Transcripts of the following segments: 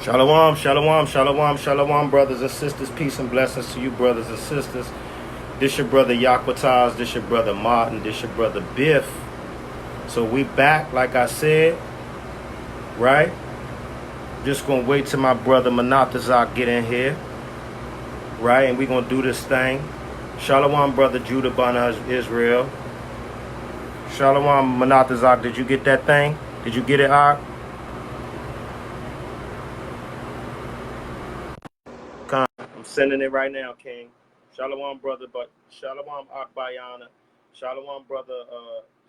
Shalom, shalom, shalom, shalom, brothers and sisters. Peace and blessings to you, brothers and sisters. This your brother Yaqataz. This your brother Martin. This your brother Biff. So we back, like I said, right? Just gonna wait till my brother Manatazak get in here, right? And we gonna do this thing. Shalom, brother Judah Bana Israel. Shalom, Manatazak. Did you get that thing? Did you get it, Ak? I'm sending it right now, King. Shalom, brother, but Shalom Akbayana. Shalom, brother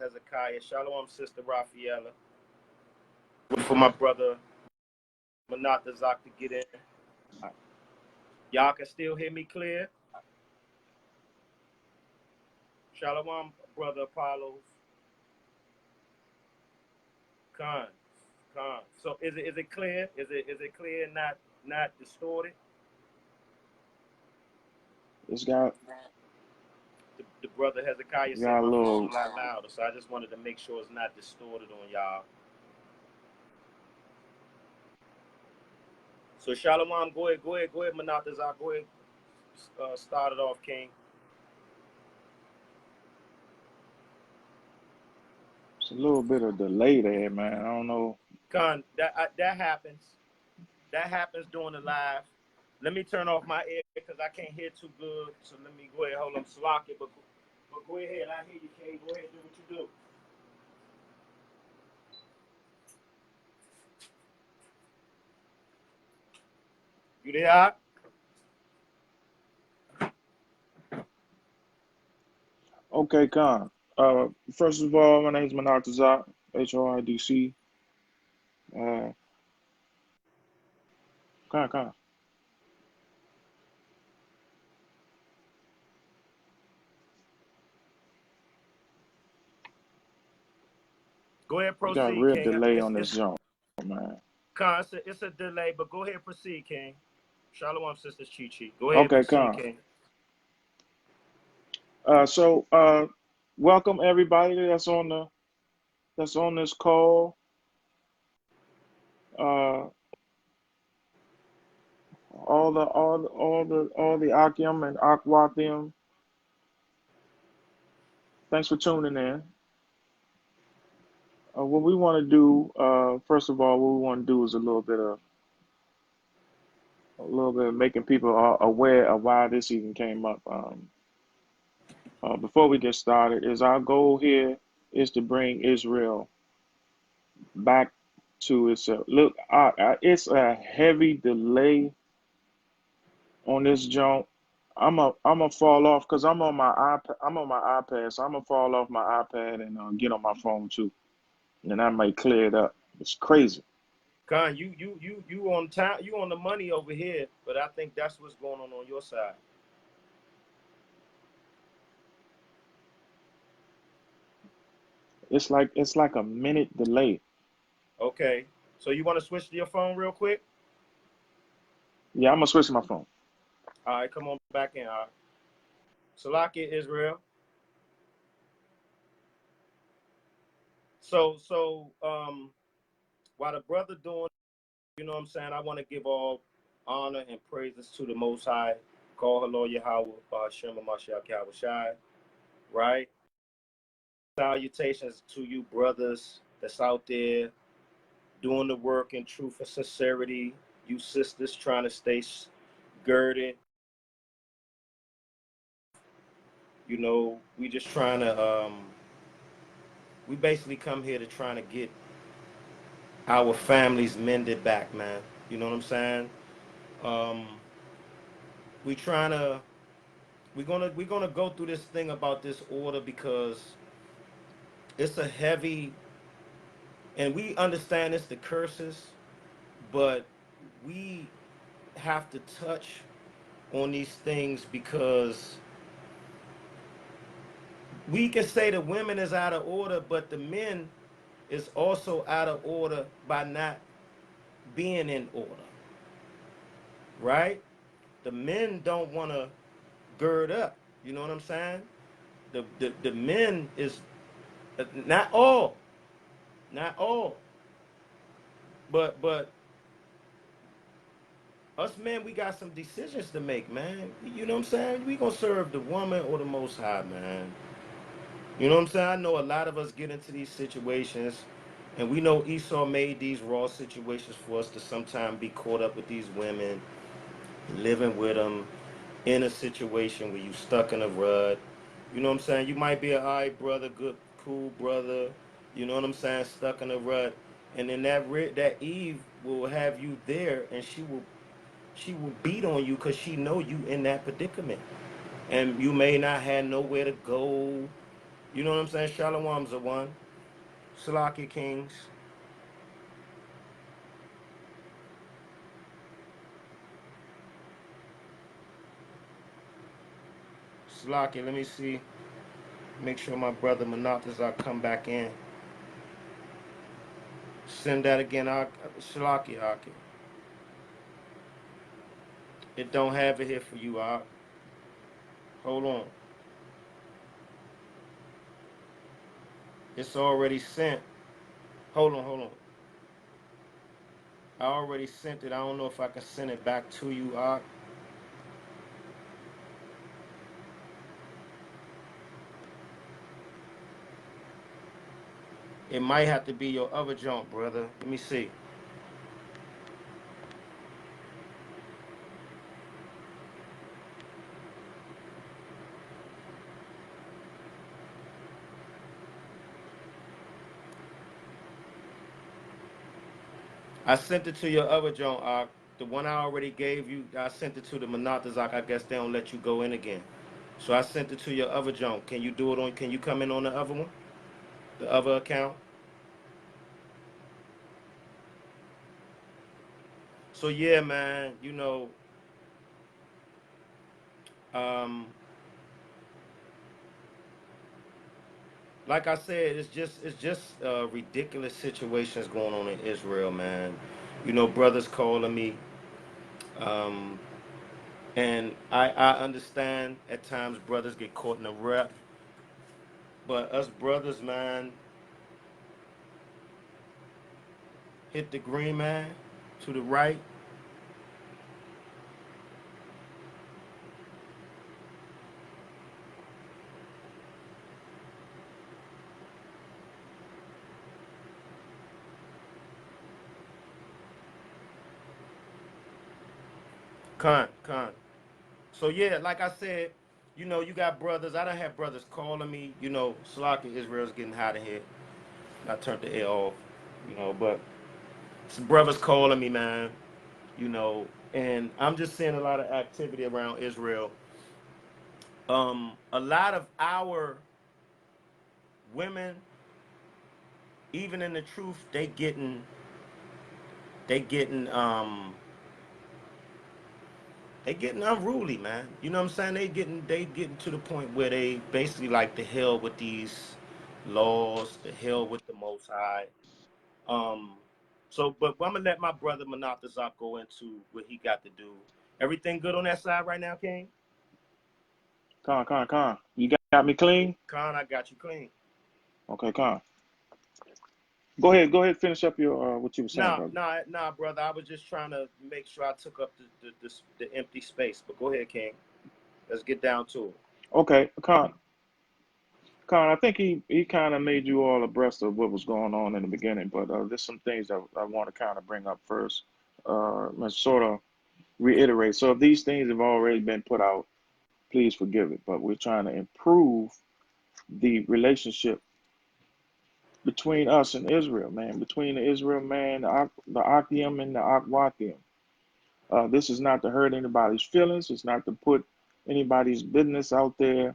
Hezekiah. Shalom, sister Rafaela. For my brother Manatazak to get in. Y'all can still hear me clear? Shalom, brother Apollos. Khan. So is it clear? Is it clear and not distorted? It's got The brother Hezekiah said a my little. phone a lot louder, so I just wanted to make sure it's not distorted on y'all. So Shalom, go ahead, Manatazak, go ahead, start it off, King. It's a little bit of delay there, man. I don't know. Khan, that happens. That happens during the live. Let me turn off my ear because I can't hear too good. So let me go ahead, hold on, slack it, but go ahead. I hear you, King. Go ahead, do what you do. You there? Okay, Khan. First of all, my name is Manatazak, HOIDC. Uh, Khan. Go ahead, You got proceed, real King. delay on this jump, man. Khan, it's a delay, but go ahead, proceed, King. Shalom, sisters Chi. Go ahead, Okay, proceed, Khan. King. Welcome everybody that's on this call. Uh, all the Akim and Akwathim. Thanks for tuning in. What we want to do, first of all, what we want to do is a little bit of making people aware of why this even came up. Before we get started, is our goal here is to bring Israel back to its look. It's a heavy delay on this jump. I'm a fall off because I'm on my iPad. I'm on my iPad, so I'm gonna fall off my iPad and get on my phone too, and I might clear it up. It's crazy. Khan, you on time. You on the money over here, but I think that's what's going on your side. It's like a minute delay. Okay. So you want to switch to your phone real quick? Yeah, I'm gonna switch to my phone. All right, come on back in. All right. Salakia, Israel. So while the brother doing, you know what I'm saying, I want to give all honor and praises to the Most High. Call her Lord Yahweh, Shema Mashiach Yahushai, right? Salutations to you brothers that's out there doing the work in truth and sincerity. You sisters trying to stay girded. You know, we just trying to, we basically come here to trying to get our families mended back, man. You know what I'm saying? Um, we trying to, we're gonna go through this thing about this order because it's a heavy, and we understand it's the curses, but we have to touch on these things because we can say the women is out of order, but the men is also out of order by not being in order, right? The men don't want to gird up. You know what I'm saying? The men is not all, but us men, we got some decisions to make, man. You know what I'm saying? We gonna serve the woman or the Most High, man. You know what I'm saying? I know a lot of us get into these situations, and we know Esau made these raw situations for us to sometimes be caught up with these women, living with them in a situation where you stuck in a rut. You know what I'm saying? You might be an alright brother, good, cool brother. You know what I'm saying? Stuck in a rut, and then that Eve will have you there, and she will beat on you because she know you in that predicament, and you may not have nowhere to go. You know what I'm saying? Shalom's a one. Salaki Kings. Salaki, let me see. Make sure my brother Manatazar come back in. Send that again, Salaki Aki. It don't have it here for you, Ak. Hold on. It's already sent. Hold on. I already sent it. I don't know if I can send it back to you, Ak. It might have to be your other junk, brother. Let me see. I sent it to your other junk, Ak. The one I already gave you, I sent it to the Manatazak. I guess they don't let you go in again. So I sent it to your other junk. Can you do it on? Can you come in on the other one, the other account? So yeah, man. Um, like I said, it's just ridiculous situations going on in Israel, man. Brothers calling me, um, and I understand at times brothers get caught in a rut, but us brothers, man, hit the green man to the right. Con. So yeah, like I said, you got brothers. I don't have brothers calling me. Slock Israel's getting hot in here. I turned the air off. But some brothers calling me, man. And I'm just seeing a lot of activity around Israel. A lot of our women, even in the truth, they getting unruly, man. You know what I'm saying? They getting to the point where they basically like the hell with these laws, the hell with the Most High. Um, but I'm gonna let my brother Manatazak go into what he got to do. Everything good on that side right now, King? Con. You got me clean? Khan, I got you clean. Okay, con. Go ahead, finish up your what you were saying, Nah, brother. nah, nah, brother. I was just trying to make sure I took up the empty space. But go ahead, King. Let's get down to it. Okay, con. I think he kind of made you all abreast of what was going on in the beginning, but there's some things that I want to kind of bring up first. Let's sort of reiterate. So if these things have already been put out, please forgive it. But we're trying to improve the relationship between us and Israel, man, between the Israel man, the Akim and the Akwakim. This is not to hurt anybody's feelings. It's not to put anybody's business out there.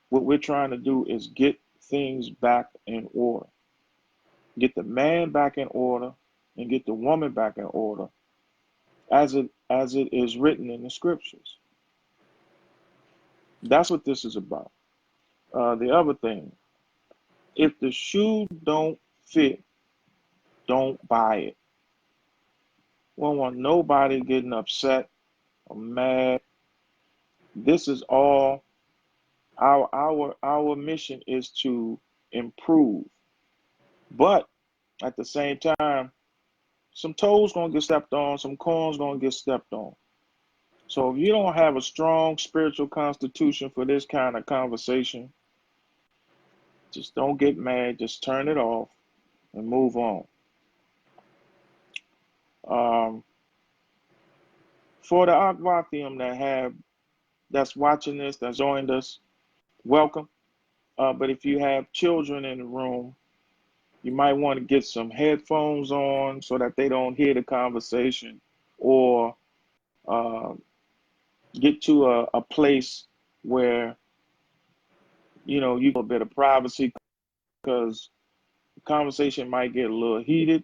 What we're trying to do is get things back in order, get the man back in order, and get the woman back in order, as it is written in the scriptures. That's what this is about. The other thing, if the shoe don't fit, don't buy it. We don't want nobody getting upset or mad. This is all our mission is to improve. But at the same time, some toes gonna get stepped on, some corns gonna get stepped on. So if you don't have a strong spiritual constitution for this kind of conversation, just don't get mad. Just turn it off and move on. Um, for the Akvathium that's watching this, that's joined us, welcome. But if you have children in the room, you might want to get some headphones on so that they don't hear the conversation, or uh, get to a place where you get a bit of privacy, because the conversation might get a little heated,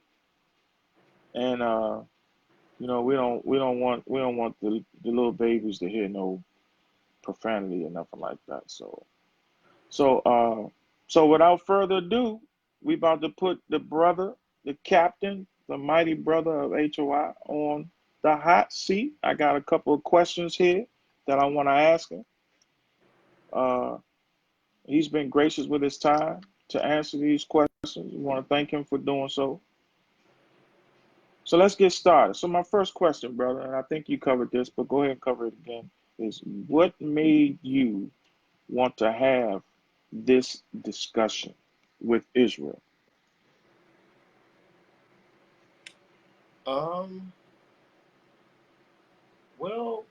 and we don't want the little babies to hear no profanity or nothing like that. So without further ado, we about to put the brother, the captain, the mighty brother of HOI on the hot seat. I got a couple of questions here that I want to ask him. Uh, he's been gracious with his time to answer these questions. We want to thank him for doing so. So let's get started. So my first question, brother, and I think you covered this, but go ahead and cover it again, is what made you want to have this discussion with Israel? Um, well,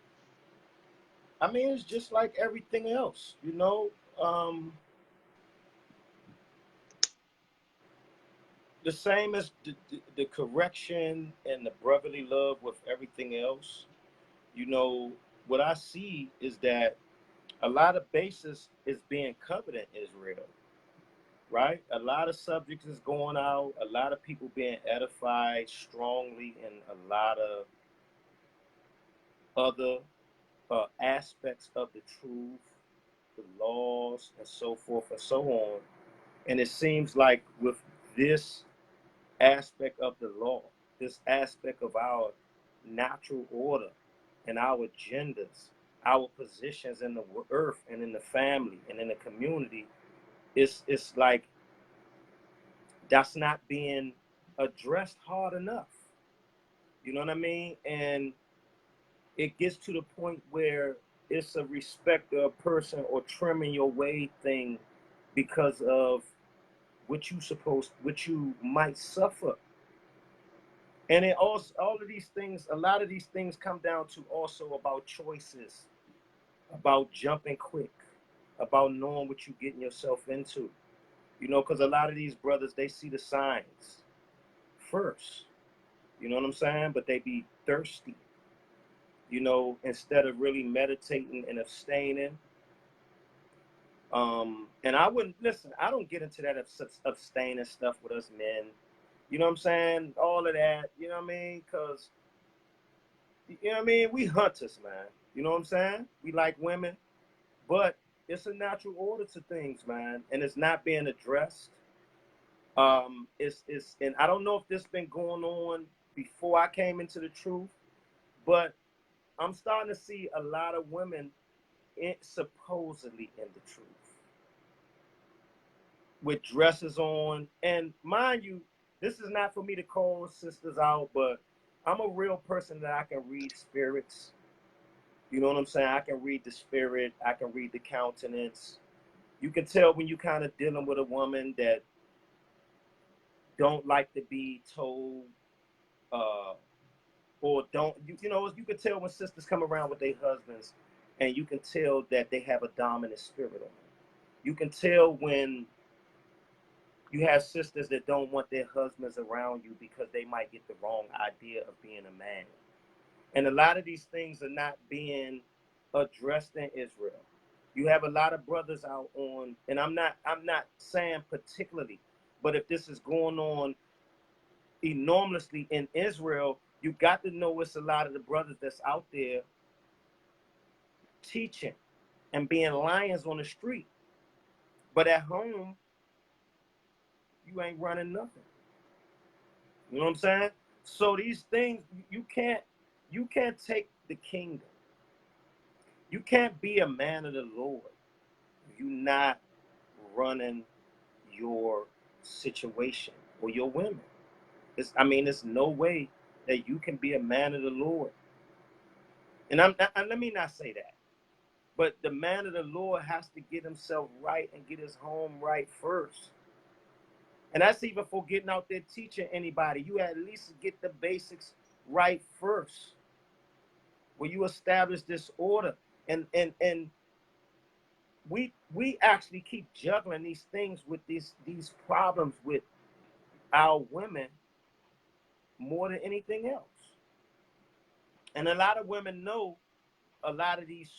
I mean, it's just like everything else, you know. Um, the same as the correction and the brotherly love with everything else. You know, what I see is that a lot of basis is being covered in Israel, right? A lot of subjects is going out, a lot of people being edified strongly in a lot of other aspects of the truth, the laws, and so forth and so on. And it seems like with this aspect of the law, this aspect of our natural order and our agendas, our positions in the earth and in the family and in the community, it's like that's not being addressed hard enough. You know what I mean? And it gets to the point where it's a respect of a person or trimming your way thing because of what you might suffer. And it also, all of these things, a lot of these things come down to also about choices, about jumping quick, about knowing what you're getting yourself into. You know, because a lot of these brothers, they see the signs first. You know what I'm saying? But they be thirsty, you know, instead of really meditating and abstaining. And I wouldn't listen, I don't get into that abstaining stuff with us men. You know what I'm saying? All of that, you know what I mean? Because, you know what I mean? We hunters, man. You know what I'm saying? We like women, but it's a natural order to things, man, and it's not being addressed. And I don't know if this been going on before I came into the truth, but I'm starting to see a lot of women supposedly in the truth with dresses on. And mind you, this is not for me to call sisters out, but I'm a real person that I can read spirits. You know what I'm saying? I can read the spirit. I can read the countenance. You can tell when you kind of dealing with a woman that don't like to be told, uh, or don't, you know, you can tell when sisters come around with their husbands, and you can tell that they have a dominant spirit on them. You can tell when you have sisters that don't want their husbands around you because they might get the wrong idea of being a man. And a lot of these things are not being addressed in Israel. You have a lot of brothers out on, and I'm not saying particularly, but if this is going on enormously in Israel, you got to know it's a lot of the brothers that's out there teaching and being lions on the street. But at home, you ain't running nothing. You know what I'm saying? So these things you can't take the kingdom. You can't be a man of the Lord. You not running your situation or your women. There's no way that you can be a man of the Lord. And let me not say that, but the man of the Lord has to get himself right and get his home right first. And that's even for getting out there teaching anybody. You at least get the basics right first, where you establish this order. And we actually keep juggling these things with these problems with our women more than anything else. And a lot of women know a lot of these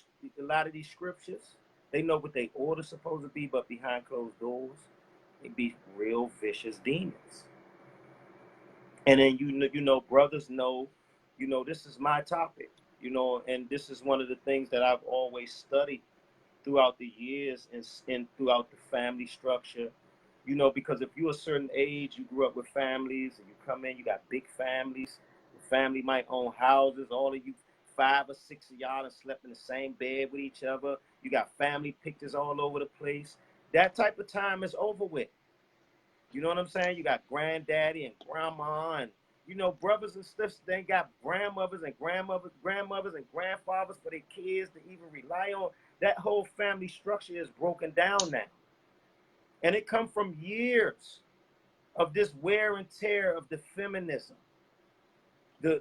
scriptures. They know what they order supposed to be, but behind closed doors, they be real vicious demons. And then brothers know, this is my topic, and this is one of the things that I've always studied throughout the years and throughout the family structure. Because if you're a certain age, you grew up with families, and you come in, you got big families. The family might own houses. All of you, 5 or 6 of y'all, have slept in the same bed with each other. You got family pictures all over the place. That type of time is over with. You know what I'm saying? You got granddaddy and grandma, and brothers and sisters. They got grandmothers and grandfathers for their kids to even rely on. That whole family structure is broken down now, and it comes from years of this wear and tear of the feminism, the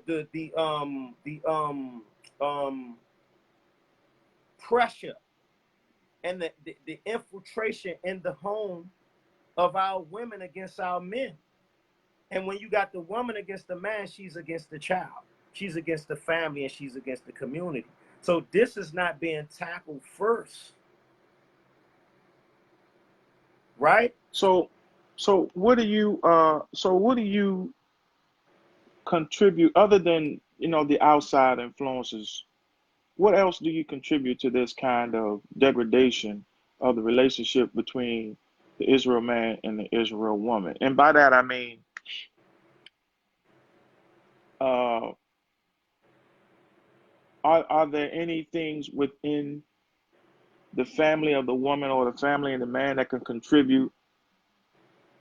pressure, and the infiltration in the home of our women against our men. And when you got the woman against the man, she's against the child, she's against the family, and she's against the community. So this is not being tackled first, right? So what do you contribute other than the outside influences? What else do you contribute to this kind of degradation of the relationship between the Israel man and the Israel woman? And by that I mean, uh, are there any things within the family of the woman or the family and the man that can contribute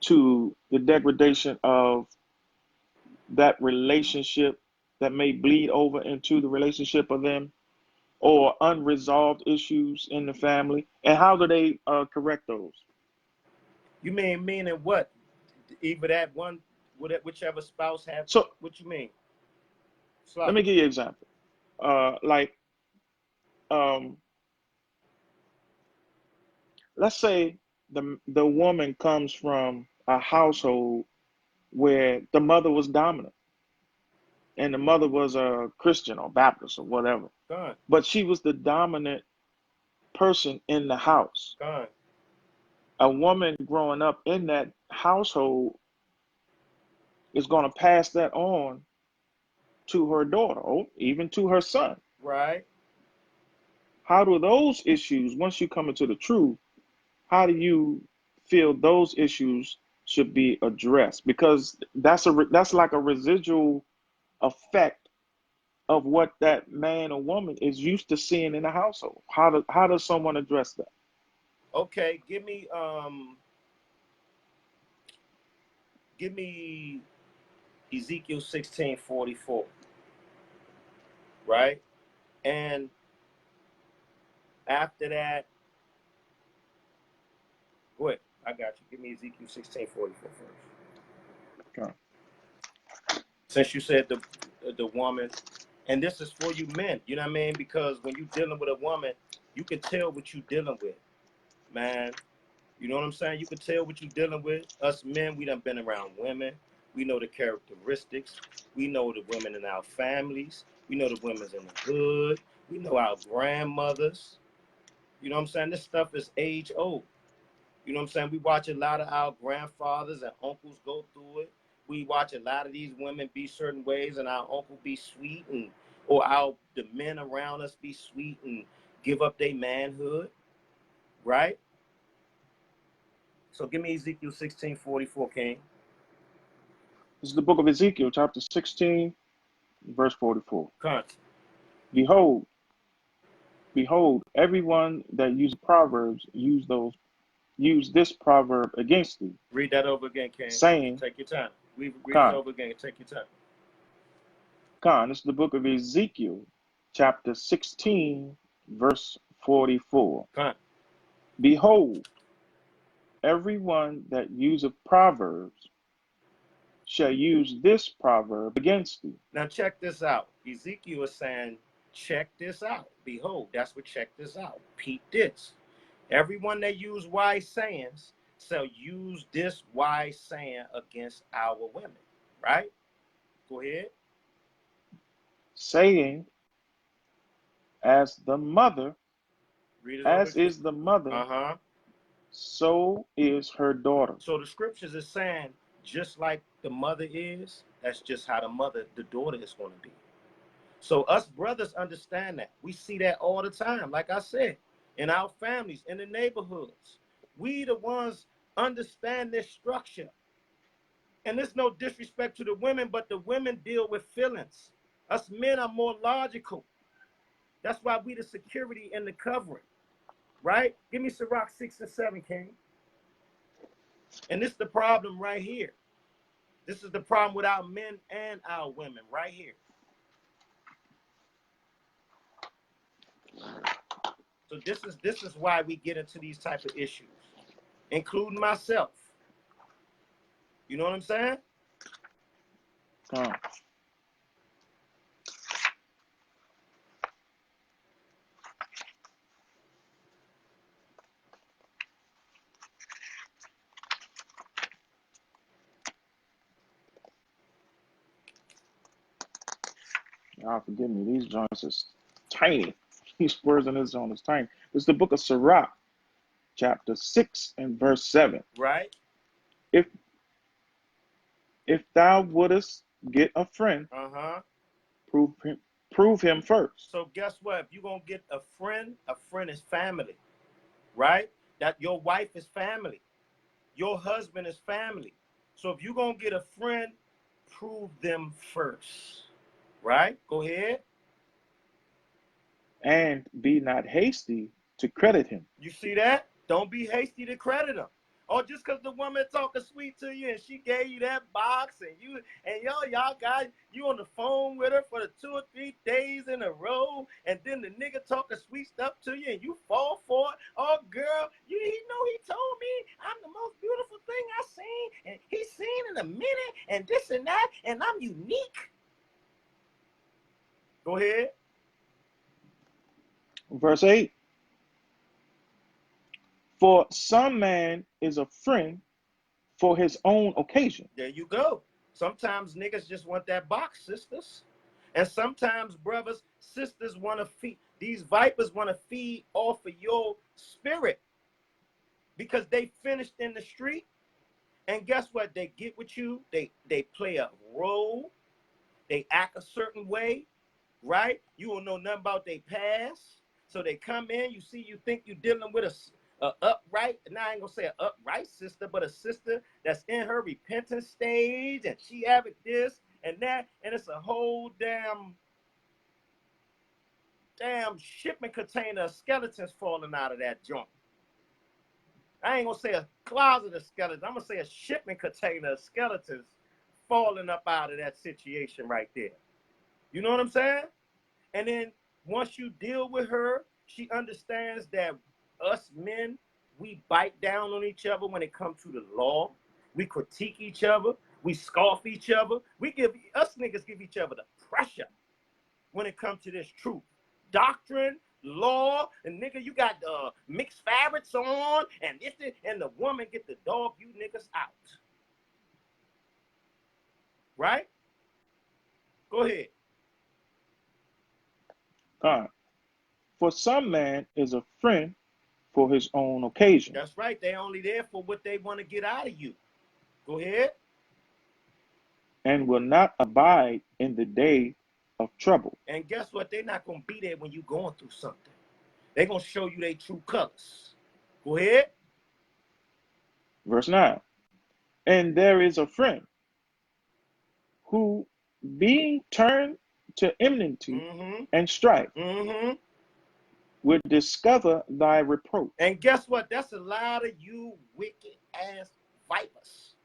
to the degradation of that relationship that may bleed over into the relationship of them, or unresolved issues in the family? And how do they correct those? You meaning what? Either that one, whichever spouse have. So What you mean? let Slocky. me give you an example. Like, um, let's say the woman comes from a household where the mother was dominant, and the mother was a Christian or Baptist or whatever, Gone. but she was the dominant person in the house. Gone. A woman growing up in that household is going to pass that on to her daughter, or even to her son. Right. How do those issues, once you come into the truth, how do you feel those issues should be addressed? Because that's like a residual effect of what that man or woman is used to seeing in the household. How does someone address that? Okay. Give me Ezekiel 16:44. Right. And after that, go ahead. I got you. Give me Ezekiel 16:44 first. Okay. Since you said the woman, and this is for you men, you know what I mean? Because when you're dealing with a woman, you can tell what you're dealing with, man. You know what I'm saying? You can tell what you're dealing with. Us men, we done been around women. We know the characteristics. We know the women in our families. We know the women's in the hood. We know our grandmothers. You know what I'm saying? This stuff is age old. You know what I'm saying? We watch a lot of our grandfathers and uncles go through it. We watch a lot of these women be certain ways, and our uncle be sweet, and or the men around us be sweet and give up their manhood, right? So give me Ezekiel 16:44, King. This is the book of Ezekiel, chapter 16, verse 44. Content. Behold, behold, everyone that uses proverbs use this proverb against thee, Read that over again, King. saying, Take your time. Read it Khan. over again. Take your time. Khan, this is the book of Ezekiel, chapter 16, verse 44. Con. Behold, everyone that useth proverbs shall use this proverb against thee. Now check this out. Ezekiel is saying, check this out. Behold, that's what check this out. Peep this. Everyone that use wise sayings shall use this wise saying against our women. Right? Go ahead. Saying, as the mother, Read it over as again. is the mother, Uh-huh. so is her daughter. So the scriptures is saying, just like the mother is, that's just how the daughter is going to be. So us brothers understand that. We see that all the time. Like I said, in our families, in the neighborhoods, we the ones understand this structure. And there's no disrespect to the women, but the women deal with feelings. Us men are more logical. That's why we the security and the covering, right? Give me Sirach 6 and 7, King. And this is the problem right here. This is the problem with our men and our women right here. So this is why we get into these type of issues, including myself. You know what I'm saying? Khan. Y'all forgive me, these joints is tiny. These words in this zone is tiny. This is the book of Sirach, chapter 6 and verse 7. Right? If thou wouldest get a friend, Uh-huh. prove him first. So guess what? If you're gonna get a friend is family, right? That your wife is family, your husband is family. So if you're gonna get a friend, prove them first. Right? Go ahead. And be not hasty to credit him. You see that? Don't be hasty to credit them. Or just because the woman talking sweet to you and she gave you that box and y'all got you on the phone with her for the 2 or 3 days in a row, and then the nigga talking sweet stuff to you and you fall for it. Oh girl, he told me I'm the most beautiful thing I seen and he's seen in a minute and this and that and I'm unique. Go ahead. Verse 8. For some man is a friend for his own occasion. There you go. Sometimes niggas just want that box, sisters. And sometimes brothers, sisters want to feed. These vipers want to feed off of your spirit because they finished in the street. And guess what? They get with you. They play a role. They act a certain way, right? You don't know nothing about their past. So they come in, you think you're dealing with a upright, and I ain't gonna say an upright sister, but a sister that's in her repentance stage, and she having this and that, and it's a whole damn shipment container of skeletons falling out of that joint. I ain't gonna say a closet of skeletons. I'm gonna say a shipment container of skeletons falling up out of that situation right there. You know what I'm saying? And then once you deal with her, she understands that us men, we bite down on each other when it comes to the law. We critique each other. We scoff each other. Us niggas give each other the pressure when it comes to this truth. Doctrine, law, and nigga, you got mixed fabrics on, and and the woman get the dog you niggas out. Right? Go ahead. For some man is a friend for his own occasion. That's right. They only there for what they want to get out of you. Go ahead. And will not abide in the day of trouble. And guess what? They're not going to be there when you're going through something. They're going to show you their true colors. Go ahead. Verse 9. And there is a friend who, being turned to enmity and strife, will discover thy reproach. And guess what? That's a lot of you wicked ass vipers.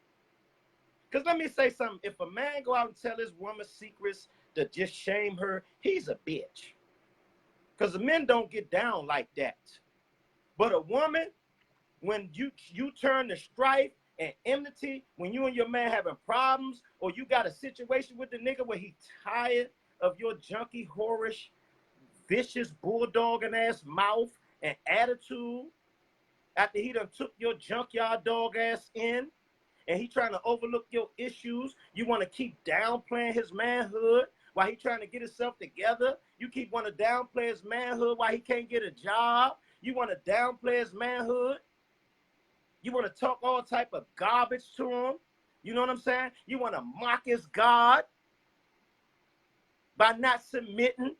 Because let me say something. If a man go out and tell his woman secrets to just shame her, he's a bitch. Because the men don't get down like that. But a woman, when you turn to strife and enmity, when you and your man having problems, or you got a situation with the nigga where he tired of your junky, whorish, vicious, bulldogging ass mouth and attitude, after he done took your junkyard dog ass in, and he trying to overlook your issues, you want to keep downplaying his manhood while he trying to get himself together. You keep want to downplay his manhood while he can't get a job. You want to downplay his manhood. You want to talk all type of garbage to him. You know what I'm saying? You want to mock his God by not submitting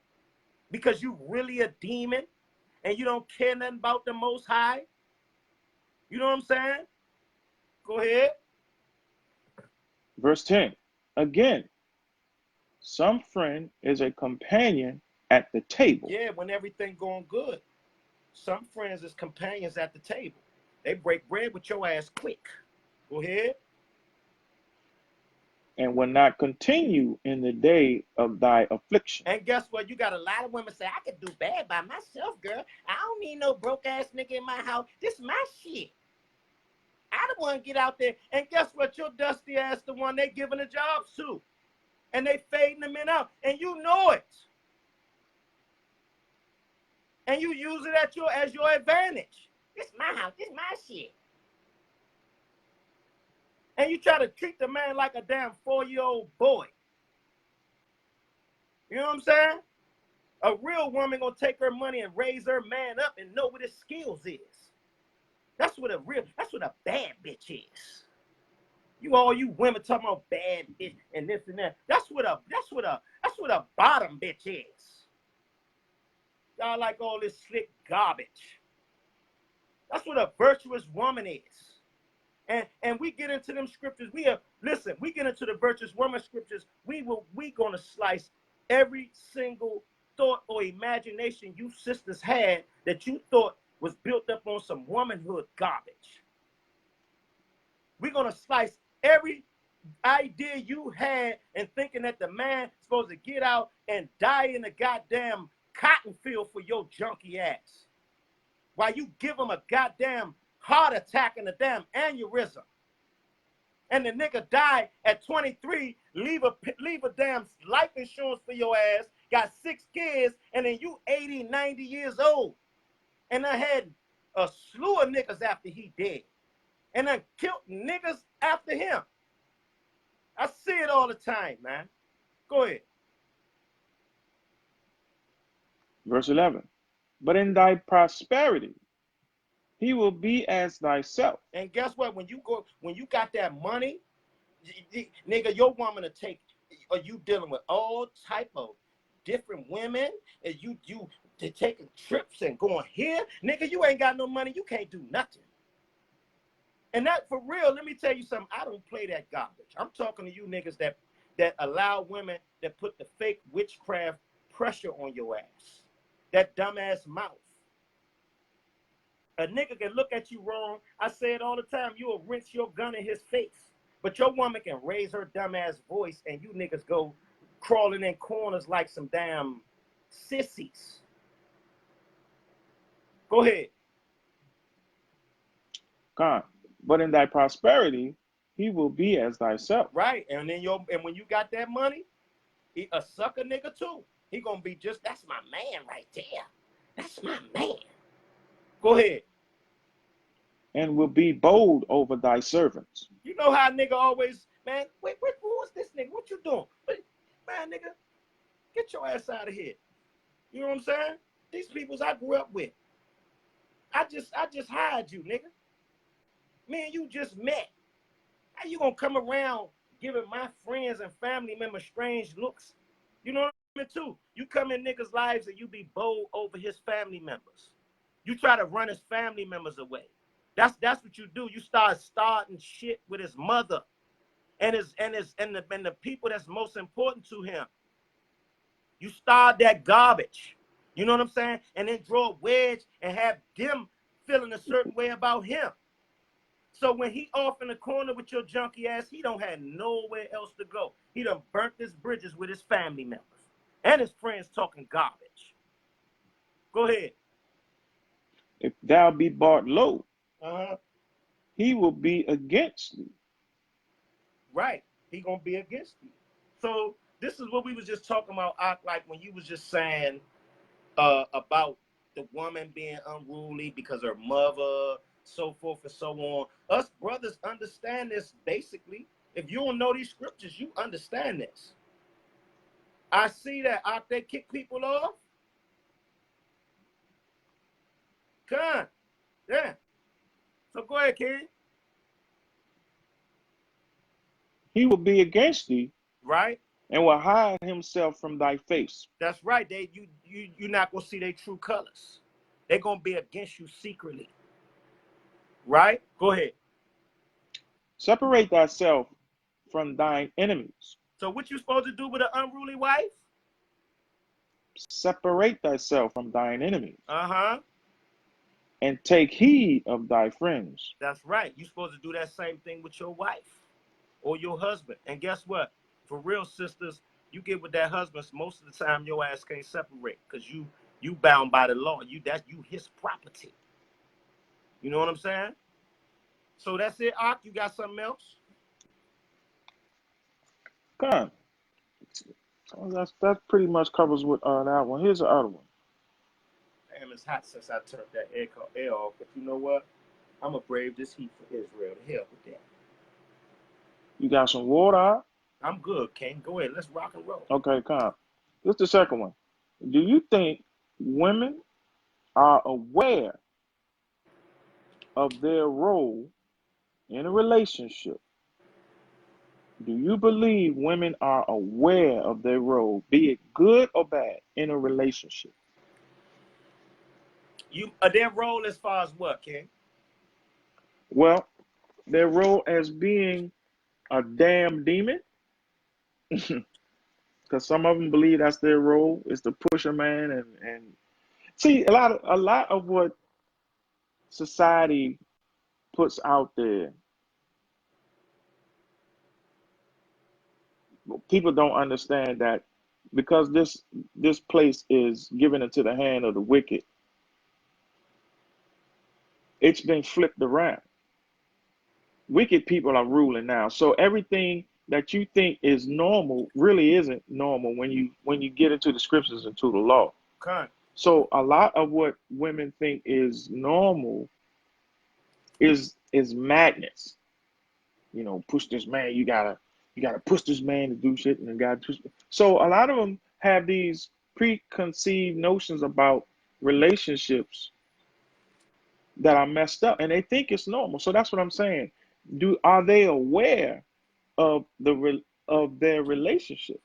because you really a demon and you don't care nothing about the Most High. You know what I'm saying? Go ahead. Verse 10. Again, some friend is a companion at the table. Yeah, when everything going good. Some friends is companions at the table. They break bread with your ass quick. Go ahead. And will not continue in the day of thy affliction. And guess what? You got a lot of women say, I could do bad by myself, girl. I don't need no broke ass nigga in my house. This is my shit. I the one get out there. And guess what? Your dusty ass the one they giving the jobs to. And they fading them in out. And you know it. And you use it as your advantage. This is my house. This is my shit. And you try to treat the man like a damn 4-year-old boy. You know what I'm saying? A real woman gonna take her money and raise her man up and know what his skills is. That's what a bad bitch is. You women talking about bad bitch and this and that. That's what a bottom bitch is. Y'all like all this slick garbage. That's what a virtuous woman is. And we get into them scriptures. We get into the virtuous woman scriptures. We gonna slice every single thought or imagination you sisters had that you thought was built up on some womanhood garbage. We're gonna slice every idea you had and thinking that the man supposed to get out and die in the goddamn cotton field for your junky ass. While you give him a goddamn heart attack and a damn aneurysm. And the nigga died at 23, leave a damn life insurance for your ass, got 6 kids, and then you 80, 90 years old. And I had a slew of niggas after he dead. And I killed niggas after him. I see it all the time, man. Go ahead. Verse 11. But in thy prosperity, he will be as thyself. And guess what? When you got that money, nigga, your woman to take, or you dealing with all type of different women, and you taking trips and going here, nigga, you ain't got no money, you can't do nothing. And that, for real, let me tell you something, I don't play that garbage. I'm talking to you niggas that allow women that put the fake witchcraft pressure on your ass. That dumbass mouth. A nigga can look at you wrong. I say it all the time. You'll rinse your gun in his face. But your woman can raise her dumbass voice and you niggas go crawling in corners like some damn sissies. Go ahead. God. But in thy prosperity, he will be as thyself. Right. And then when you got that money, he a sucker nigga too. He gonna be just, that's my man right there. That's my man. Go ahead. And will be bold over thy servants. You know how nigga always, man, wait, who's this nigga? What you doing? Man, nigga, get your ass out of here. You know what I'm saying? These peoples I grew up with. I just hired you, nigga. Me and you just met. How you gonna come around giving my friends and family members strange looks? You know what I mean, too? You come in niggas' lives and you be bold over his family members. You try to run his family members away. That's what you do. You start starting shit with his mother and the people that's most important to him. You start that garbage. You know what I'm saying? And then draw a wedge and have them feeling a certain way about him. So when he off in the corner with your junky ass, he don't have nowhere else to go. He done burnt his bridges with his family members and his friends talking garbage. Go ahead. If thou be bought low, Uh-huh. he will be against thee. Right. He gonna be against you. So this is what we was just talking about, like when you was just saying about the woman being unruly because her mother, so forth and so on. Us brothers understand this basically. If you don't know these scriptures, you understand this. I see that out there kick people off. Come on. Yeah. So go ahead, kid. He will be against thee Right? and will hide himself from thy face. That's right. You're not gonna see their true colors. They're gonna be against you secretly. Right? Go ahead. Separate thyself from thine enemies. So what you supposed to do with an unruly wife? Separate thyself from thine enemies. Uh-huh. And take heed of thy friends. That's right. You're supposed to do that same thing with your wife or your husband. And guess what? For real, sisters, you get with that husband, most of the time your ass can't separate because you bound by the law. You his property. You know what I'm saying? So that's it, Ak. You got something else? God, that pretty much covers what that one. Here's the other one. Damn, it's hot since I turned that air off. But you know what? I'm going to brave this heat for Israel. To hell with that. You got some water? I'm good, King. Go ahead. Let's rock and roll. Okay, come. This is the second one. Do you think women are aware of their role in a relationship? Do you believe women are aware of their role, be it good or bad, in a relationship? Their role as far as what, King? Well, their role as being a damn demon, because some of them believe that's their role, is to push a man and see a lot of what society puts out there. People don't understand that because this place is given into the hand of the wicked. It's been flipped around. Wicked people are ruling now. So everything that you think is normal really isn't normal when you get into the scriptures and to the law. Okay. So a lot of what women think is normal is madness. You know, push this man, you gotta push this man to do shit, and gotta push. So a lot of them have these preconceived notions about relationships that are messed up, and they think it's normal. So that's what I'm saying. Are they aware of their relationship,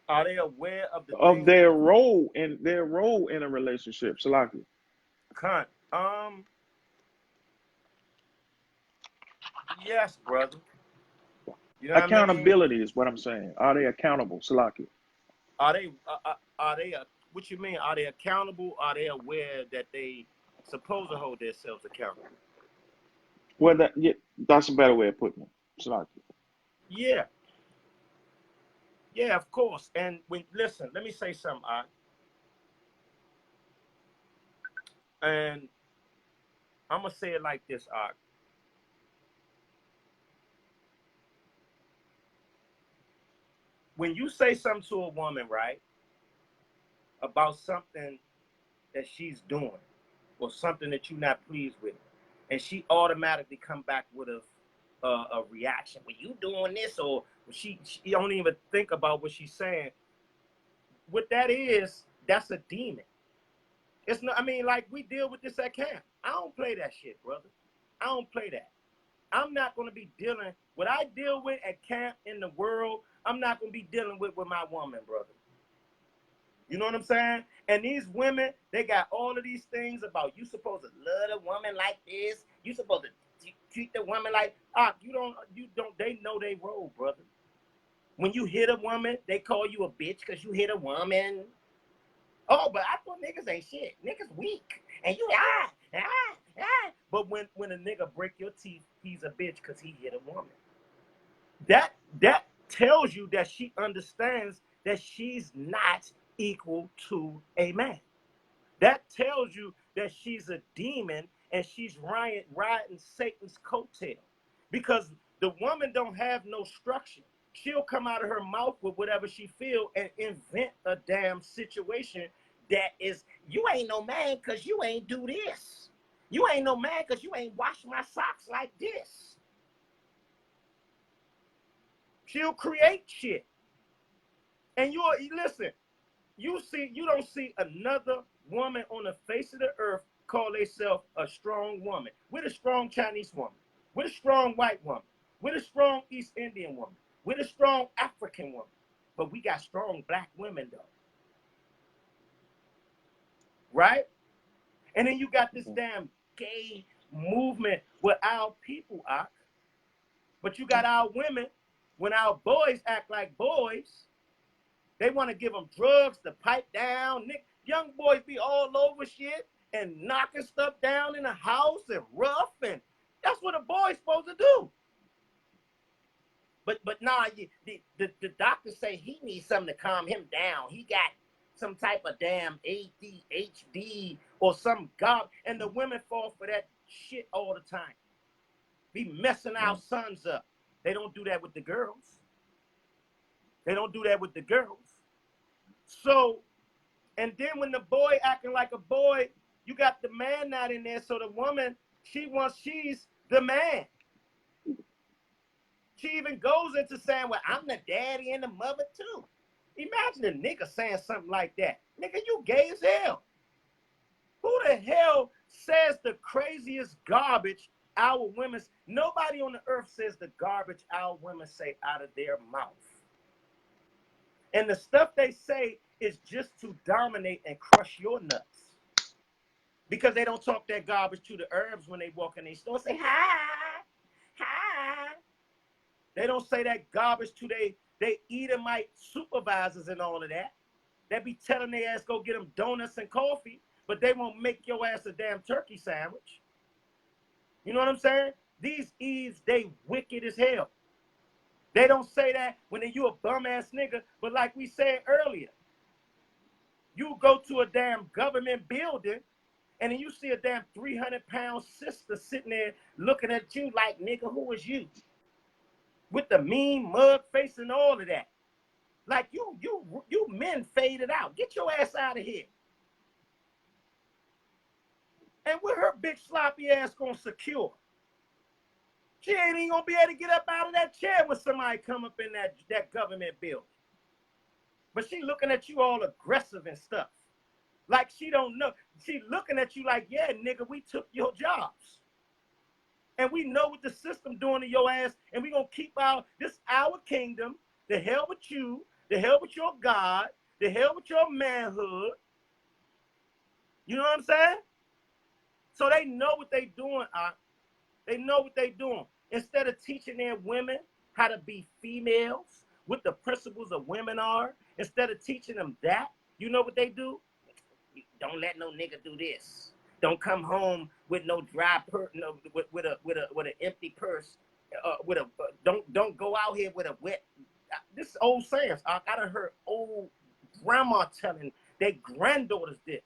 Are they aware of the of things their role in a relationship? Salaki. Cunt. Yes, brother. You know what I mean? Accountability is what I'm saying. Are they accountable, Salaki? Are they? What you mean? Are they accountable? Are they aware that they supposed to hold themselves accountable? Well, that's a better way of putting it, Salaki. Yeah. Yeah, of course. And listen, let me say something, Ak. And I'm gonna say it like this, Ak. When you say something to a woman, right, about something that she's doing or something that you're not pleased with, and she automatically come back with a reaction. Well, you doing this, or she don't even think about what she's saying. What that is, that's a demon. It's not. I mean, like we deal with this at camp. I don't play that shit, brother. I don't play that. I'm not gonna be dealing what I deal with at camp in the world. I'm not gonna be dealing with my woman, brother. You know what I'm saying? And these women, they got all of these things about you supposed to love a woman like this. You supposed to treat the woman like you don't. They know they role, brother. When you hit a woman, they call you a bitch because you hit a woman. Oh, but I thought niggas ain't shit. Niggas weak. And you But when a nigga break your teeth, he's a bitch because he hit a woman. That tells you that she understands that she's not equal to a man. That tells you that she's a demon and she's riding Satan's coattail. Because the woman don't have no structure. She'll come out of her mouth with whatever she feel and invent a damn situation that is, you ain't no man because you ain't do this. You ain't no man because you ain't wash my socks like this. She'll create shit. And you listen, you don't see another woman on the face of the earth call themselves a strong woman. We're a strong Chinese woman. We're a strong white woman. We're a strong East Indian woman. We're a strong African woman. But we got strong black women though. Right? And then you got this damn gay movement with our people, but you got our women, when our boys act like boys, they want to give them drugs to pipe down. Young boys be all over shit and knocking stuff down in the house and rough, and that's what a boy's supposed to do. But nah, the doctor say he needs something to calm him down. He got some type of damn ADHD or some god, and the women fall for that shit all the time. Be messing our sons up. They don't do that with the girls. They don't do that with the girls. So, and then when the boy acting like a boy, you got the man not in there. So the woman, she's the man. She even goes into saying, well, I'm the daddy and the mother too. Imagine a nigga saying something like that. Nigga, you gay as hell. Who the hell says the craziest garbage our women, nobody on the earth says the garbage our women say out of their mouth. And the stuff they say is just to dominate and crush your nuts. Because they don't talk that garbage to the herbs when they walk in their store. Say, hi, hi. They don't say that garbage to they Edomite supervisors and all of that. They be telling their ass go get them donuts and coffee, but they won't make your ass a damn turkey sandwich. You know what I'm saying? These Eves, they wicked as hell. They don't say that when you a bum ass nigga, but like we said earlier, you go to a damn government building and then you see a damn 300-pound sister sitting there looking at you like, nigga, who is you? With the mean mug face and all of that. Like you men faded out. Get your ass out of here. And with her big sloppy ass gonna secure, she ain't even gonna be able to get up out of that chair when somebody come up in that government building. But she looking at you all aggressive and stuff. Like she don't know. She looking at you like, yeah, nigga, we took your jobs. And we know what the system doing to your ass, and we gonna keep this our kingdom. The hell with you, the hell with your God, the hell with your manhood. You know what I'm saying? So they know what they doing, They know what they doing. Instead of teaching their women how to be females, what the principles of women are, instead of teaching them that, you know what they do? Don't let no nigga do this. Don't come home with no dry purse, no, with an empty purse. Don't go out here with a wet. This is old sayings. I gotta heard old grandma telling their granddaughters this.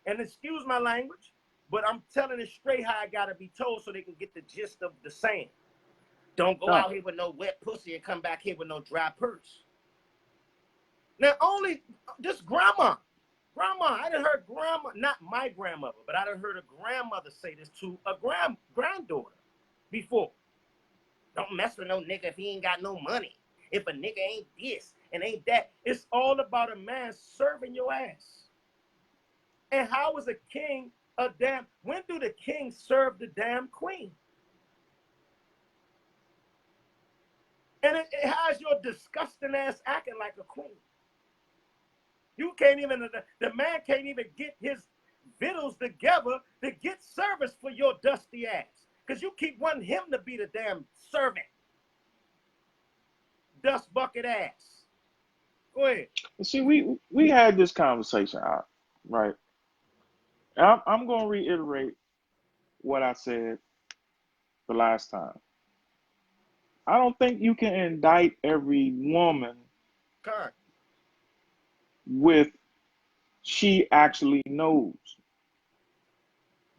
And excuse my language, but I'm telling it straight how I gotta be told so they can get the gist of the saying. Don't go out here with no wet pussy and come back here with no dry purse. Now only this grandma, I done heard grandma, not my grandmother, but I done heard a grandmother say this to a granddaughter before. Don't mess with no nigga if he ain't got no money. If a nigga ain't this and ain't that. It's all about a man serving your ass. And how is a king a damn, when do the king serve the damn queen? And it has your disgusting ass acting like a queen. You can't even, the man can't even get his victuals together to get service for your dusty ass. Because you keep wanting him to be the damn servant. Dust bucket ass. Go ahead. See, we had this conversation, right? I'm going to reiterate what I said the last time. I don't think you can indict every woman Con. with she actually knows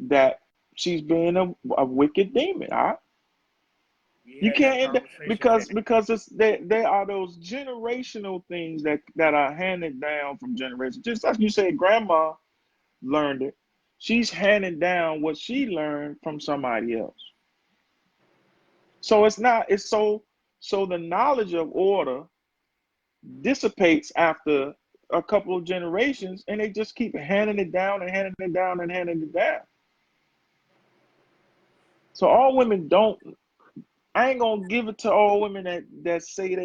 that she's being a wicked demon. We You had that can't conversation, King. because it's there are those generational things that are handed down from generation. Just like you said, grandma learned it. She's handing down what she learned from somebody else. So it's not it's so the knowledge of order dissipates after a couple of generations, and they just keep handing it down and handing it down and handing it down. So all women don't. I ain't gonna give it to all women that say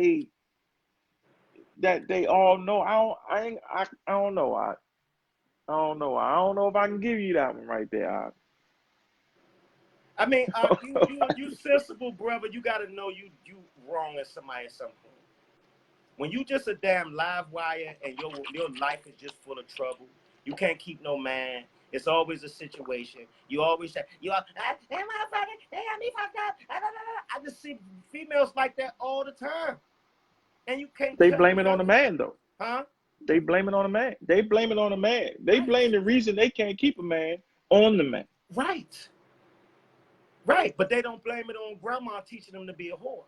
they all know. I don't know. I don't know. I don't know if I can give you that one right there. I mean, you sensible brother. You got to know you wrong at somebody at some point. When you just a damn live wire and your life is just full of trouble, you can't keep no man. It's always a situation. You always say, hey, motherfucker, they got me fucked up. I just see females like that all the time. And you can't They tell me blame it on the nothing. man though. Huh? They blame it on the man. They blame it on the man. They Right. blame the reason they can't keep a man on the man. Right. Right. But they don't blame it on grandma teaching them to be a whore.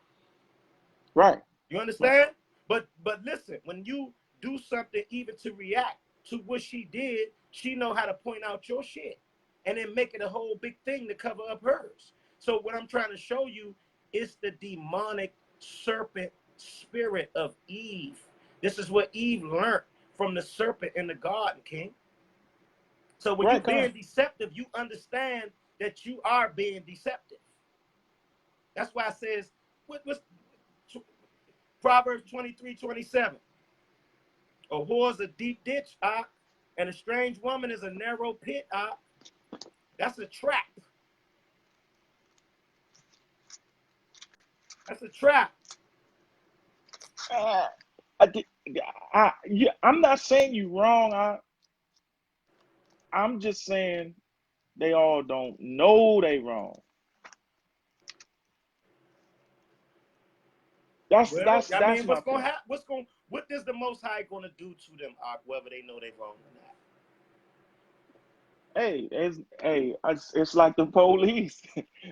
Right. You Right. understand? But listen, when you do something even to react to what she did, she know how to point out your shit and then make it a whole big thing to cover up hers. So what I'm trying to show you is the demonic serpent spirit of Eve. This is what Eve learned from the serpent in the garden, King. So when you Right, being Con. deceptive, you understand that you are being deceptive. That's why it says, what's Proverbs 23:27. A whore is a deep ditch, and a strange woman is a narrow pit, That's a trap. That's a trap. Uh, I'm not saying you wrong. I'm just saying they all don't know they wrong. Well, I That's mean, my what's gonna point. happen? What is the Most High gonna do to them, whether they know they wrong or not? It's like the police.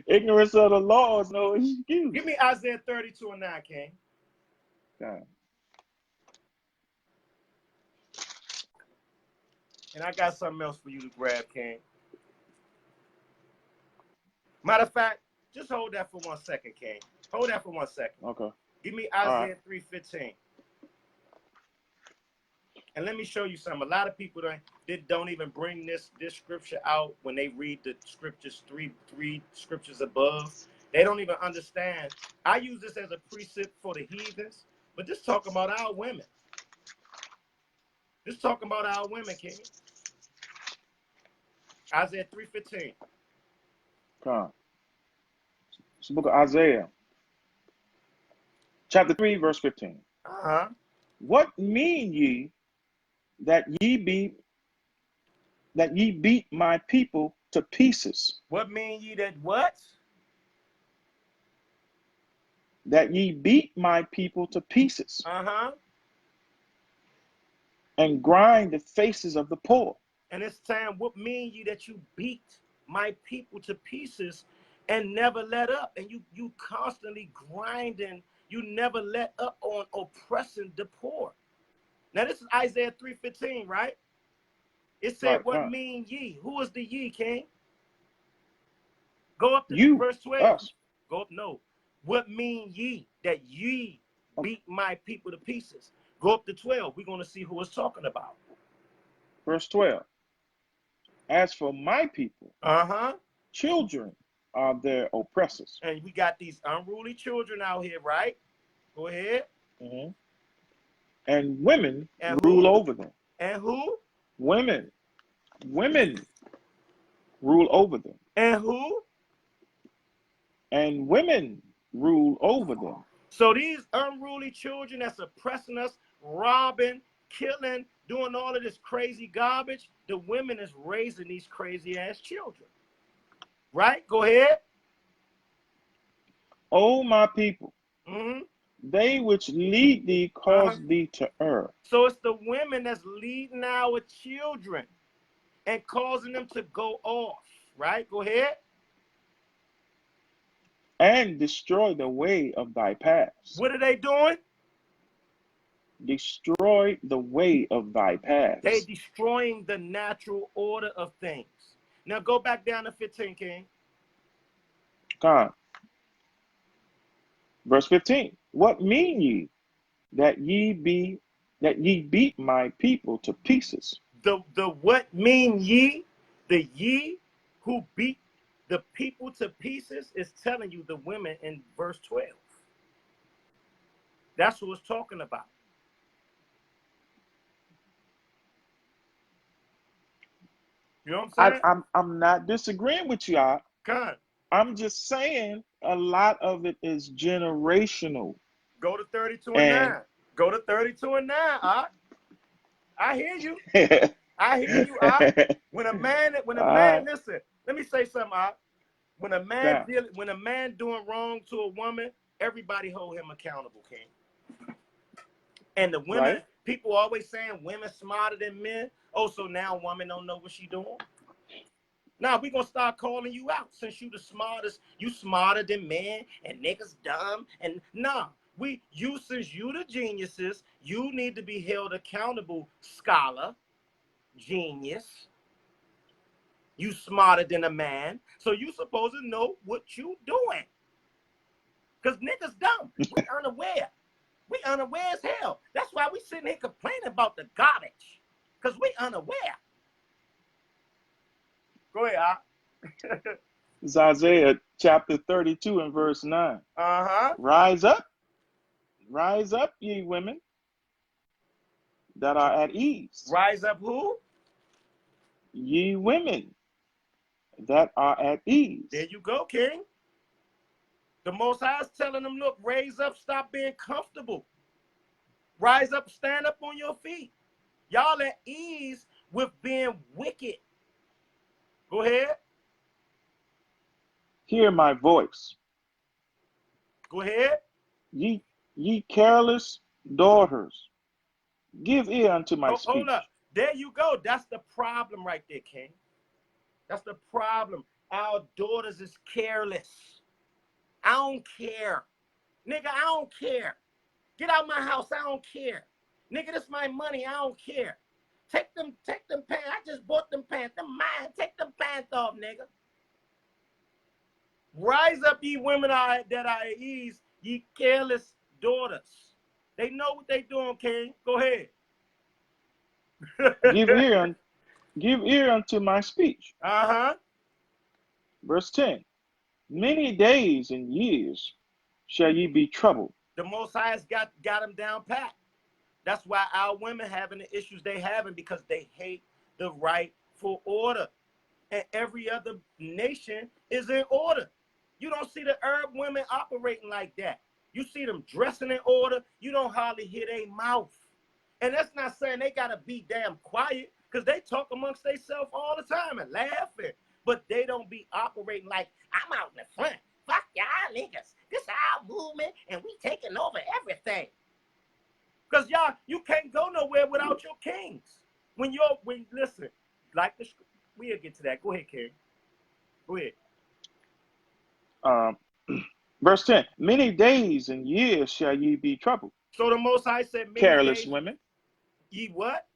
Ignorance of the law is no Give me excuse. Isaiah 32:9, King. God. And I got something else for you to grab, King. Matter of fact, just hold that for 1 second, King. Hold that for 1 second. Okay. Give me All right. Isaiah 3:15. And let me show you something. A lot of people don't even bring this scripture out when they read the scriptures three scriptures above. They don't even understand. I use this as a precept for the heathens, but this talking about our women. This talking about our women, King. Isaiah 3:15. Come. It's the book of Isaiah, chapter 3, verse 15. Uh-huh. What mean ye that ye beat my people to pieces? What mean ye that what? That ye beat my people to pieces Uh-huh. and grind the faces of the poor. And it's saying, what mean ye that you beat my people to pieces and never let up? And you constantly grinding, you never let up on oppressing the poor. Now this is Isaiah 3:15, right? It said, Right, what come. mean ye? Who is the ye, King? Go up to You, verse 12. us. Go up, no. What mean ye that ye Okay. beat my people to pieces? Go up to 12. We're going to see who it's talking about. Verse 12. As for my people, Uh-huh. children are their oppressors. And we got these unruly children out here, right? Go ahead. Mm-hmm. And women And rule who? over them. And who? Women, women rule over them. And who? And women rule over them. So these unruly children that's oppressing us, robbing, killing, doing all of this crazy garbage, the women is raising these crazy ass children. Right? Go ahead. O my people, Mm-hmm. they which lead thee Uh-huh. cause thee to err, So it's the women that's leading our children and causing them to go off. Right? Go ahead. and destroy the way of thy paths. What are they doing? Destroy the way of thy They're paths. destroying the natural order of things. Now go back down to 15, King. God. Verse 15. What mean ye that ye beat my people to pieces? The what mean ye? The ye who beat the people to pieces is telling you the women in verse 12. That's what it's talking about. You know what I'm saying? I'm not disagreeing with you. Con, I'm just saying a lot of it is generational. go to 32 and And 9. Go to 32 and 9. I hear you. all I hear you. When a man, right, listen, let me say something. When a God, man doing wrong to a woman, everybody hold him accountable, King. And the women, right? people always saying women smarter than men. Oh, so now women don't know what she doing? Now we gonna start calling you out since you the smartest. You smarter than men and niggas dumb. And nah, since you the geniuses, you need to be held accountable, scholar, genius. You smarter than a man, so you supposed to know what you doing. Cause niggas dumb. We unaware. We unaware as hell. That's why we sitting here complaining about the garbage. Cause we unaware. Go ahead. It's Isaiah chapter 32 and verse 9. Uh-huh. Rise up, ye women that are at ease. Rise up who? Ye women that are at There ease. you go, King. The Most High is telling them, look, raise up, stop being comfortable. Rise up, stand up on your feet. Y'all at ease with being wicked. Go ahead. Hear my voice. Go ahead. Ye careless daughters, give ear unto my Hold up. speech. There you go. That's the problem right there, King. That's the problem. Our daughters is careless. I don't care. Nigga, I don't care. Get out my house. I don't care. Nigga, this my money. I don't care. Take them pants. I just bought them pants. Them mine. Take them pants off, nigga. Rise up, ye women that are at ease, ye careless daughters. They know what they doing, King. Go ahead. Give ear, give ear unto my speech. Uh-huh. Verse 10. Many days and years shall ye be troubled. The Most High has got them down pat. That's why our women having the issues they having because they hate the rightful order. And every other nation is in order. You don't see the Arab women operating like that. You see them dressing in order. You don't hardly hear their mouth. And that's not saying they got to be damn quiet because they talk amongst themselves all the time and laughing. But they don't be operating like, I'm out in the front. Fuck y'all niggas. This is our movement and we taking over everything. Because y'all, you can't go nowhere without your kings. Listen, like the, we'll get to that. Go ahead, King. Go ahead. Um, verse 10. Many days and years shall ye be troubled. So the Most High said many Careless days, women. ye what?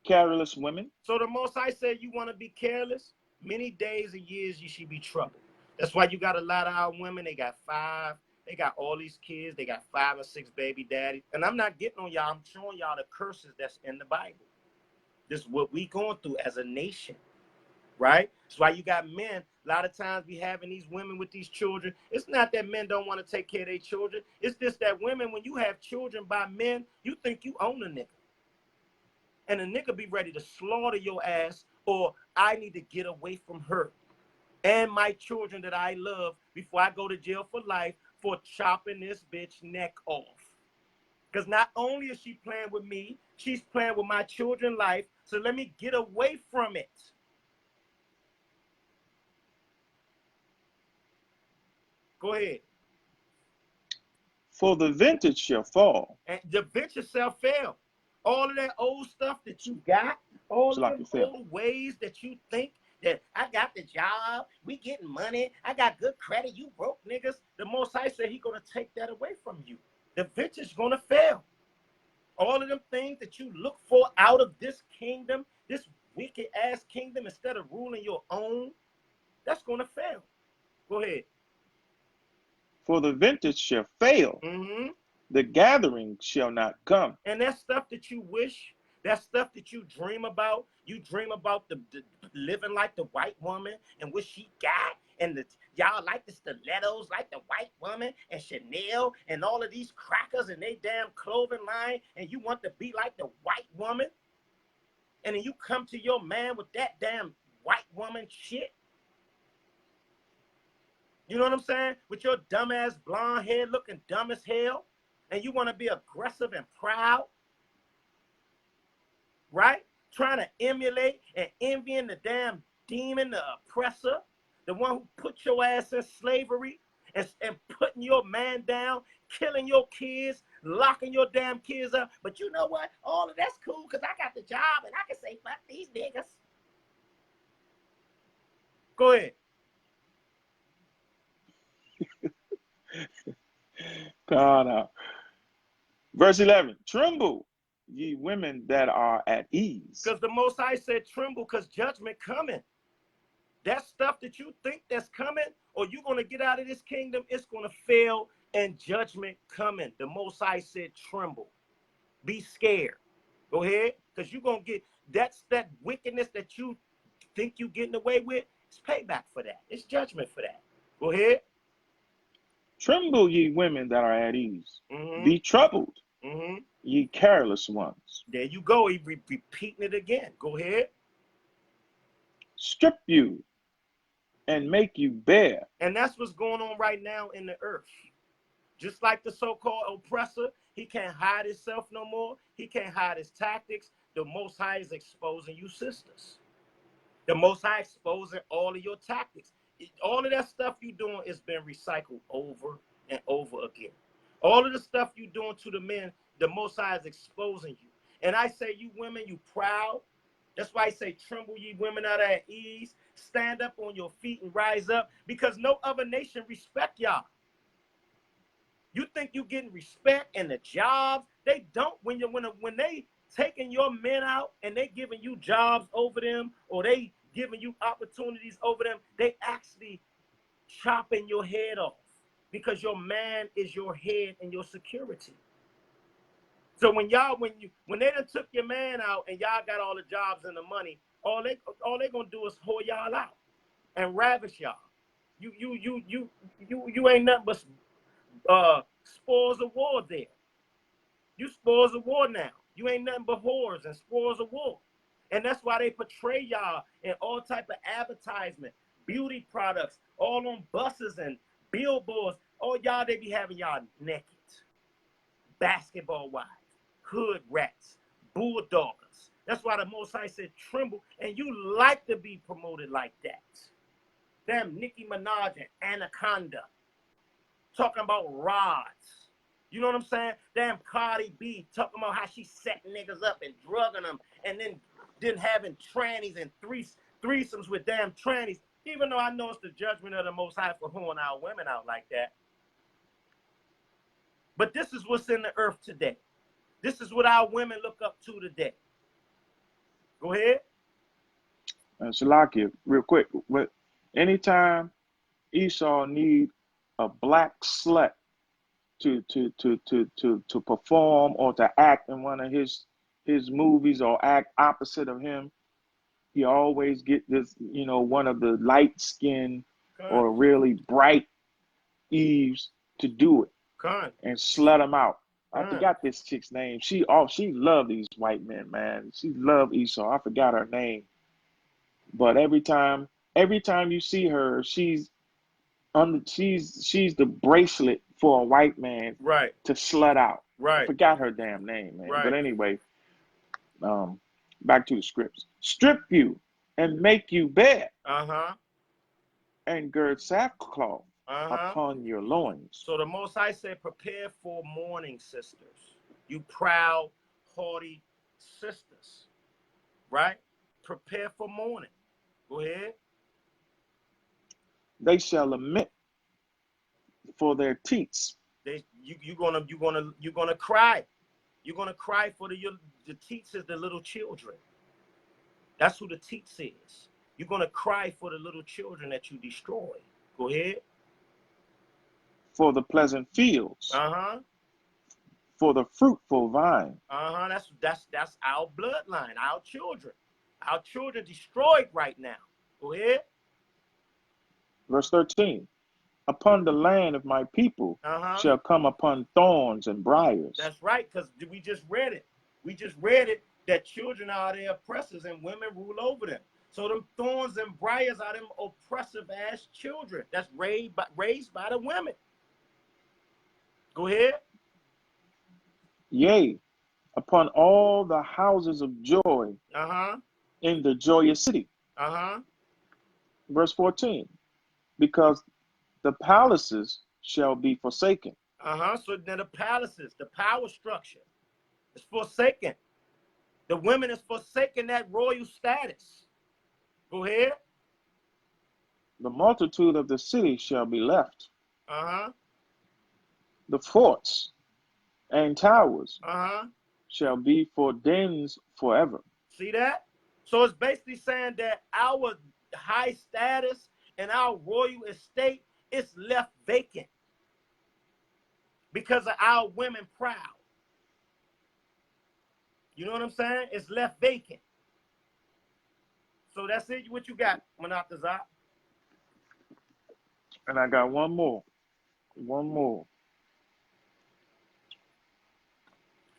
Careless women. So the Most High said you want to be careless? Many days and years you should be troubled. That's why you got a lot of our women. They got 5. They got all these kids. They got 5 or 6 baby daddies. And I'm not getting on y'all. I'm showing y'all the curses that's in the Bible. This is what we going through as a nation, right? That's why you got men. A lot of times we having these women with these children. It's not that men don't want to take care of their children. It's just that women, when you have children by men, you think you own a nigga. And a nigga be ready to slaughter your ass, or I need to get away from her and my children that I love before I go to jail for life for chopping this bitch neck off. Because not only is she playing with me, she's playing with my children's life. So let me get away from it. Go ahead. For the vintage shall fall. And the venture shall fail. All of that old stuff that you got, all It's of like them it fell. old ways that you think that I got the job, we getting money, I got good credit, you broke niggas. The Most High said he gonna take that away from you. The venture's gonna fail. All of them things that you look for out of this kingdom, this wicked ass kingdom, instead of ruling your own, that's gonna fail. Go ahead. For the vintage shall fail. Mm-hmm. The gathering shall not come. And that stuff that you wish, that stuff that you dream about the living like the white woman and what she got, and the y'all like the stilettos like the white woman and Chanel and all of these crackers and they damn clothing line, and you want to be like the white woman, and then you come to your man with that damn white woman shit. You know what I'm saying? With your dumbass blonde hair looking dumb as hell, and you want to be aggressive and proud, right? Trying to emulate and envying the damn demon, the oppressor, the one who put your ass in slavery and putting your man down, killing your kids, locking your damn kids up. But you know what? All of that's cool because I got the job and I can say, fuck these niggas. Go ahead. God, verse 11. Tremble, ye women that are at ease. Because the Most High said tremble because judgment coming. That stuff that you think that's coming or you're going to get out of this kingdom, it's going to fail and judgment coming. The Most High said tremble. Be scared. Go ahead. Because you're going to get, that's that wickedness that you think you're getting away with. It's payback for that. It's judgment for that. Go ahead. Tremble, ye women that are at ease. Mm-hmm. Be troubled, Mm-hmm. ye careless ones. There you go. He repeating it again. Go ahead. Strip you and make you bare. And that's what's going on right now in the earth. Just like the so-called oppressor, he can't hide himself no more. He can't hide his tactics. The Most High is exposing you sisters. The Most High exposing all of your tactics. All of that stuff you doing is been recycled over and over again. All of the stuff you doing to the men, the Most High is exposing you. And I say, you women, you proud. That's why I say, tremble, ye women out at ease. Stand up on your feet and rise up, because no other nation respect y'all. You think you getting respect and the jobs? They don't. When they taking your men out and they giving you jobs over them, or they giving you opportunities over them, they actually chopping your head off, because your man is your head and your security. So when they done took your man out and y'all got all the jobs and the money, all they gonna do is whore y'all out and ravish y'all. You ain't nothing but spoils of war there. You spoils of war now. You ain't nothing but whores and spoils of war. And that's why they portray y'all in all type of advertisement, beauty products, all on buses and billboards. All y'all, they be having y'all naked. Basketball wives, hood rats, bulldoggers. That's why the Most High said tremble, and you like to be promoted like that. Damn Nicki Minaj and Anaconda talking about rods. You know what I'm saying? Damn Cardi B talking about how she setting niggas up and drugging them, and then having trannies and threesomes with damn trannies. Even though I know it's the judgment of the Most High for whoring our women out like that. But this is what's in the earth today. This is what our women look up to today. Go ahead. Shalakia, real quick. Anytime Esau need a black slut to perform or to act in one of his movies or act opposite of him, he always get this, one of the light skinned or really bright Eves to do it and slut them out. I forgot this chick's name. She loved these white men, man. She loved Esau. I forgot her name. But every time you see her, she's the bracelet for a white man to slut out. I forgot her damn name, man. But anyway, back to the scripts. Strip you and make you bare. Uh-huh. And gird sackcloth. Uh-huh. upon your loins. So the Most High said, prepare for mourning, sisters. You proud, haughty sisters, right? Prepare for mourning. Go ahead. They shall lament for their teats. You're gonna cry. You're gonna cry for the teats is the little children. That's who the teats is. You're gonna cry for the little children that you destroy. Go ahead. For the pleasant fields, Uh-huh. for the fruitful vine. Uh-huh. That's our bloodline, our children. Our children destroyed right now. Go ahead. Verse 13. Upon the land of my people Uh-huh. shall come upon thorns and briars. That's right, because we just read it. We just read it that children are their oppressors and women rule over them. So them thorns and briars are them oppressive ass children that's raised by the women. Go ahead. Yea, upon all the houses of joy Uh-huh. in the joyous city. Uh-huh. Verse 14. Because the palaces shall be forsaken. Uh-huh. So then the palaces, the power structure is forsaken. The women is forsaken that royal status. Go ahead. The multitude of the city shall be left. Uh-huh. The forts and towers Uh-huh. shall be for dens forever. See that? So it's basically saying that our high status and our royal estate is left vacant because of our women proud. You know what I'm saying? It's left vacant. So that's it. What you got, Yaqataz? And I got one more. One more.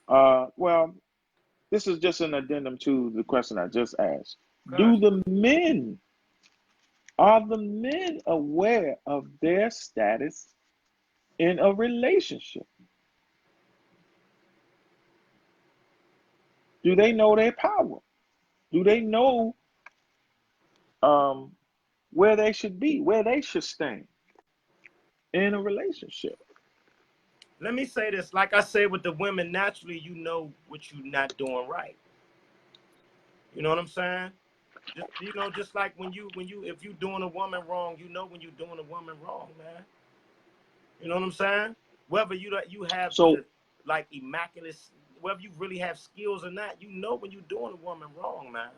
Well, this is just an addendum to the question I just asked. Okay. Are the men aware of their status in a relationship? Do they know their power? Do they know where they should be, where they should stand in a relationship? Let me say this. Like I said with the women, naturally, you know what you're not doing right. You know what I'm saying? Just like if you doing a woman wrong, you know when you're doing a woman wrong, man. You know what I'm saying? Whether you have So, the like immaculate, whether you really have skills or not, you know when you're doing a woman wrong, man.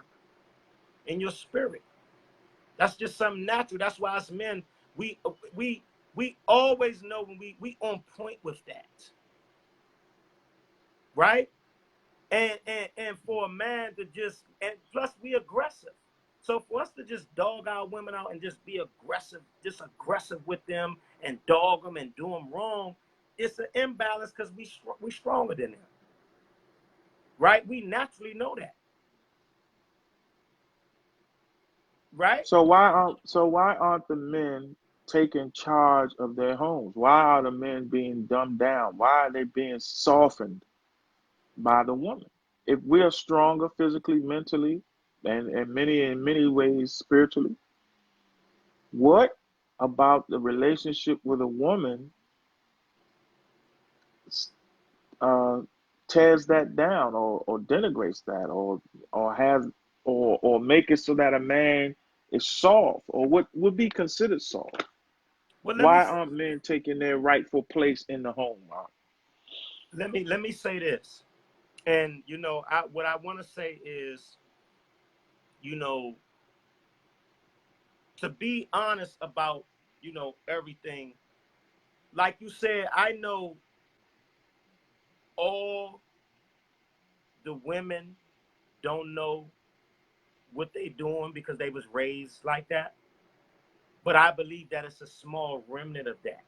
In your spirit, that's just something natural. That's why as men, we we always know when we on point with that, right? And for a man to just, and plus we aggressive. So for us to just dog our women out and just be aggressive, just aggressive with them and dog them and do them wrong, it's an imbalance because we stronger than them, right? We naturally know that, right? why aren't the men taking charge of their homes? Why are the men being dumbed down? Why are they being softened by the woman? If we are stronger physically, mentally, and in many ways spiritually, what about the relationship with a woman uh, tears that down or denigrates that or has or make it so that a man is soft or what would be considered soft? Well, Why aren't men taking their rightful place in the home? let me say this, and what I want to say is, you know, to be honest about everything. Like you said, I know all the women don't know what they doing because they was raised like that. But I believe that it's a small remnant of that.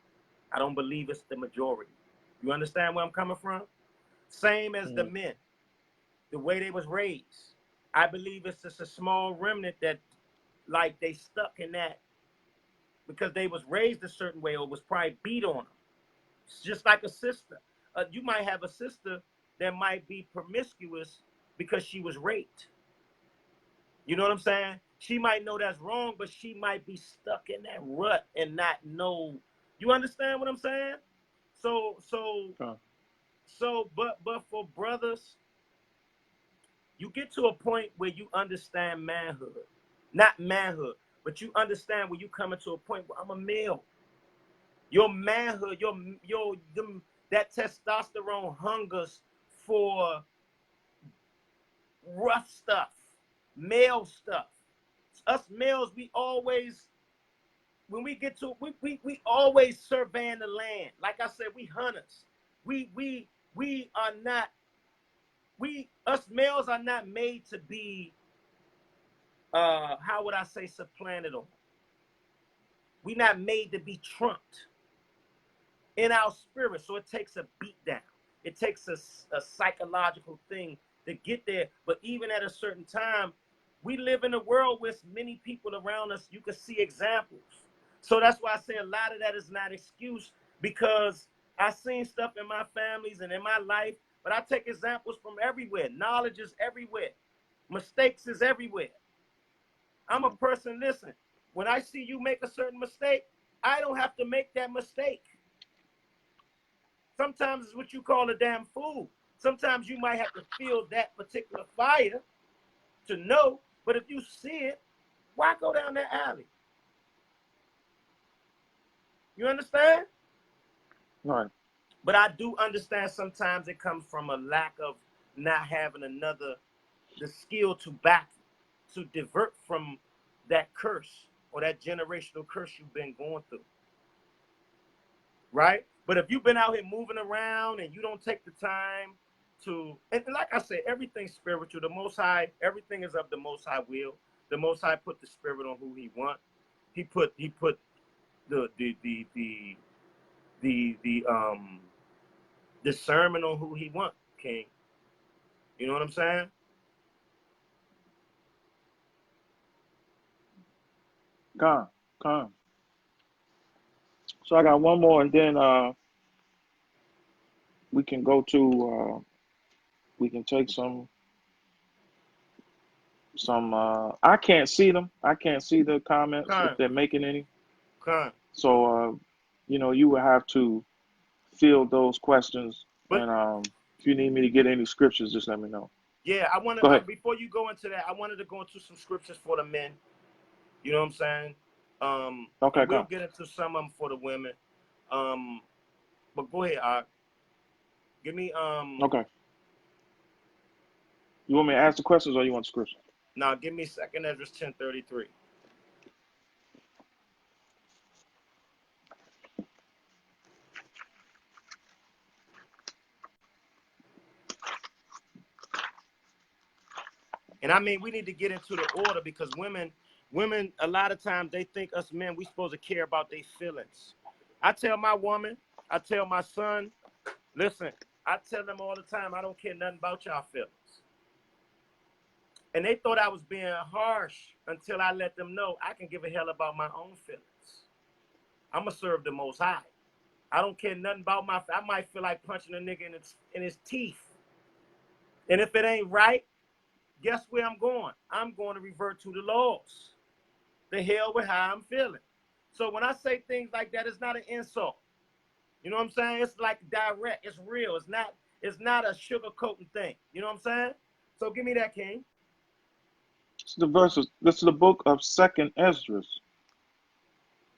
I don't believe it's the majority. You understand where I'm coming from? Same as the Mm. men, the way they was raised. I believe it's just a small remnant that like they stuck in that because they was raised a certain way or was probably beat on them. It's just like a sister. You might have a sister that might be promiscuous because she was raped. You know what I'm saying? She might know that's wrong, but she might be stuck in that rut and not know You understand what I'm saying? So so Con, but for brothers, you get to a point where you understand manhood. Not manhood, but you understand when you coming to a point where I'm a male. Your manhood, that testosterone hungers for rough stuff, male stuff. Us males, we always, when we get to, we always surveying the land. Like I said, we hunters. We are not, us males are not made to be, how would I say, supplanted on. We not made to be trumped in our spirit. So it takes a beat down. It takes a psychological thing to get there. But even at a certain time, we live in a world with many people around us. You can see examples. So that's why I say a lot of that is not excuse, because I've seen stuff in my families and in my life, but I take examples from everywhere. Knowledge is everywhere. Mistakes is everywhere. I'm a person, listen, when I see you make a certain mistake, I don't have to make that mistake. Sometimes it's what you call a damn fool. Sometimes you might have to feel that particular fire to know, but if you see it, why go down that alley? You understand? right. But I do understand sometimes it comes from a lack of not having the skill to back, to divert from that curse or that generational curse you've been going through. Right? But if you've been out here moving around and you don't take the time to, and like I said, everything's spiritual. The Most High, everything is of the Most High will. The Most High put the spirit on who He want. He put the discernment on who He want, King. You know what I'm saying? Con, con. So I got one more, and then we can go to we can take some. I can't see them. I can't see the comments if Con, they're making any. con. So you will have to field those questions, But and if you need me to get any scriptures, just let me know. yeah, I want Go to, ahead. before you go into that, I wanted to go into some scriptures for the men. You know what I'm saying? Okay, And we'll come. get into some of them for the women. Um, but go ahead, give me Okay. You want me to ask the questions, or you want the scripture? now give me second address 1033. And I mean, we need to get into the order because women, a lot of times they think us men, we supposed to care about their feelings. I tell my woman, I tell my son, listen, I tell them all the time, I don't care nothing about y'all feelings. And they thought I was being harsh until I let them know I can give a hell about my own feelings. I'm going to serve the Most High. I don't care nothing about I might feel like punching a nigga in his teeth. And if it ain't right, guess where I'm going? I'm going to revert to the laws. The hell with how I'm feeling. So when I say things like that, it's not an insult. You know what I'm saying? It's like direct. It's real. It's not a sugarcoating thing. You know what I'm saying? So give me that, King. It's the verses. This is the book of Second Ezra,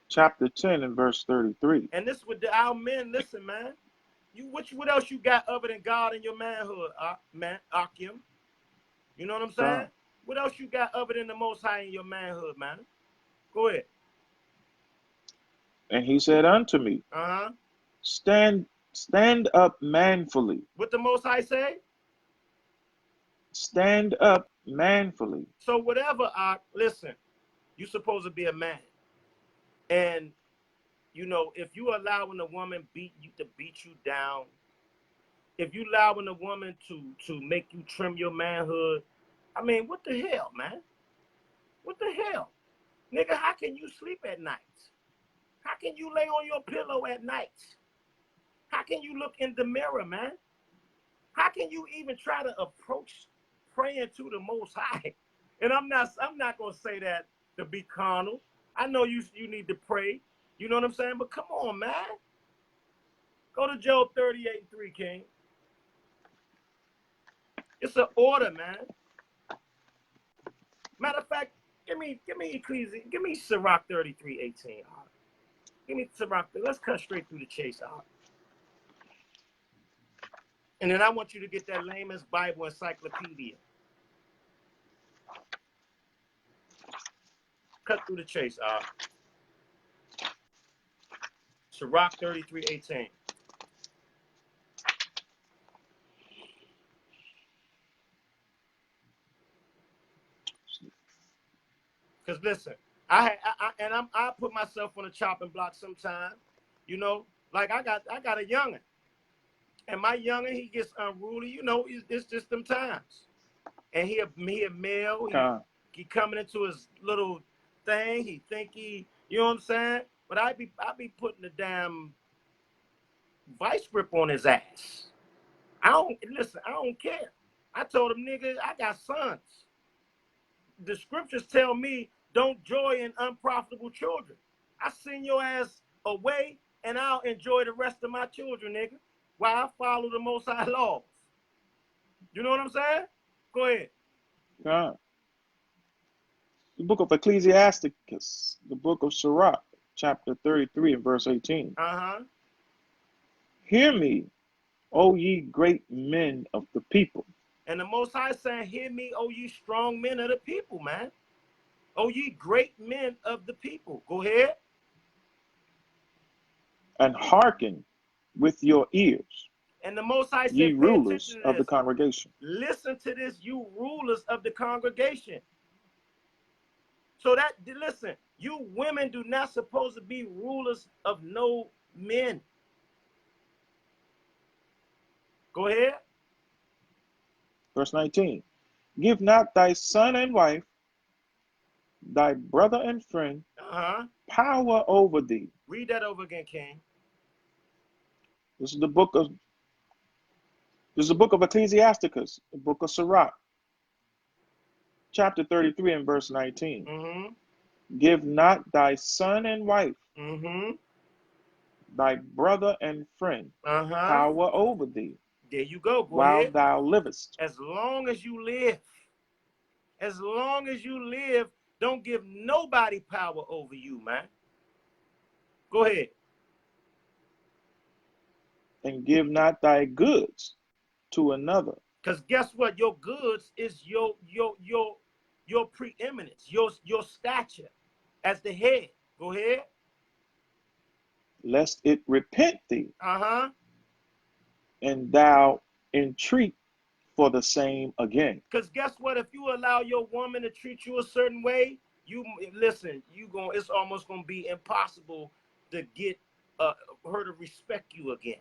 chapter 10, and verse 33. And this with our men, listen, man. What else you got other than God in your manhood, man, Akim? You know what I'm saying? Come. What else you got other than the Most High in your manhood, man? Go ahead. And he said unto me, Uh-huh. stand up manfully. What the Most High say? Stand up manfully. So whatever, listen, you supposed to be a man. And, if you allowing a woman to beat you down, if you allowing a woman to make you trim your manhood, I mean, what the hell, man? What the hell? Nigga, how can you sleep at night? How can you lay on your pillow at night? How can you look in the mirror, man? How can you even try to approach praying to the Most High? And I'm not gonna say that to be carnal. I know you need to pray, You know what I'm saying? But come on, man. Go to Job 38:3, King. It's an order, man. Matter of fact, give me Ecclesiastes, give me Sirach 33:18. Give me Sirach. Let's cut straight through the chase, and then I want you to get that layman's Bible encyclopedia. Cut through the chase, Sirach 33:18. Because listen, I put myself on a chopping block sometimes. You know, like I got a youngin', and my youngin', he gets unruly. You know, it's just them times. And he a male. He coming into his little thing. He think you know what I'm saying? But I be putting the damn vice grip on his ass. I don't care. I told him, nigga, I got sons. The scriptures tell me don't joy in unprofitable children. I send your ass away and I'll enjoy the rest of my children, nigga, while I follow the Most High laws. You know what I'm saying? Go ahead. God. The book of Ecclesiasticus, the book of Sirach, chapter 33 and verse 18. Hear me, O ye great men of the people. And the Most High saying, hear me, O ye strong men of the people, man. O ye great men of the people. Go ahead. And hearken with your ears. And the Most High said, ye pay rulers attention to of the this. congregation. Listen to this, you rulers of the congregation. So that, listen, you women do not supposed to be rulers of no men. Go ahead. Verse 19. Give not thy son and wife, thy brother and friend, power over thee. Read that over again, King. This is the book of Ecclesiasticus, the book of Sirach, chapter 33 and verse 19. Give not thy son and wife, thy brother and friend, power over thee. There you go. Go while ahead. thou livest. As long as you live. As long as you live, don't give nobody power over you, man. Go ahead. And give not thy goods to another. Because guess what? Your goods is your preeminence, your stature as the head. Go ahead. Lest it repent thee. And thou entreat for the same again. Because guess what? If you allow your woman to treat you a certain way, it's almost gonna be impossible to get her to respect you again.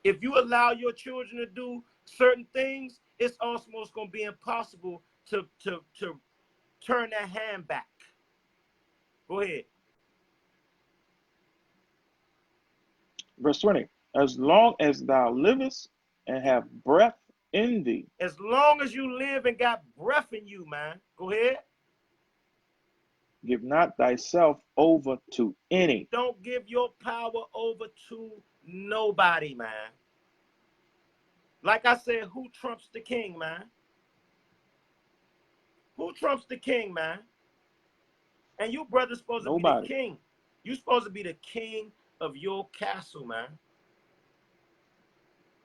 If you allow your children to do certain things, it's almost gonna be impossible to turn that hand back. Go ahead. Verse 20. As long as thou livest and have breath in thee. As long as you live and got breath in you, man. Go ahead. Give not thyself over to any. Don't give your power over to nobody, man. Like I said, who trumps the king, man? Who trumps the king, man? And you brother's supposed to be the king. You're supposed to be the king of your castle, man.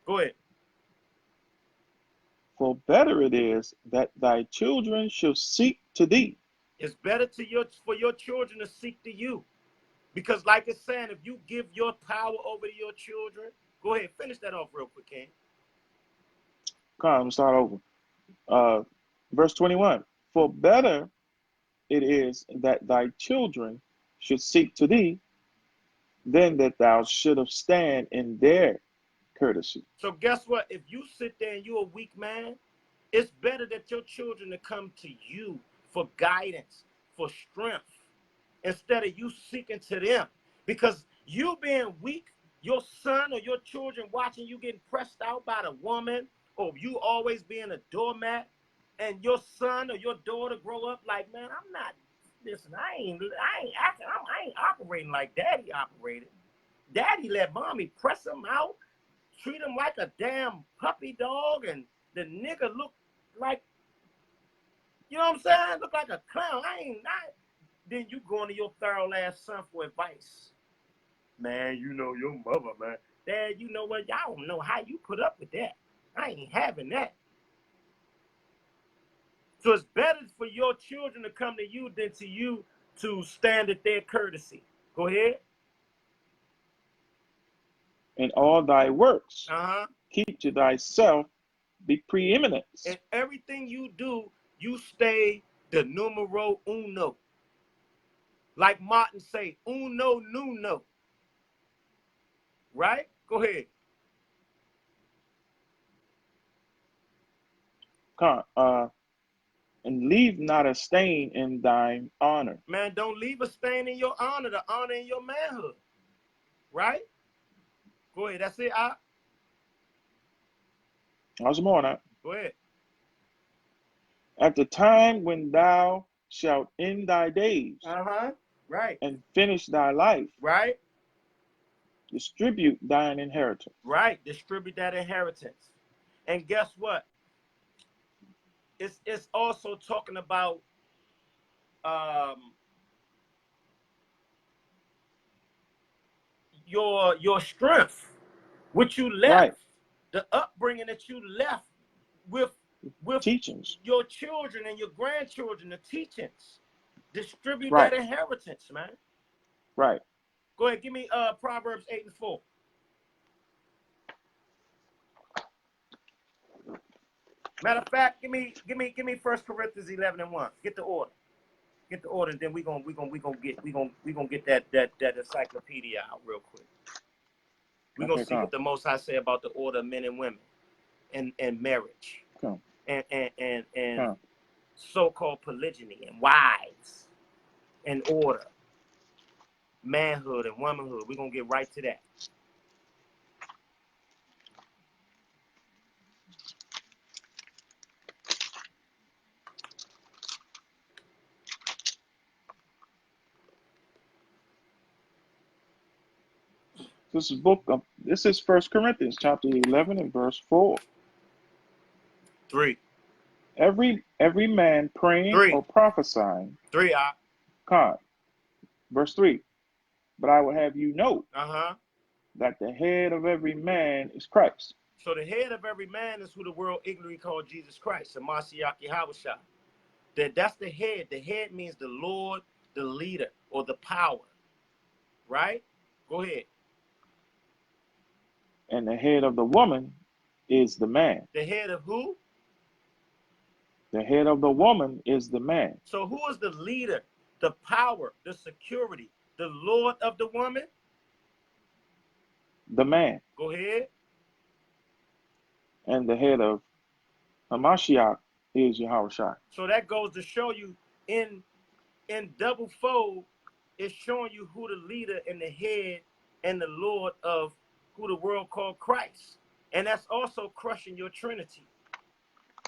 Go ahead. For better it is that thy children shall seek to thee. It's better for your children to seek to you. Because like it's saying, if you give your power over to your children, go ahead, finish that off real quick, King. Come, start over. Verse 21. For better it is that thy children should seek to thee than that thou shouldst stand in their courtesy. So guess what? If you sit there and you're a weak man, it's better that your children to come to you for guidance, for strength, instead of you seeking to them. Because you being weak, your son or your children watching you getting pressed out by the woman, or you always being a doormat, and your son or your daughter grow up like, man, I'm not Listen, I ain't operating like Daddy operated. Daddy let Mommy press him out, treat him like a damn puppy dog, and the nigga look like, you know what I'm saying? Look like a clown. Then you going to your thorough ass son for advice. Man, you know your mother, man. Dad, you know what? Y'all don't know how you put up with that. I ain't having that. So it's better for your children to come to you than to you to stand at their courtesy. Go ahead. In all thy works, Uh-huh. keep to thyself the preeminence. And everything you do, you stay the numero uno. Like Martin say, uno nuno. Right? Go ahead. And leave not a stain in thine honor. Man, don't leave a stain in your honor, the honor in your manhood. Right? Go ahead. That's it. How's more now? Go ahead. At the time when thou shalt end thy days Uh-huh. Right. and finish thy life, Right? distribute thine inheritance. Right. Distribute that inheritance. And guess what? It's also talking about your strength, what you left, Right. the upbringing that you left with Teachings. your children and your grandchildren, the teachings. Distribute Right. that inheritance, man. Right. Go ahead, give me Proverbs 8:4. Matter of fact, give me 1 Corinthians 11:1. Get the order. Get the order, and then we gonna get that encyclopedia out real quick. We're gonna see what the Most High say about the order of men and women and marriage and so-called polygyny and wives and order, manhood and womanhood. We're gonna get right to that. This is 1 Corinthians chapter 11 and verse 4. 3. Every man praying 3. or prophesying. 3. Verse 3. But I will have you know Uh-huh. that the head of every man is Christ. So the head of every man is who the world ignorantly called Jesus Christ, the Mashiach Yahushua. That's the head. The head means the Lord, the leader, or the power. Right? Go ahead. And the head of the woman is the man. The head of who? The head of the woman is the man. So who is the leader, the power, the security, the Lord of the woman? The man. Go ahead. And the head of Hamashiach is Yahushua. So that goes to show you in double fold, it's showing you who the leader and the head and the Lord of who the world called Christ. And that's also crushing your Trinity.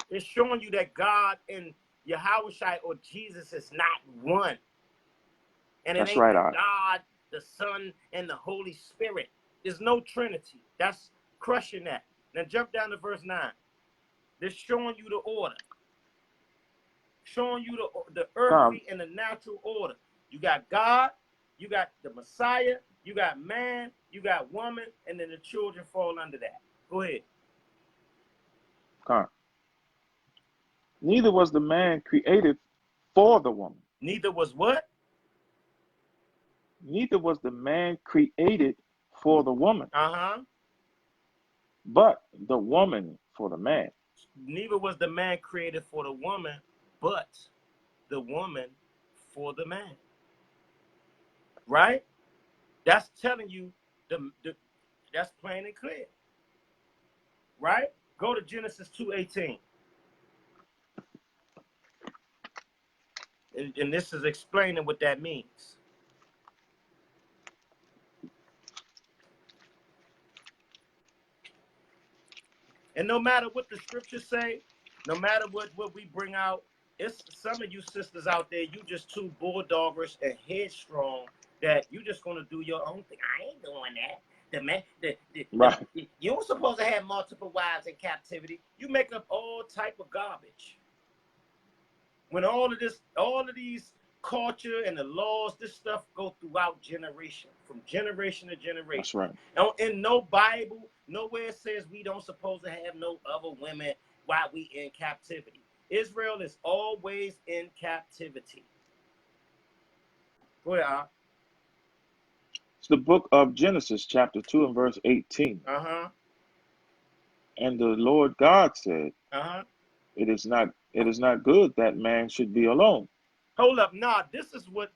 It's showing you that God and Yahushua or Jesus is not one. And it ain't right, the God, the Son, and the Holy Spirit. There's no Trinity. That's crushing that. Now jump down to verse 9. They're showing you the order. Showing you the earthly and the natural order. You got God, you got the Messiah, you got man, you got woman, and then the children fall under that. Go ahead. Neither was the man created for the woman. Neither was what? Neither was the man created for the woman. Uh-huh. But the woman for the man. Neither was the man created for the woman, but the woman for the man. Right? That's telling you that's plain and clear. Right? Go to Genesis 2:18. And this is explaining what that means. And no matter what the scriptures say, no matter what we bring out, it's some of you sisters out there, you just too bulldoggers and headstrong that you just gonna do your own thing. I ain't doing that. The man, Right. you don't supposed to have multiple wives in captivity. You make up all type of garbage. When all of these culture and the laws, this stuff go throughout generation, from generation to That's generation. right. And in no Bible, nowhere says we don't supposed to have no other women while we in captivity. Israel is always in captivity. Go ahead. It's the book of Genesis, chapter 2 and verse 18. Uh-huh. And the Lord God said, Uh-huh. it is not good that man should be alone. Hold up. Nah, this is what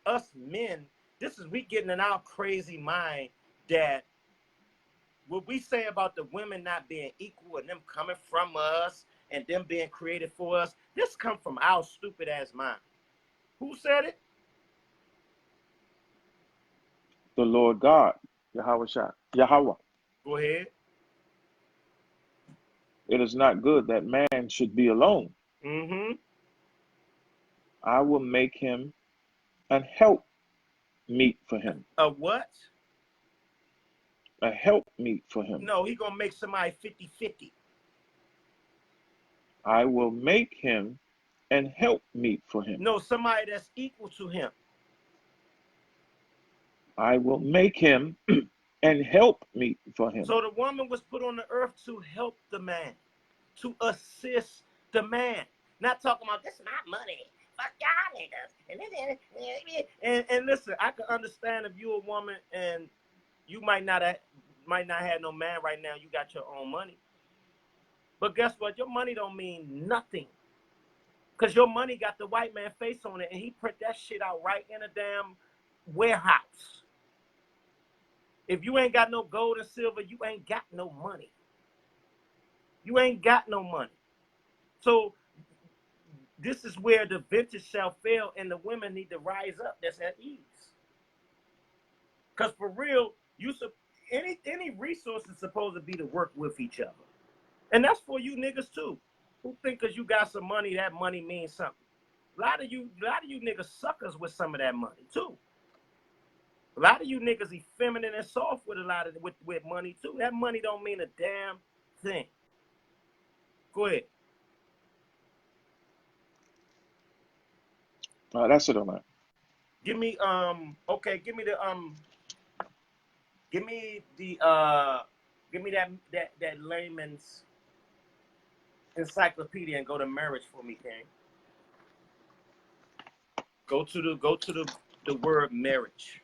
us men, this is we getting in our crazy mind that what we say about the women not being equal and them coming from us and them being created for us, this come from our stupid ass mind. Who said it? The Lord God, Yahweh. Go ahead. It is not good that man should be alone. Mm-hmm. I will make him an help meet for him. A what? A help meet for him. No, he gonna make somebody 50-50. I will make him an help meet for him. No, somebody that's equal to him. I will make him an help meet for him. So the woman was put on the earth to help the man, to assist the man. Not talking about this is my money. Fuck y'all niggas. And listen, I can understand if you're a woman and you might not have no man right now. You got your own money. But guess what? Your money don't mean nothing. Because your money got the white man face on it, and he print that shit out right in a damn warehouse. If you ain't got no gold and silver, you ain't got no money. You ain't got no money. So this is where the vintage shall fail, and the women need to rise up that's at ease. Because for real, any resource is supposed to be to work with each other. And that's for you niggas too. Who think because you got some money, that money means something. A lot of you niggas suckers with some of that money too. A lot of you niggas effeminate and soft with a lot of with money too. That money don't mean a damn thing. Go ahead. That's it on that. Give me give me that layman's encyclopedia and go to marriage for me, King. Go to the word marriage.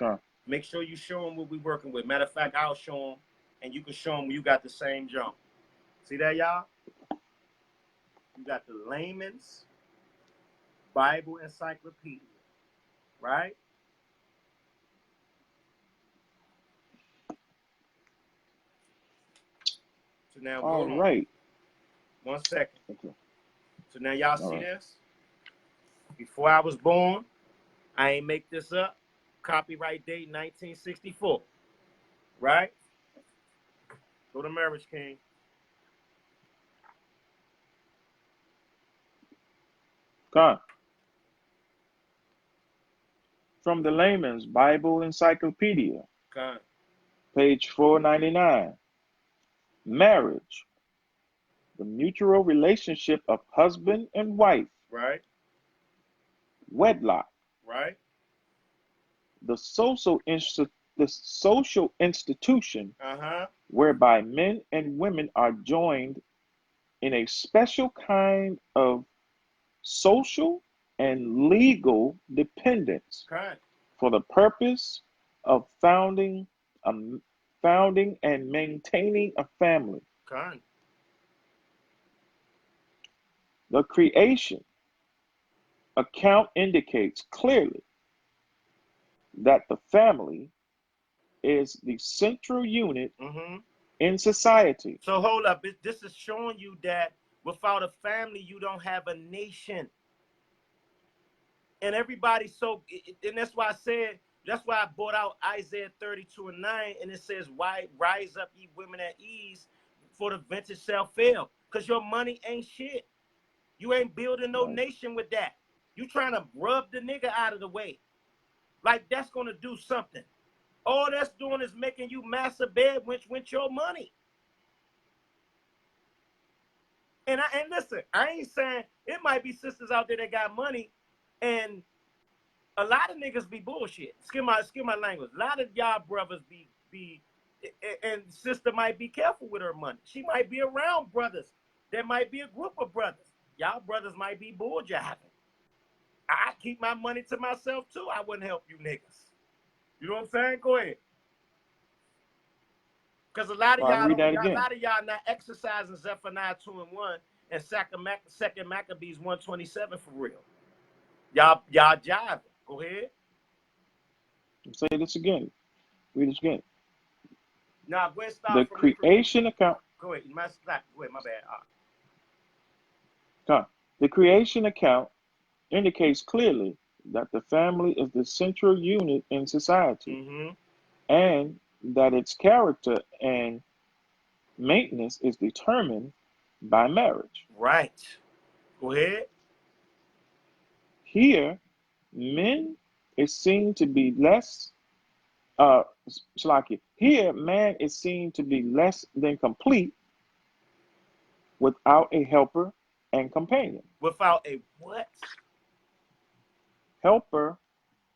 Okay. Make sure you show them what we're working with. Matter of fact, I'll show them, and you can show them you got the same jump. See that, y'all? You got the layman's Bible encyclopedia, right? So now, All hold on. right. 1 second. Okay. So now y'all All see right. this? Before I was born, I ain't make this up. Copyright date 1964. Right? Go to Marriage King. God. From the Layman's Bible Encyclopedia, God. page 499. Marriage, the mutual relationship of husband and wife. Right? Wedlock, Right? the social institution Uh-huh. whereby men and women are joined in a special kind of social and legal dependence God. for the purpose of founding and maintaining a family. God. The creation account indicates clearly that the family is the central unit Mm-hmm. in society. So hold up. This is showing you that without a family, you don't have a nation. And everybody, and that's why I said, that's why I brought out Isaiah 32:9, and it says, "Why rise up, ye women at ease, for the vintage shall fail." Because your money ain't shit. You ain't building no Right. nation with that. You trying to rub the nigga out of the way. Like that's gonna do something. All that's doing is making you master bed with your money. And listen, I ain't saying it might be sisters out there that got money, and a lot of niggas be bullshit. Excuse my language. A lot of y'all brothers be and sister might be careful with her money. She might be around brothers. There might be a group of brothers. Y'all brothers might be bull jiving. I keep my money to myself too. I wouldn't help you niggas. You know what I'm saying? Go ahead. Because a lot of Well, I y'all read don't, that a again. lot of y'all not exercising Zephaniah 2:1 and Second Maccabees 127 for real. Y'all jiving. Go ahead. Say this again. Read this again. Now go ahead, The start from the creation creation. account. Go ahead. You might stop. Go ahead. My bad. The creation account indicates clearly that the family is the central unit in society Mm-hmm. and that its character and maintenance is determined by marriage. Right. Go ahead. Here, men is seen to be less, Shalaki. Here, man is seen to be less than complete without a helper and companion. Without a what? Helper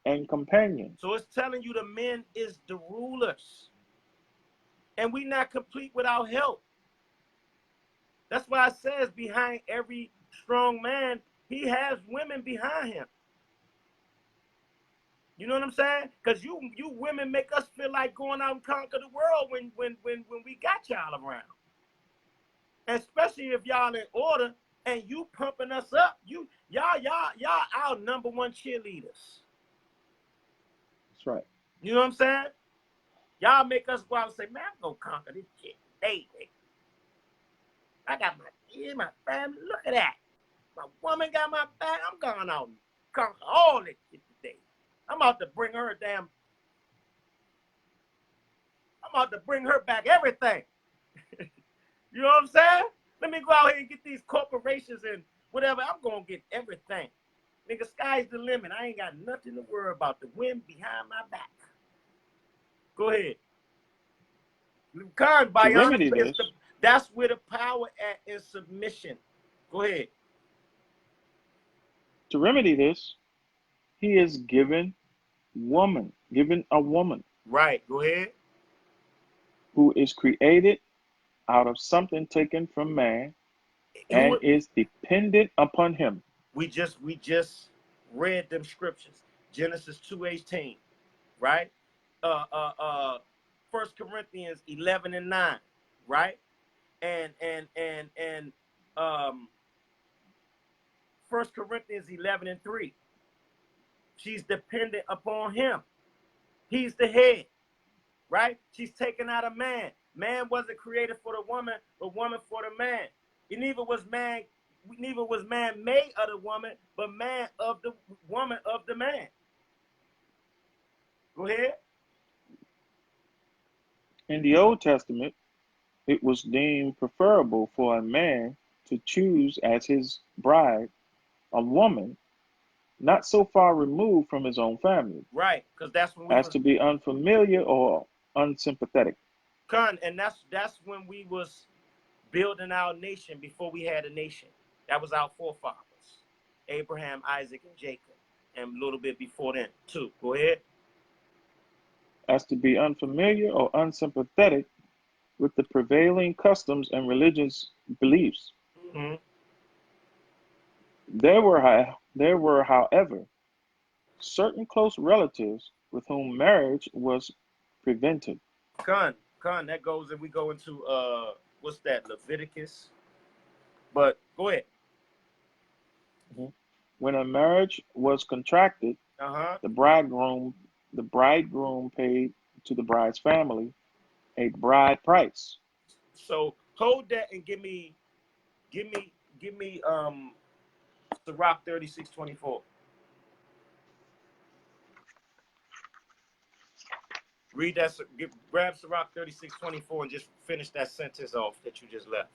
and companion. So it's telling you the men is the rulers. And we not complete without help. That's why it says behind every strong man, he has women behind him. You know what I'm saying? Because you women make us feel like going out and conquer the world when we got y'all around. And especially if y'all in order and you pumping us up. Y'all our number one cheerleaders. That's right. You know what I'm saying? Y'all make us go out and say, man, I'm gonna conquer this shit. Hey, I got my family. Look at that. My woman got my back. I'm going out and conquer all this shit today. I'm about to bring her back everything. You know what I'm saying? Let me go out here and get these corporations and whatever. I'm gonna get everything. Nigga, sky's the limit. I ain't got nothing to worry about. The wind behind my back. Go ahead. To By honor, remedy this, that's where the power at in submission. Go ahead. to remedy this, he is given a woman Right. Go ahead. who is created out of something taken from man and Who is dependent upon him. we just read them scriptures. Genesis 2:18, right? Uh uh uh 1 Corinthians 11:9, right? And um 1 Corinthians 11:3. She's dependent upon him. He's the head, right? She's taken out of man. Man wasn't created for the woman, but woman for the man. It neither was man made of the woman, but man of the woman of the man. Go ahead. In the Old Testament, it was deemed preferable for a man to choose as his bride a woman not so far removed from his own family Right, because that's when we as was to be unfamiliar or unsympathetic. and that's when we was building our nation before we had a nation. That was our forefathers, Abraham, Isaac, and Jacob, and a little bit before then too. Go ahead. As to be unfamiliar or unsympathetic with the prevailing customs and religious beliefs. Mm-hmm. There were, however, certain close relatives with whom marriage was prevented. That goes and we go into what's that, Leviticus? But go ahead. Mhm. When a marriage was contracted, Uh-huh. the bridegroom the bridegroom paid to the bride's family a bride price. So hold that and give me give me Sirach 36:24. Read that, grab Sirach 36:24 and just finish that sentence off that you just left.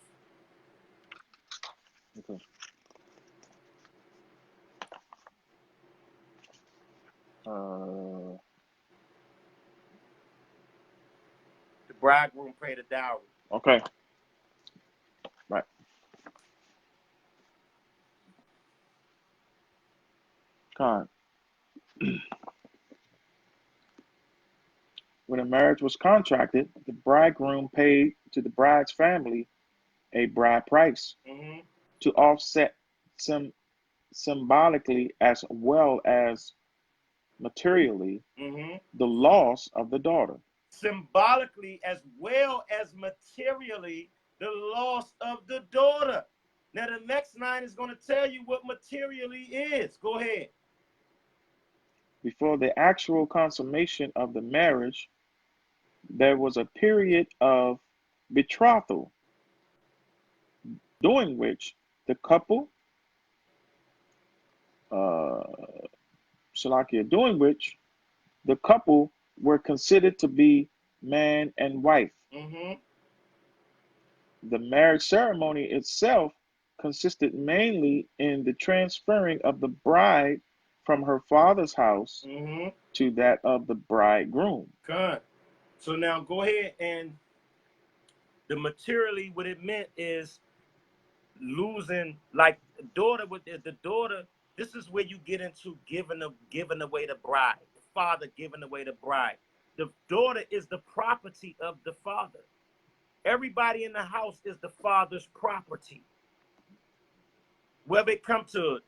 Okay. Uh, The bridegroom paid a dowry. okay, right. Con. When a marriage was contracted, the bridegroom paid to the bride's family a bride price Mm-hmm. to offset some symbolically as well as materially Mm-hmm. the loss of the daughter. Symbolically as well as materially the loss of the daughter. Now the next line is going to tell you what materially is. Go ahead. Before the actual consummation of the marriage, there was a period of betrothal, during which the couple, uh, Shalakia, during which the couple were considered to be man and wife. Mm-hmm. The marriage ceremony itself consisted mainly in the transferring of the bride from her father's house Mm-hmm. to that of the bridegroom. Good. So now go ahead, and the materially what it meant is losing, like daughter with the daughter. This is where you get into giving away the bride. The father giving away the bride. The daughter is the property of the father. Everybody in the house is the father's property. Whether it come to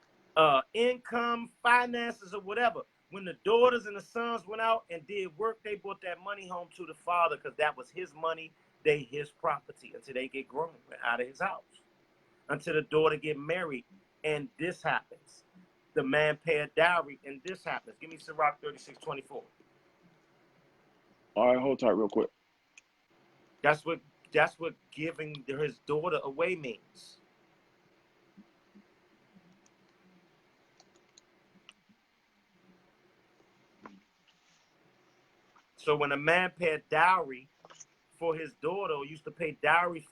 income, finances, or whatever. When the daughters and the sons went out and did work, they brought that money home to the father because that was his money, his property until they get grown out of his house. Until the daughter get married, and this happens. The man pay a dowry, and this happens. Give me Sirach 36:24. All right, hold tight real quick. That's what giving his daughter away means. So when a man pay a dowry for his daughter, or used to pay dowry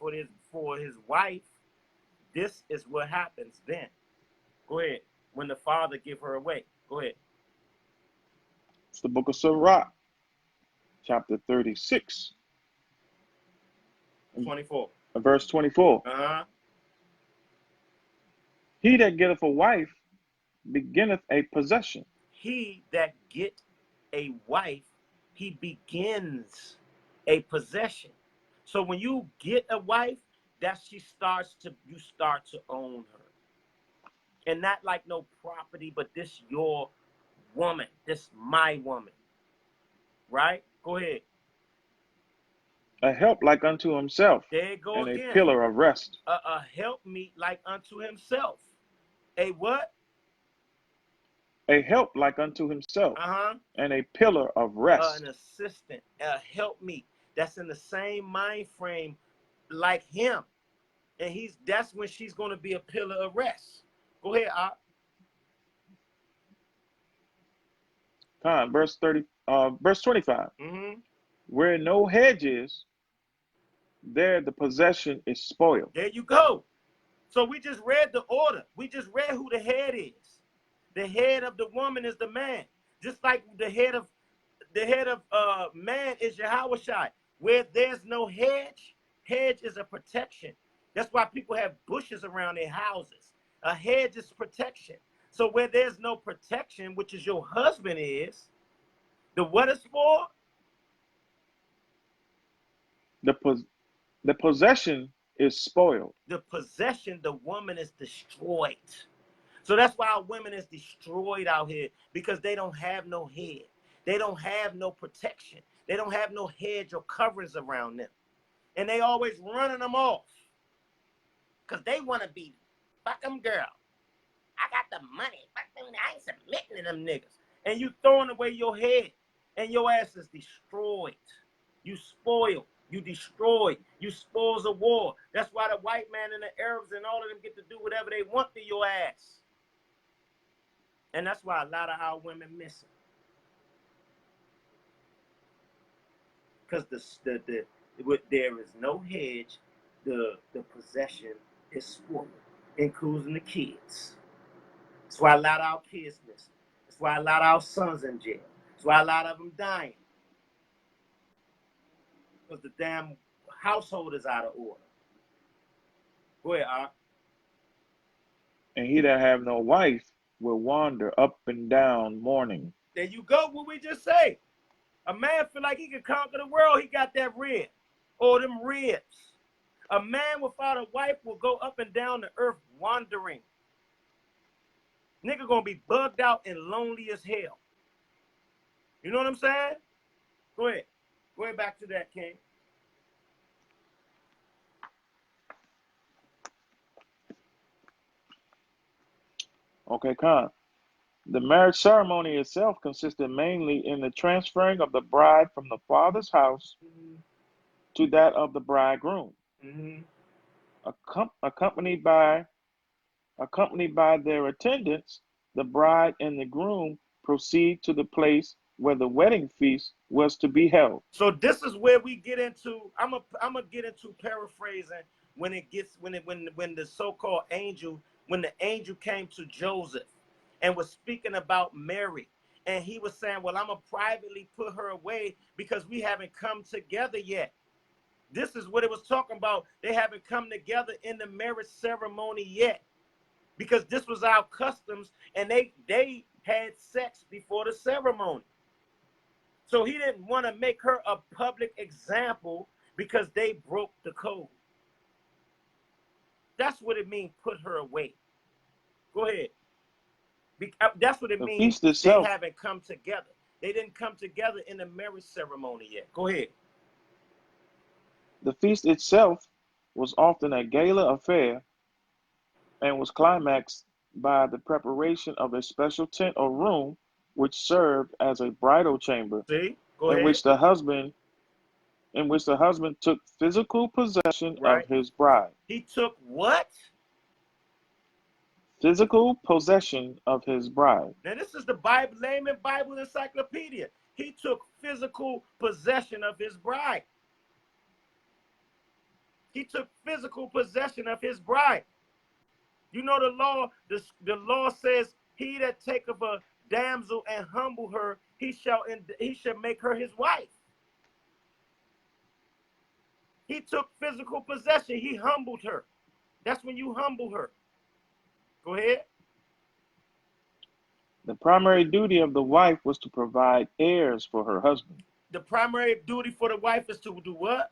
for his wife, this is what happens then. Go ahead. When the father give her away. Go ahead. It's the book of Sirach, chapter 36, 24. verse 24. Uh-huh. He that getteth a wife beginneth a possession. He that get a wife, he begins a possession. So when you get a wife, you start to own her. And not like no property, but this your woman. This my woman. Right? Go ahead. A help like unto himself, There you go and a again. pillar of rest. A helpmeet like unto himself. A what? A help like unto himself, Uh-huh. and a pillar of An rest. assistant, a helpmeet that's in the same mind frame like him. And that's when she's going to be a pillar of rest. Go ahead, Op. Time, verse 25. Mm-hmm. Where no hedge is, there the possession is spoiled. There you go. So we just read the order. We just read who the head is. The head of the woman is the man. Just like the head of man is Yahushai. Where there's no hedge, hedge is a protection. That's why people have bushes around their houses. A hedge is protection. So where there's no protection, which is your husband is, the what is for? The, the possession is spoiled. The possession, the woman is destroyed. So that's why our women is destroyed out here, because they don't have no head. They don't have no protection. They don't have no hedge or coverings around them. And they always running them off because they want to be, fuck them girl. I got the money. Fuck them. I ain't submitting to them niggas. And you throwing away your head, and your ass is destroyed. You spoiled. You destroyed. You spoils of war. That's why the white man and the Arabs and all of them get to do whatever they want to your ass. And that's why a lot of our women miss it. Because there is no hedge, the possession is spoiled, including the kids. That's why a lot of our kids miss it. That's That's why a lot of our sons in jail. That's why a lot of them dying. Because the damn household is out of order. Go ahead, Art. And he that have no wife will wander up and down mourning. There you go, what we just say. A man feel like he can conquer the world, he got that rib. Or them ribs. A man without a wife will go up and down the earth wandering. Nigga gonna be bugged out and lonely as hell. You know what I'm saying? Go ahead. Go ahead back to that, King. Okay, Khan. The marriage ceremony itself consisted mainly in the transferring of the bride from the father's house to that of the bridegroom, accompanied by their attendants. The bride and the groom proceed to the place where the wedding feast was to be held. So this is where we get into. I'm gonna get into paraphrasing when the so-called angel, when the angel came to Joseph and was speaking about Mary, and he was saying, well, I'm gonna privately put her away because we haven't come together yet. This is what it was talking about. They haven't come together in the marriage ceremony yet, because this was our customs, and they had sex before the ceremony. So he didn't want to make her a public example because they broke the code. That's what it means, put her away. Go ahead. That's what it The means, feast they itself, haven't come together. They didn't come together in the marriage ceremony yet. Go ahead. the feast itself was often a gala affair and was climaxed by the preparation of a special tent or room which served as a bridal chamber See? Go in ahead. which the husband took physical possession of Right. his bride. He took what? Physical possession of his bride. Now this is the Bible, layman Bible encyclopedia. He took physical possession of his bride. He took physical possession of his bride. You know the law, the law says, he that taketh a damsel and humble her, he shall make her his wife. He took physical possession. He humbled her. That's when you humble her. Go ahead. The primary duty of the wife was to provide heirs for her husband. The primary duty for the wife is to do what?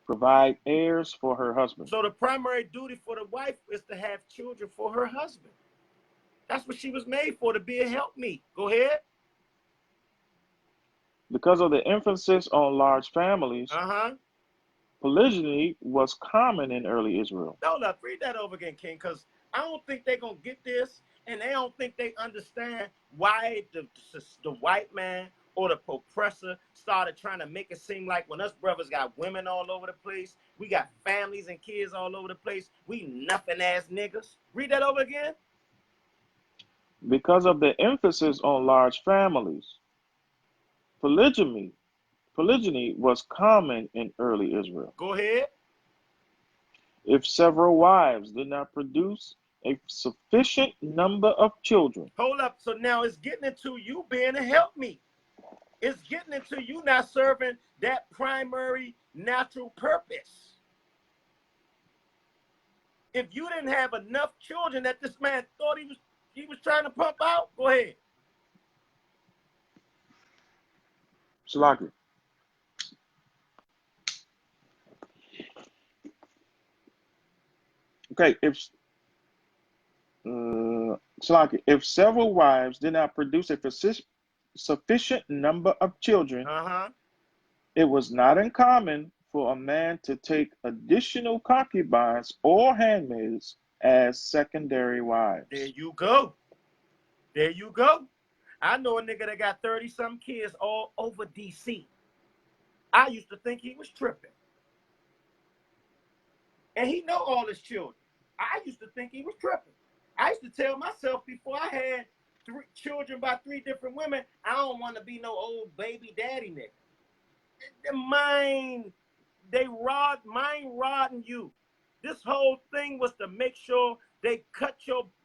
Provide heirs for her husband. So the primary duty for the wife is to have children for her husband. That's what she was made for, to be a helpmeet. Go ahead. Because of the emphasis on large families, polygyny was common in early Israel. No, look, read that over again, King, because I don't think they're going to get this, and they don't think they understand why the white man or the oppressor started trying to make it seem like when us brothers got women all over the place, we got families and kids all over the place, we nothing ass niggas. Read that over again. Because of the emphasis on large families, polygyny was common in early Israel. Go ahead. If several wives did not produce a sufficient number of children. Hold up. So now it's getting into you being a helpmeet. It's getting into you not serving that primary natural purpose. If you didn't have enough children that this man thought he was trying to pump out, go ahead. Shalaki. Okay, if several wives did not produce a sufficient number of children, it was not uncommon for a man to take additional concubines or handmaids as secondary wives. There you go. There you go. I know a nigga that got 30-some kids all over DC. I used to think he was tripping. And he know all his children. I used to think he was tripping. I used to tell myself before I had 3 children by 3 different women, I don't want to be no old baby daddy nigga. The mind rodding you. This whole thing was to make sure They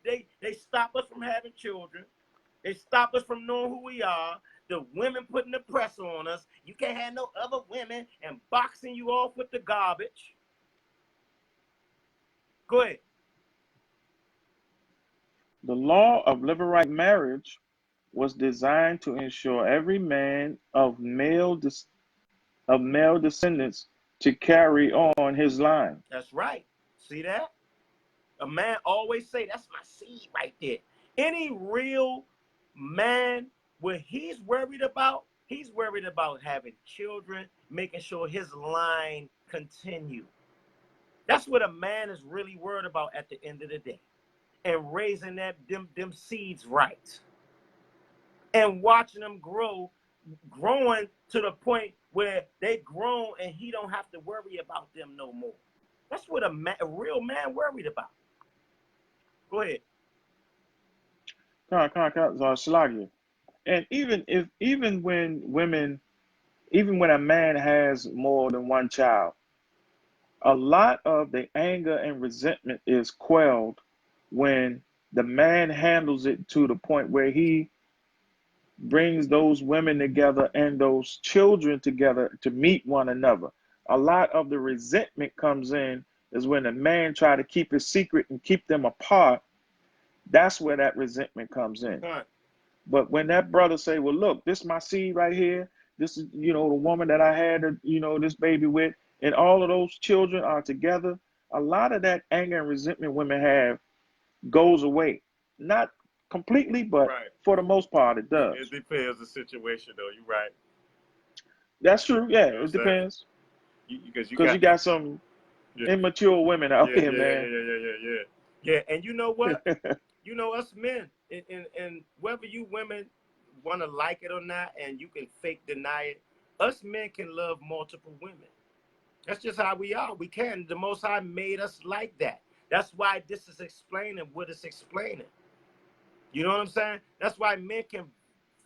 they stop us from having children. They stop us from knowing who we are. The women putting the pressure on us. You can't have no other women and boxing you off with the garbage. Go ahead. The law of levirate marriage was designed to ensure every man of male descendants to carry on his line. That's right. See that? A man always say, that's my seed right there. Any real man, what he's worried about having children, making sure his line continue. That's what a man is really worried about at the end of the day. And raising them seeds right. And watching them growing to the point where they grown and he don't have to worry about them no more. That's what a real man worried about. Go ahead. Shalagia. And even when a man has more than one child, a lot of the anger and resentment is quelled when the man handles it to the point where he brings those women together and those children together to meet one another. A lot of the resentment comes in is when the man try to keep it secret and keep them apart. That's where that resentment comes in. Right. But when that brother say, well, look, this is my seed right here. This is, the woman that I had, this baby with, and all of those children are together. A lot of that anger and resentment women have goes away. Not completely, but Right. for the most part, it does. It depends the situation, though. You're right. That's true. Yeah, You know it depends. Because you got some immature women out here, man. Yeah, and you know what? You know, us men, and whether you women want to like it or not, and you can fake deny it, us men can love multiple women. That's just how we are. We can. The Most High made us like that. That's why this is explaining what it's explaining. You know what I'm saying? That's why men can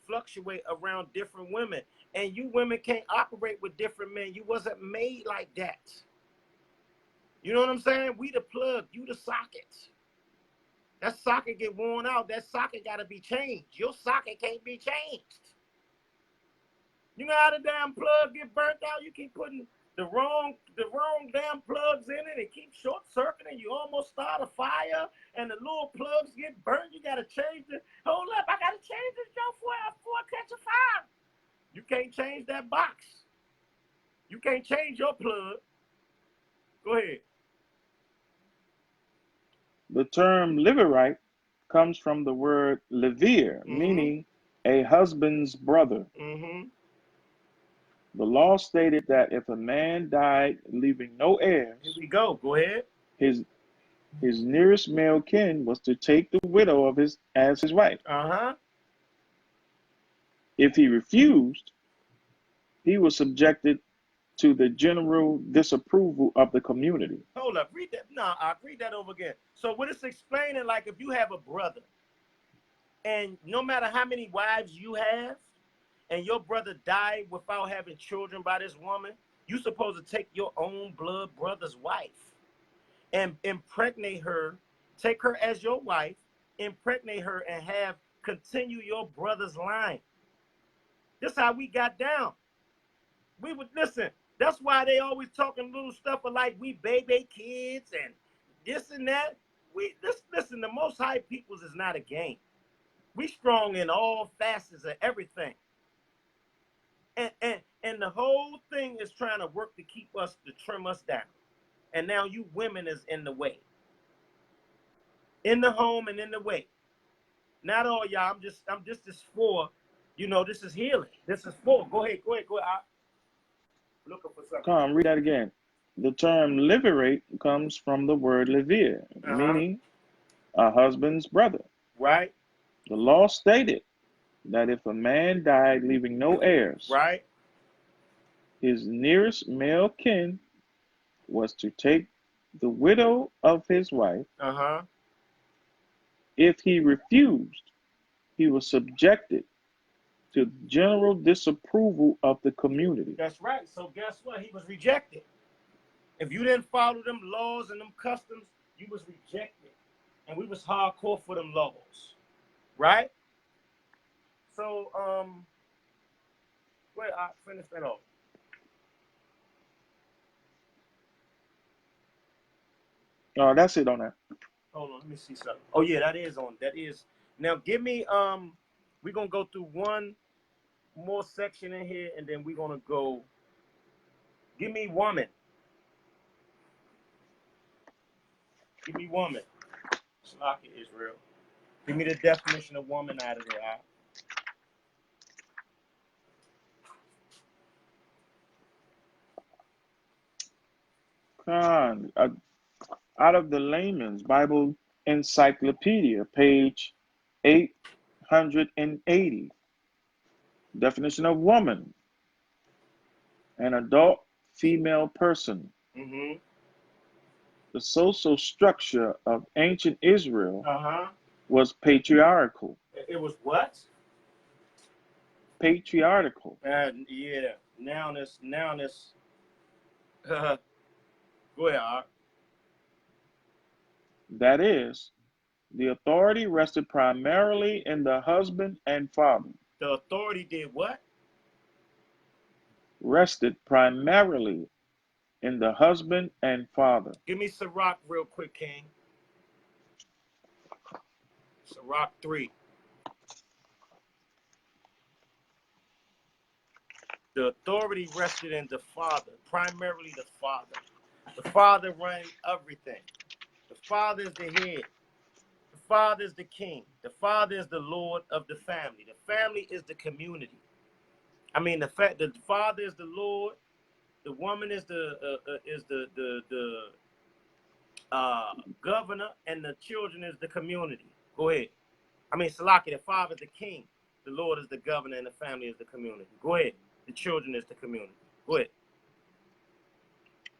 fluctuate around different women. And you women can't operate with different men. You wasn't made like that. You know what I'm saying? We the plug, you the socket. That socket get worn out. That socket got to be changed. Your socket can't be changed. You know how the damn plug get burnt out? You keep putting the wrong damn plugs in it. It keeps short circuiting. You almost start a fire, and the little plugs get burnt. You got to change it. Hold up, I got to change this jump for I catch a fire. You can't change that box. You can't change your plug. Go ahead. The term levirate comes from the word levir, meaning a husband's brother. The law stated that if a man died leaving no heirs, here we go. Go ahead. His nearest male kin was to take the widow as his wife. If he refused, he was subjected to the general disapproval of the community. Hold up, read that. No, I'll read that over again. So what it's explaining, like if you have a brother, and no matter how many wives you have, and your brother died without having children by this woman, you're supposed to take your own blood brother's wife and impregnate her, take her as your wife, impregnate her, and continue your brother's line. This is how we got down. We would listen. That's why they always talking little stuff like we baby kids and this and that. Listen, the Most High peoples is not a game. We strong in all facets of everything. And the whole thing is trying to work to trim us down. And now you women is in the way. In the home and in the way. Not all y'all. I'm just this for, this is healing. This is for. Go ahead. Looking for something. Come, read that again. The term levirate comes from the word levir, meaning a husband's brother. Right. The law stated that if a man died leaving no heirs, right, his nearest male kin was to take the widow of his wife. If he refused, he was subjected to general disapproval of the community. That's right. So guess what? He was rejected. If you didn't follow them laws and them customs, you was rejected. and we was hardcore for them laws, right? So wait, I finished that off. That's it on that. Hold on, let me see something. Oh yeah, that is on. That is now. Give me we're gonna go through one more section in here, and then we're gonna go. Give me woman. Give me woman. Slocky Israel. Give me the definition of woman out of there. Con, out of the Layman's Bible Encyclopedia, page 880. Definition of woman: an adult female person. Mm-hmm. The social structure of ancient Israel Uh-huh. was patriarchal. It was what? Patriarchal. Yeah. Now this. Go ahead, Art. That is, the authority rested primarily in the husband and father. The authority did what? Rested primarily in the husband and father. Give me Sirach real quick, King. Sirach 3. The authority rested in the father, primarily the father. The father ran everything. The father is the head. The father is the king. The father is the lord of the family. The family is the community. I mean, the father is the lord. The woman is the governor, and the children is the community. Go ahead. I mean, Salaki, the father is the king. The Lord is the governor, and the family is the community. Go ahead. The children is the community. Go ahead.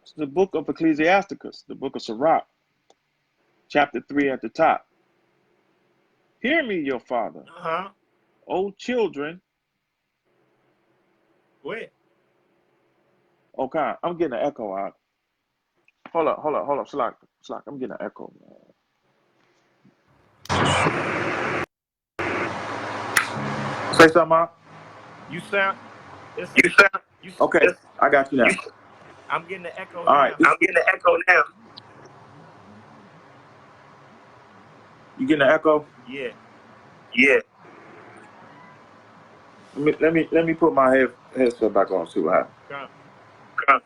It's the book of Ecclesiasticus, the book of Sirach, chapter 3 at the top. Hear me, your father, Uh-huh. O children. Go ahead. Okay, I'm getting an echo out. Hold up. Slack. I'm getting an echo, man. Say something, Mark. You sound. Okay, I got you now. I'm getting the echo All right, now. I'm getting an echo now. You getting an echo? Yeah. Yeah. Let me put my headset back on. See what happens. Come.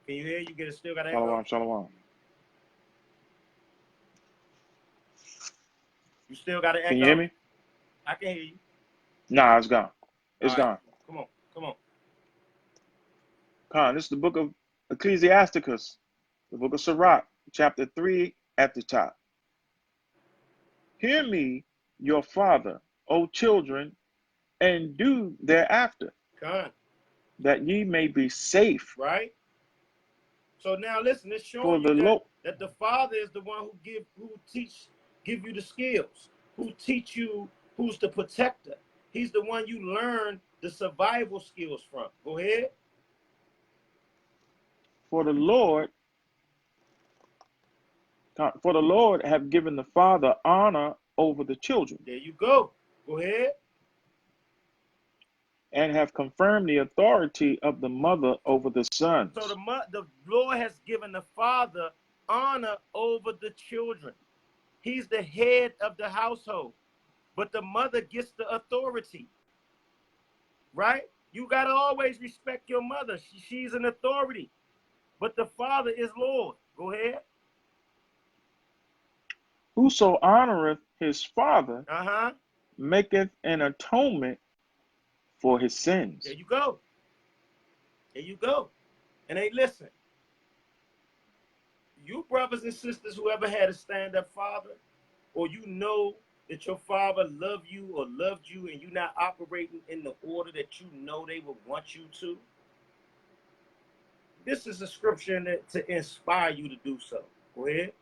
Can you hear? You get it? Still got an echo? Shalom. You still got an echo? Can you hear me? I can hear you. Nah, it's gone. It's gone. Come on. Con, this is the book of Ecclesiasticus, the book of Sirach, chapter 3 at the top. Hear me, your father, O children, and do thereafter, Con. that ye may be safe. Right? So now listen, it's For showing the you Lord, that the father is the one who give you the skills, who teach you, who's the protector. He's the one you learn the survival skills from. Go ahead. for the Lord have given the father honor over the children, There you go. Go ahead. and have confirmed the authority of the mother over the sons. So the Lord has given the father honor over the children. He's the head of the household, but the mother gets the authority. Right? You got to always respect your mother. She's an authority, but the father is Lord. Go ahead. Whoso honoreth his father Uh-huh. maketh an atonement for his sins. There you go. There you go. And hey, listen, you brothers and sisters who ever had a stand-up father, or you know that your father loved you or loved you and you're not operating in the order that you know they would want you to, this is a scripture to inspire you to do so. Go ahead.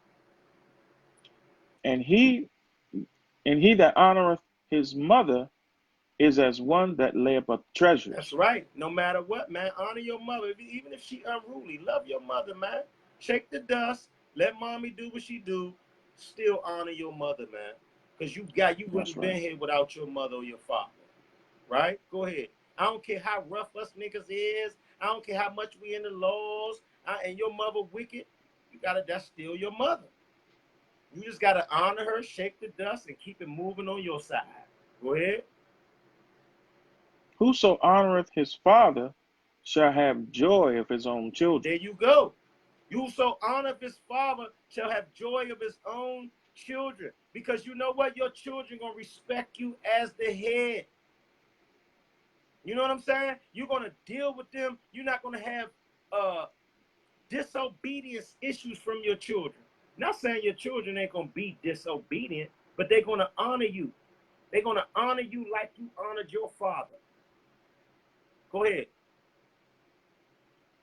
And he And he that honoreth his mother is as one that layeth up That's treasures. right. No matter what, man, honor your mother. Even if she unruly, love your mother, man. Shake the dust. Let mommy do what she do. Still honor your mother, man. Because you That's wouldn't right. been here without your mother or your father. Right? Go ahead. I don't care how rough us niggas is. I don't care how much we in the laws. And your mother wicked. That's still your mother. You just gotta honor her, shake the dust, and keep it moving on your side. Go ahead. Whoso honoreth his father shall have joy of his own There children. you go. Whoso honor his father shall have joy of his own children. Because you know what? Your children gonna respect you as the head. You know what I'm saying? You're gonna deal with them. You're not gonna have disobedience issues from your children. Not saying your children ain't gonna be disobedient, but they're gonna honor you. They're gonna honor you like you honored your father. Go ahead.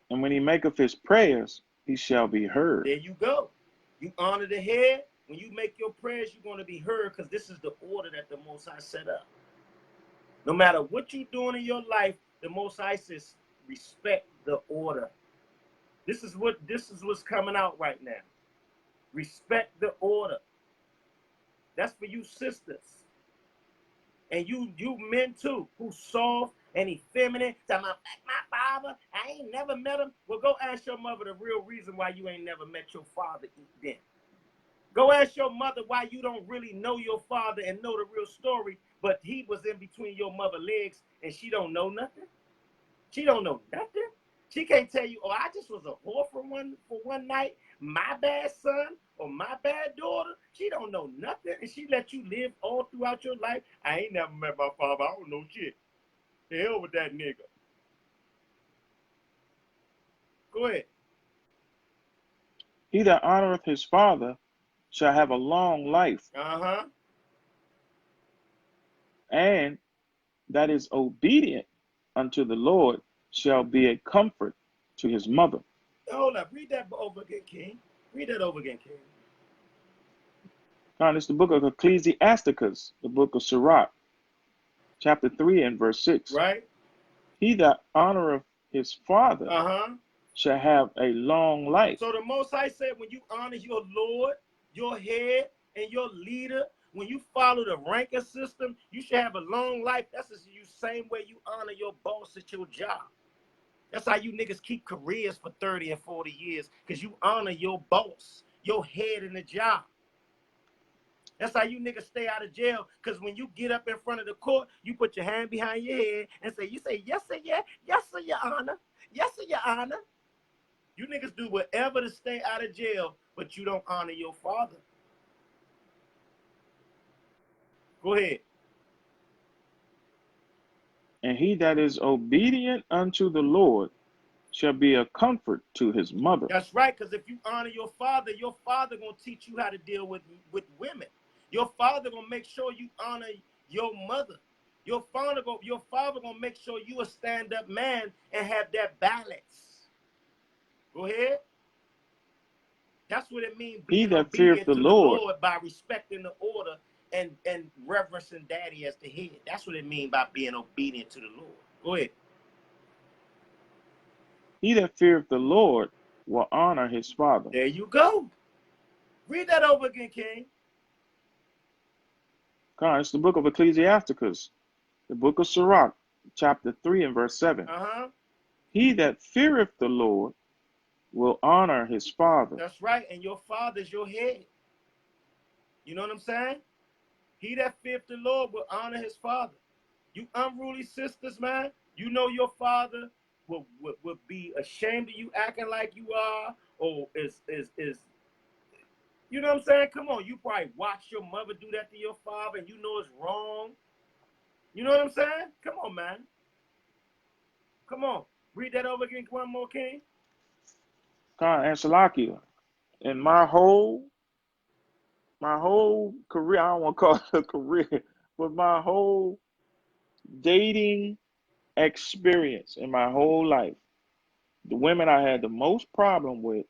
And when he maketh his prayers, he shall be heard. There you go. You honor the head. When you make your prayers, you're going to be heard because this is the order that the Most High set up. No matter what you're doing in your life, the Most High says respect the order. This is what's coming out right now. Respect the order. That's for you sisters. And you men too, who soft and effeminate. Talking about my father, I ain't never met him. Well, go ask your mother the real reason why you ain't never met your father then. Go ask your mother why you don't really know your father and know the real story, but he was in between your mother's legs and she don't know nothing. She don't know nothing. She can't tell you, oh, I just was a whore for one night. My bad son or my bad daughter. She don't know nothing, and she let you live all throughout your life. I ain't never met my father. I don't know shit. The hell with that nigga. Go ahead. He that honoreth his father shall have a long life, Uh-huh. and that is obedient unto the Lord shall be a comfort to his mother. Hold up. Read that over again, King. Read that over again, King. Now, it's the book of Ecclesiasticus, the book of Sirach, chapter 3 and verse 6. Right? He that honoreth his father Uh-huh. shall have a long life. So the Most High said when you honor your Lord, your head, and your leader, when you follow the ranking system, you should have a long life. That's the same way you honor your boss at your job. That's how you niggas keep careers for 30 and 40 years, because you honor your boss, your head in the job. That's how you niggas stay out of jail, because when you get up in front of the court, you put your hand behind your head and you say, yes, sir, yeah, yes, sir, your honor. Yes, sir, your honor. You niggas do whatever to stay out of jail, but you don't honor your father. Go ahead. And he that is obedient unto the Lord shall be a comfort to his mother. That's right, because if you honor your father gonna teach you how to deal with women. Your father gonna make sure you honor your mother. Your father gonna make sure you a stand-up man and have that balance. Go ahead. That's what it means He being that feareth obedient the to the Lord, Lord by respecting the order and reverencing daddy as the head. That's what it means by being obedient to the Lord. Go ahead. he that feareth the Lord will honor his father. There you go. Read that over again, King. God, it's the book of Ecclesiasticus, the book of Sirach, chapter 3 and verse 7. Uh-huh. He that feareth the Lord will honor his father. That's right. And your father's your head. You know what I'm saying? He that feareth the Lord will honor his father. You unruly sisters, man, you know your father will be ashamed of you acting like you are, or is you know what I'm saying? Come on, you probably watch your mother do that to your father and you know it's wrong. You know what I'm saying? Come on, man. Come on. Read that over again, one more, King. God, and Salakia, in my whole career, I don't want to call it a career, but my whole dating experience in my whole life, the women I had the most problem with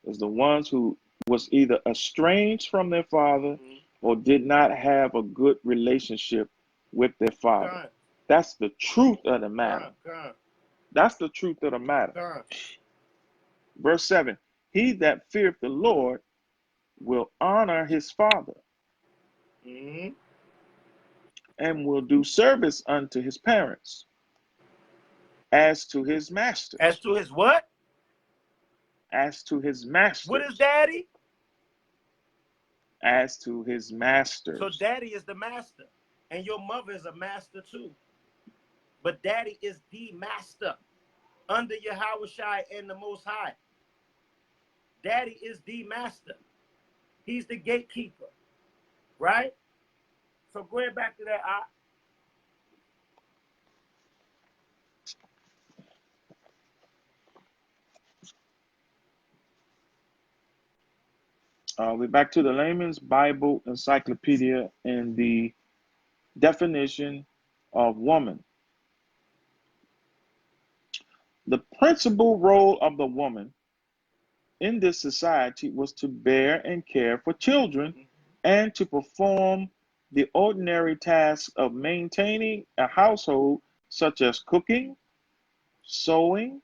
is the ones who was either estranged from their father or did not have a good relationship with their father. Con, That's the truth of the matter. con, That's the truth of the matter. con. Verse 7, he that feareth the Lord will honor his father Mm-hmm. and will do service unto his parents as to his As masters. to his what? As to his What is masters. daddy? As to his So masters. daddy is the master. And your mother is a master too. But daddy is the master under Yahweh Shai and the Most High. Daddy is the master. He's the gatekeeper, right? So going back to that, We're back to the Layman's Bible Encyclopedia and the definition of woman. The principal role of the woman in this society was to bear and care for children and to perform the ordinary tasks of maintaining a household, such as cooking, sewing,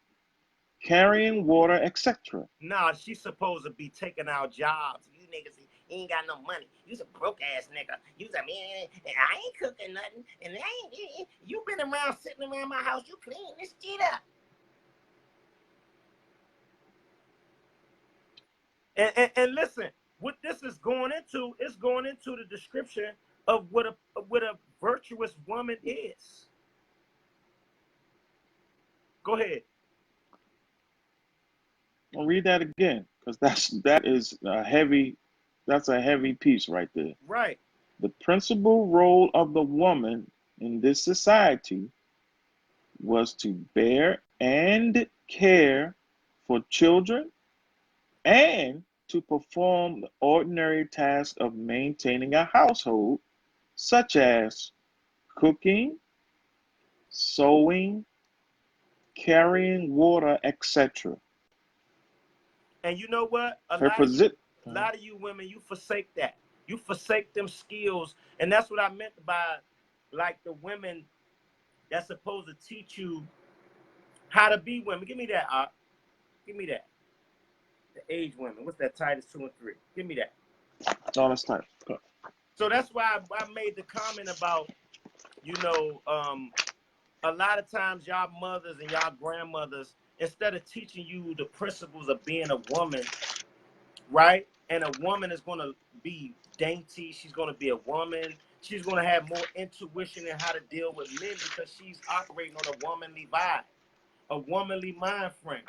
carrying water, etc. nah, she's supposed to be taking our jobs. You niggas ain't got no money. You's a broke ass nigga. You's a man, and I ain't cooking nothing. And you been around sitting around my house. You clean this shit up. And listen, what this is going into is going into the description of what a virtuous woman is. Go ahead. I'll read that again because that's a heavy piece right there. Right. The principal role of the woman in this society was to bear and care for children and to perform the ordinary task of maintaining a household, such as cooking, sewing, carrying water, etc. And you know what? A Her lot of you, position. a lot of you women, you forsake that. You forsake them skills, and that's what I meant by, like, the women that's supposed to teach you how to be women. Give me that, give me that. The age women. What's that? Titus 2 and 3. Give me that. Oh, that's time. So that's why I made the comment about, a lot of times y'all mothers and y'all grandmothers, instead of teaching you the principles of being a woman, right? And a woman is going to be dainty. She's going to be a woman. She's going to have more intuition in how to deal with men because she's operating on a womanly vibe, a womanly mind frame,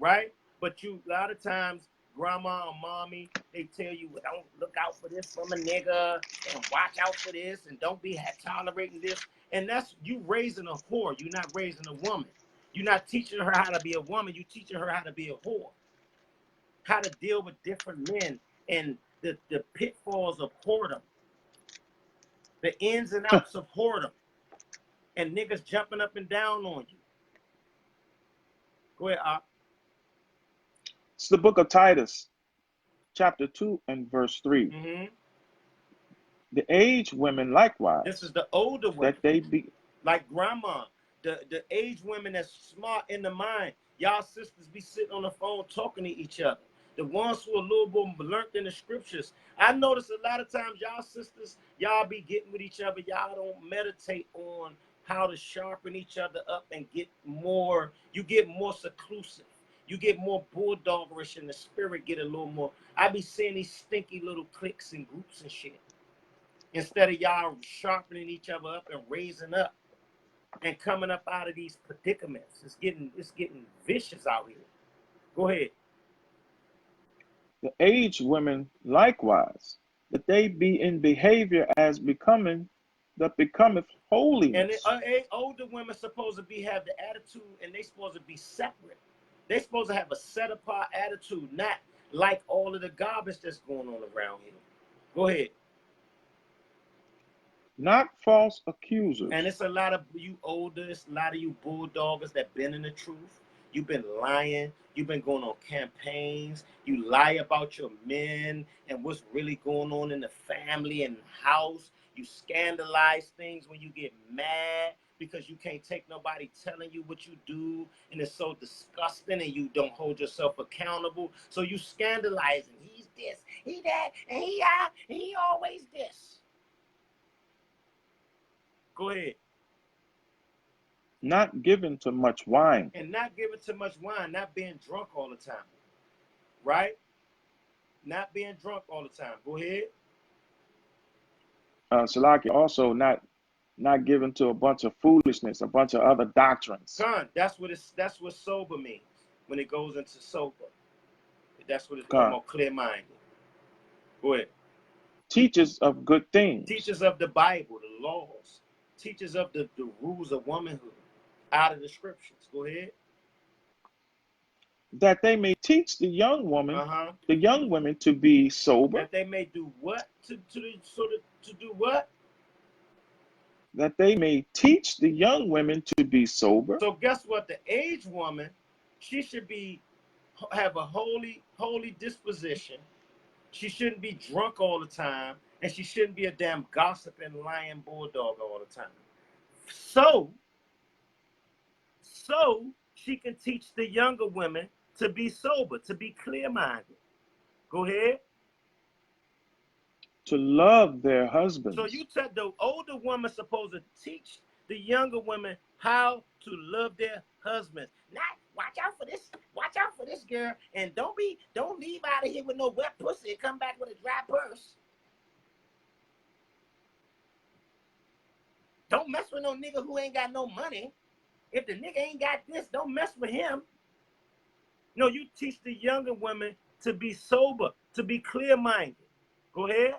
right? But a lot of times, grandma or mommy, they tell you, well, don't look out for this from a nigga and watch out for this and don't be tolerating this. And that's you raising a whore. You're not raising a woman. You're not teaching her how to be a woman. You're teaching her how to be a whore, how to deal with different men and the pitfalls of whoredom, the ins and outs of whoredom, and niggas jumping up and down on you. Go ahead, Op. It's the book of Titus, chapter 2 and verse 3. Mm-hmm. The aged women likewise, This is the older women, that they be. like grandma, the aged women that's smart in the mind. Y'all sisters be sitting on the phone talking to each other. The ones who are a little bit learned in the scriptures. I notice a lot of times y'all sisters, y'all be getting with each other. Y'all don't meditate on how to sharpen each other up and get more. You get more seclusive. You get more bulldoggerish and the spirit get a little more. I be seeing these stinky little cliques and groups and shit. Instead of y'all sharpening each other up and raising up and coming up out of these predicaments. It's getting vicious out here. Go ahead. The aged women likewise, that they be in behavior as becoming that becometh And holiness. older women supposed to have the attitude, and they supposed to be separate. They supposed to have a set apart attitude, not like all of the garbage that's going on around here. Go ahead. Not false And accusers. it's a lot of you older, it's a lot of you bulldoggers that been in the truth. You've been lying. You've been going on campaigns. You lie about your men and what's really going on in the family and house. You scandalize things when you get mad because you can't take nobody telling you what you do, and it's so disgusting, and you don't hold yourself accountable. So you scandalizing. He's this, he that, and he always this. Go ahead. Not given to much wine. And not giving too much wine, not being drunk all the time. Right? Not being drunk all the time. Go ahead. Salaki, also not given to a bunch of foolishness, a bunch of other doctrines. Con, that's what sober means when it goes into sober. That's what it's Con. more clear-minded. Go ahead. Teachers of good things. Teachers of the Bible, the laws. Teachers of the rules of womanhood out of the scriptures. Go ahead. That they may teach the young woman, the young women to be sober. That they may do what? To do what? That they may teach the young women to be sober. So guess what? The aged woman, she should have a holy disposition. She shouldn't be drunk all the time, and she shouldn't be a damn gossiping, lying bulldog all the time. So she can teach the younger women to be sober, to be clear-minded. Go ahead. To love their husbands. So you said the older woman supposed to teach the younger women how to love their husbands. Not watch out for this girl, and don't leave out of here with no wet pussy and come back with a dry purse. Don't mess with no nigga who ain't got no money. If the nigga ain't got this, don't mess with him. No, you teach the younger women to be sober, to be clear-minded. Go ahead.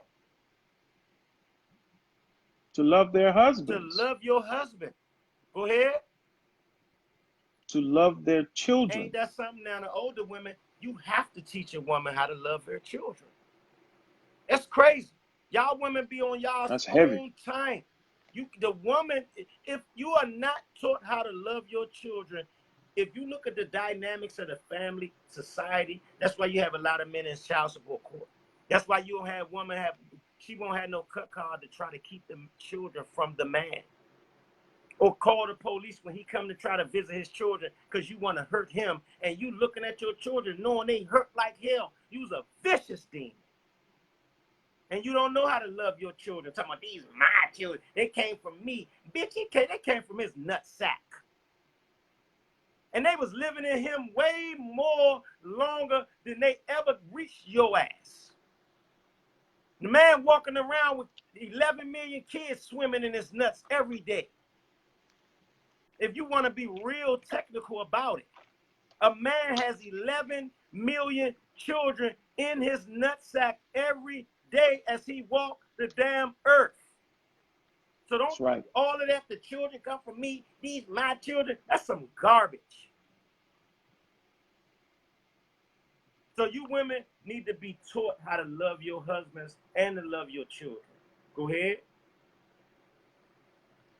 To love their husbands. To love your husband. Go ahead. To love their children. Ain't that something now? The older women, you have to teach a woman how to love her children. That's crazy. Y'all women be on y'all's own time. The woman, if you are not taught how to love your children, if you look at the dynamics of the family, society, that's why you have a lot of men in child support court. That's why you don't have she won't have no cut card to try to keep the children from the man. Or call the police when he come to try to visit his children because you want to hurt him, and you looking at your children knowing they hurt like hell. You's a vicious demon. And you don't know how to love your children. Talking about these my children. They came from me. Bitch, they came from his nut sack. And they was living in him way more longer than they ever reached your ass. The man walking around with 11 million kids swimming in his nuts every day. If you want to be real technical about it, a man has 11 million children in his nutsack every day as he walks the damn earth. So don't all of that, the children come from me, these my children, that's some garbage. So you women need to be taught how to love your husbands and to love your children. Go ahead.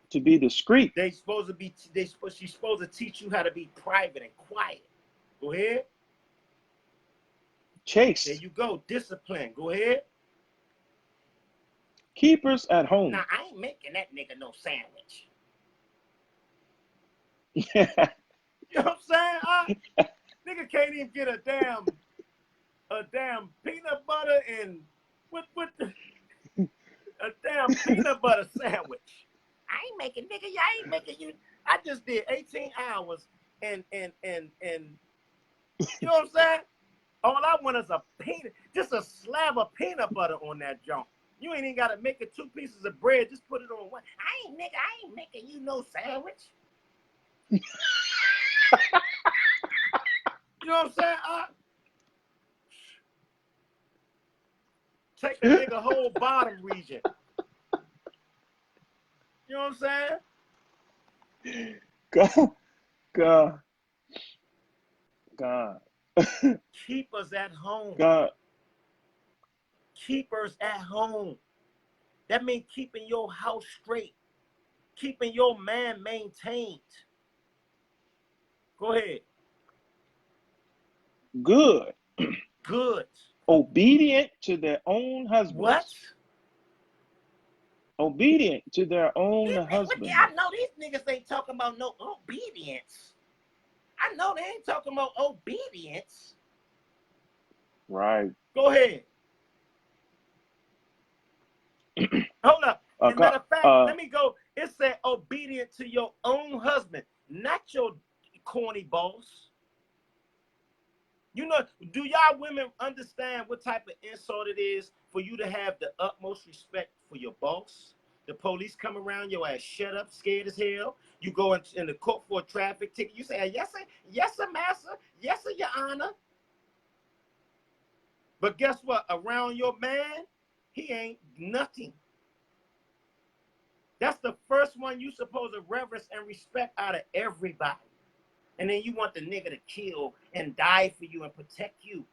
To be discreet. She's supposed to teach you how to be private and quiet. Go ahead. Chaste. There you go. Discipline. Go ahead. Keepers at home. Now, I ain't making that nigga no sandwich. Yeah. You know what I'm saying? Nigga can't even get a damn peanut butter and a damn peanut butter sandwich. I ain't making you. I just did 18 hours and you know what I'm saying? All I want is just a slab of peanut butter on that junk. You ain't even gotta make it 2 pieces of bread, just put it on one. I ain't making you no sandwich. You know what I'm saying? Take a nigga whole bottom region. You know what I'm saying? God. Keepers at home. God. Keepers at home. That means keeping your house straight. Keeping your man maintained. Go ahead. good, Good. obedient to their own What? husbands, obedient to their own I husbands. know these niggas ain't talking about no obedience. I know they ain't talking about obedience. Right. Go ahead. Hold up. And matter of fact, Uh, let me go. It said obedient to your own husband, not your corny boss. You know, do y'all women understand what type of insult it is for you to have the utmost respect for your boss? The police come around your ass, shut up, scared as hell. You go in the court for a traffic ticket. You say, yes, sir, master. Yes, sir, your honor. But guess what? Around your man, he ain't nothing. That's the first one you supposed to reverence and respect out of everybody. And then you want the nigga to kill and die for you and protect you.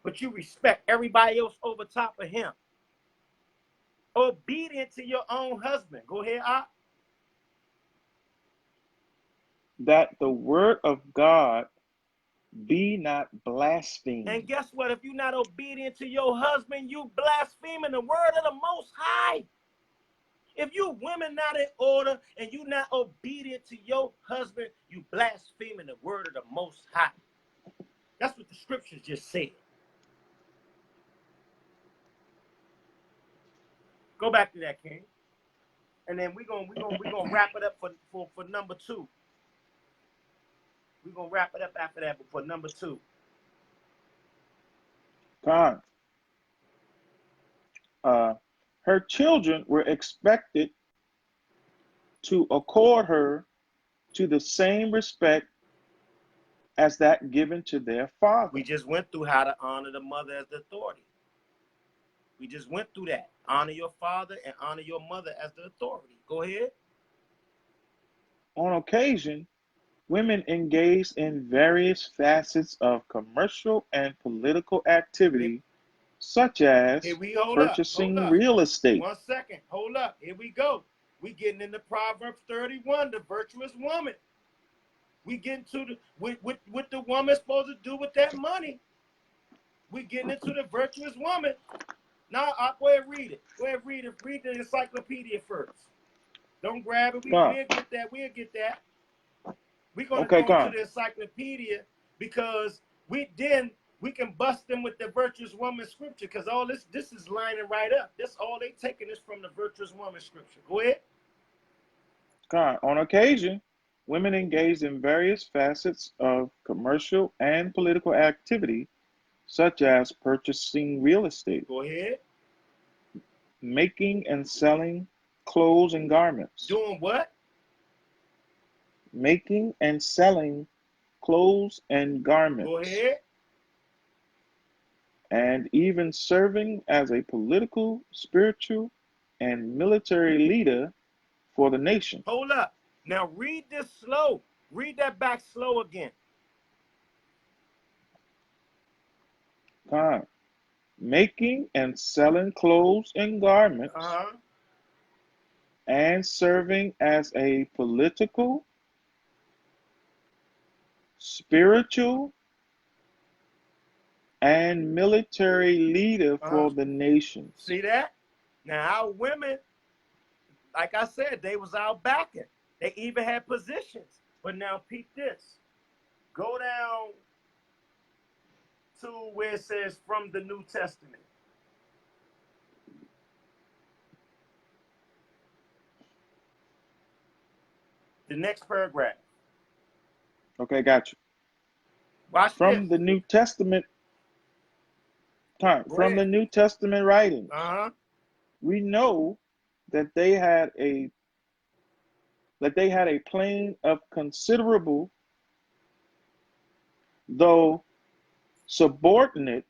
But you respect everybody else over top of him. Obedient to your own husband. Go ahead, Op. that the word of God be not blasphemed. And guess what? If you're not obedient to your husband, you blaspheming the word of the Most High. If you women not in order and you not obedient to your husband, you blaspheming the word of the Most High. That's what the scriptures just said. Go back to that, King. And then we're gonna wrap it up for number 2. We're gonna wrap it up after that for number 2. God. Her children were expected to accord her to the same respect as that given to their father. We just went through how to honor the mother as the authority. We just went through that. Honor your father and honor your mother as the authority. Go ahead. On occasion, women engaged in various facets of commercial and political activity, such Here as we hold purchasing up. real estate. 1 second. Hold up. Here we go. We getting into Proverbs 31, the virtuous woman. We getting to the what the woman's supposed to do with that money. We getting into the virtuous woman. Now I'll go ahead and read it. Go ahead and read it. Read the encyclopedia first. Don't grab it. We'll God. get that. We'll get that. We're gonna Okay, go into God. the encyclopedia because we can bust them with the virtuous woman scripture because all this is lining right up. This all they taking is from the virtuous woman scripture. Go ahead. God. On occasion, women engaged in various facets of commercial and political activity, such as purchasing real estate, Go ahead. making and selling clothes and garments, Doing what? making and selling clothes and Go garments, ahead. and even serving as a political, spiritual, and military leader for the nation. Hold up. Now read this slow. Read that back slow again. God. Making and selling clothes and garments, Uh-huh. and serving as a political, spiritual, and military leader Uh-huh. for the nations. See that? Now our women, like I said, they was out backing. They even had positions. But now peep this. Go down to where it says from the New Testament. The next paragraph. Okay, got you. Watch this. From the New Testament time, Go from ahead. the New Testament writings, Uh-huh. we know that they had a plane of considerable, though subordinate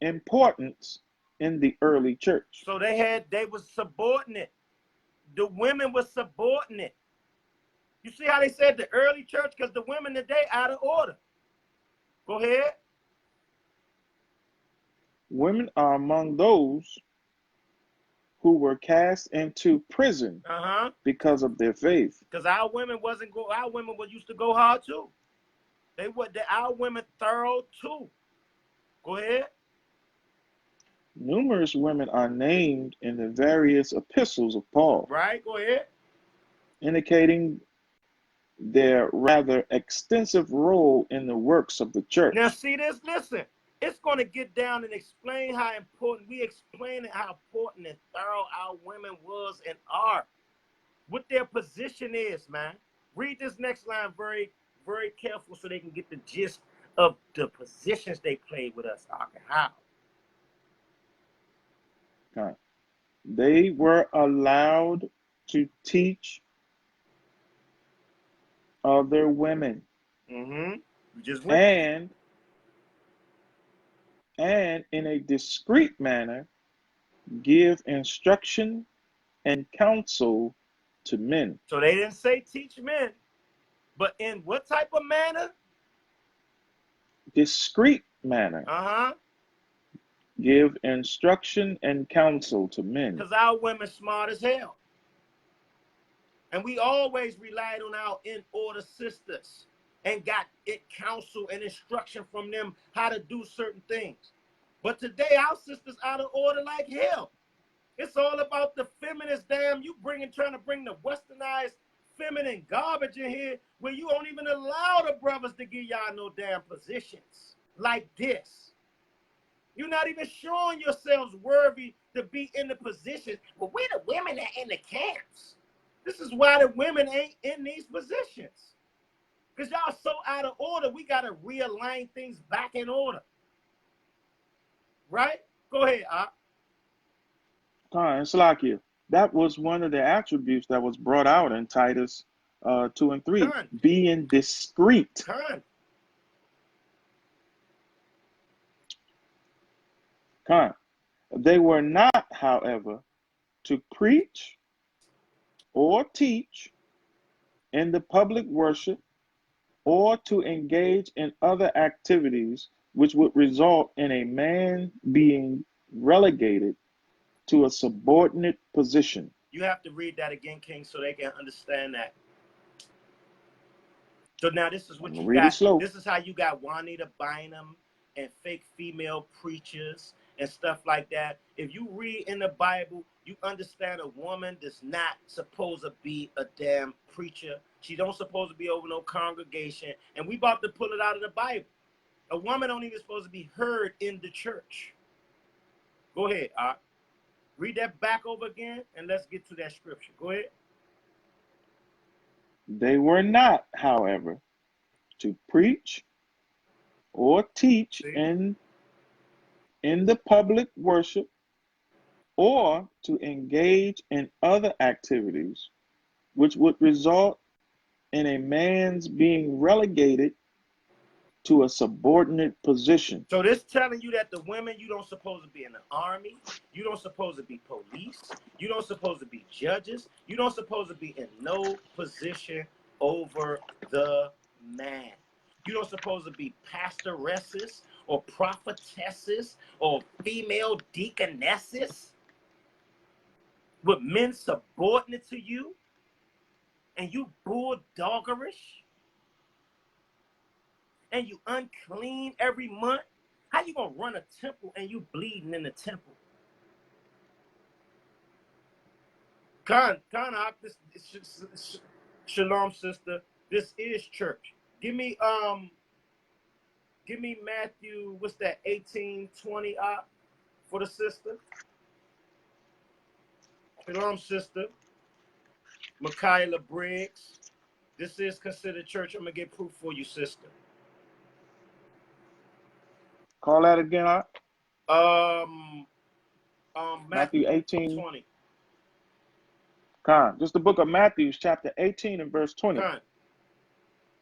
importance in the early church. So they was subordinate. The women were subordinate. You see how they said the early church? Because the women today out of order. Go ahead. Women are among those who were cast into prison Uh-huh. because of their faith. Because our women wasn't go. Our women was used to go hard too. Our women thorough too. Go ahead. Numerous women are named in the various epistles of Paul, Right, go ahead. indicating their rather extensive role in the works of the Now church. see this, listen. It's going to get down and explain how important, we explain how important and thorough our women was and are. What their position is, man. Read this next line very, very careful so they can get the gist of the positions they played with us. How? They were allowed to teach other women Mm-hmm. You just went there. and in a discreet manner give instruction and counsel to men. So they didn't say teach men, but in what type of manner? Discreet manner Uh-huh. give instruction and counsel to men. Because our women smart as hell. And we always relied on our in-order sisters and got it counsel and instruction from them how to do certain things. But today, our sisters out of order like hell. It's all about the feminist you trying to bring the westernized feminine garbage in here where you don't even allow the brothers to give y'all no damn positions like this. You're not even showing yourselves worthy to be in the positions. Well, we're the women that in the camps. This is why the women ain't in these positions. Because y'all so out of order, we got to realign things back in order. Right? Go ahead, It's like you. That was one of the attributes that was brought out in Titus 2 and 3, Con. being discreet. They were not, however, to preach or teach in the public worship or to engage in other activities which would result in a man being relegated to a subordinate position. You have to read that again, King, so they can understand that. So now this is what you Read it got. slow. This is how you got Juanita Bynum and fake female preachers and stuff like that. If you read in the Bible, you understand a woman is not supposed to be a damn preacher. She don't supposed to be over no congregation. And we about to pull it out of the Bible. A woman don't even supposed to be heard in the church. Go ahead, Art. Read that back over again, and let's get to that scripture. Go ahead. They were not, however, to preach or teach See? in the public worship or to engage in other activities which would result in a man's being relegated to a subordinate position. So this telling you that the women, you don't supposed to be in the army, you don't supposed to be police, you don't supposed to be judges, you don't supposed to be in no position over the man. You don't supposed to be pastoresses or prophetesses or female deaconesses with men subordinate to you and you bulldoggerish and you unclean every month. How you gonna run a temple and you bleeding in the temple? Shalom, sister. This is church. Give me Matthew. What's that? 18:20 for the sister. Shalom, sister. Michaela Briggs. This is considered church. I'm gonna get proof for you, sister. Call that again, Matthew 18. 20. Just the book of Matthew, chapter 18 and verse 20.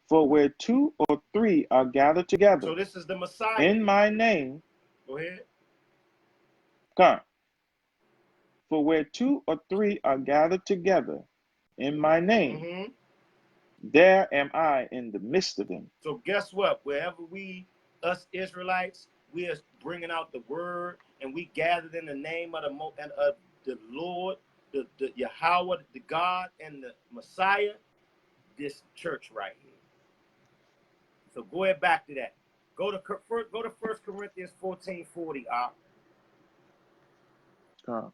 For where 2 or 3 are gathered together. So this is the Messiah. In my name. Go ahead. For where 2 or 3 are gathered together in my name, there am I in the midst of them. So guess what? Wherever us Israelites, we are bringing out the word, and we gathered in the name of the Lord, the Yahweh, the God, and the Messiah. This church right here. So go ahead back to that. Go to 1 Corinthians 14:40. Con.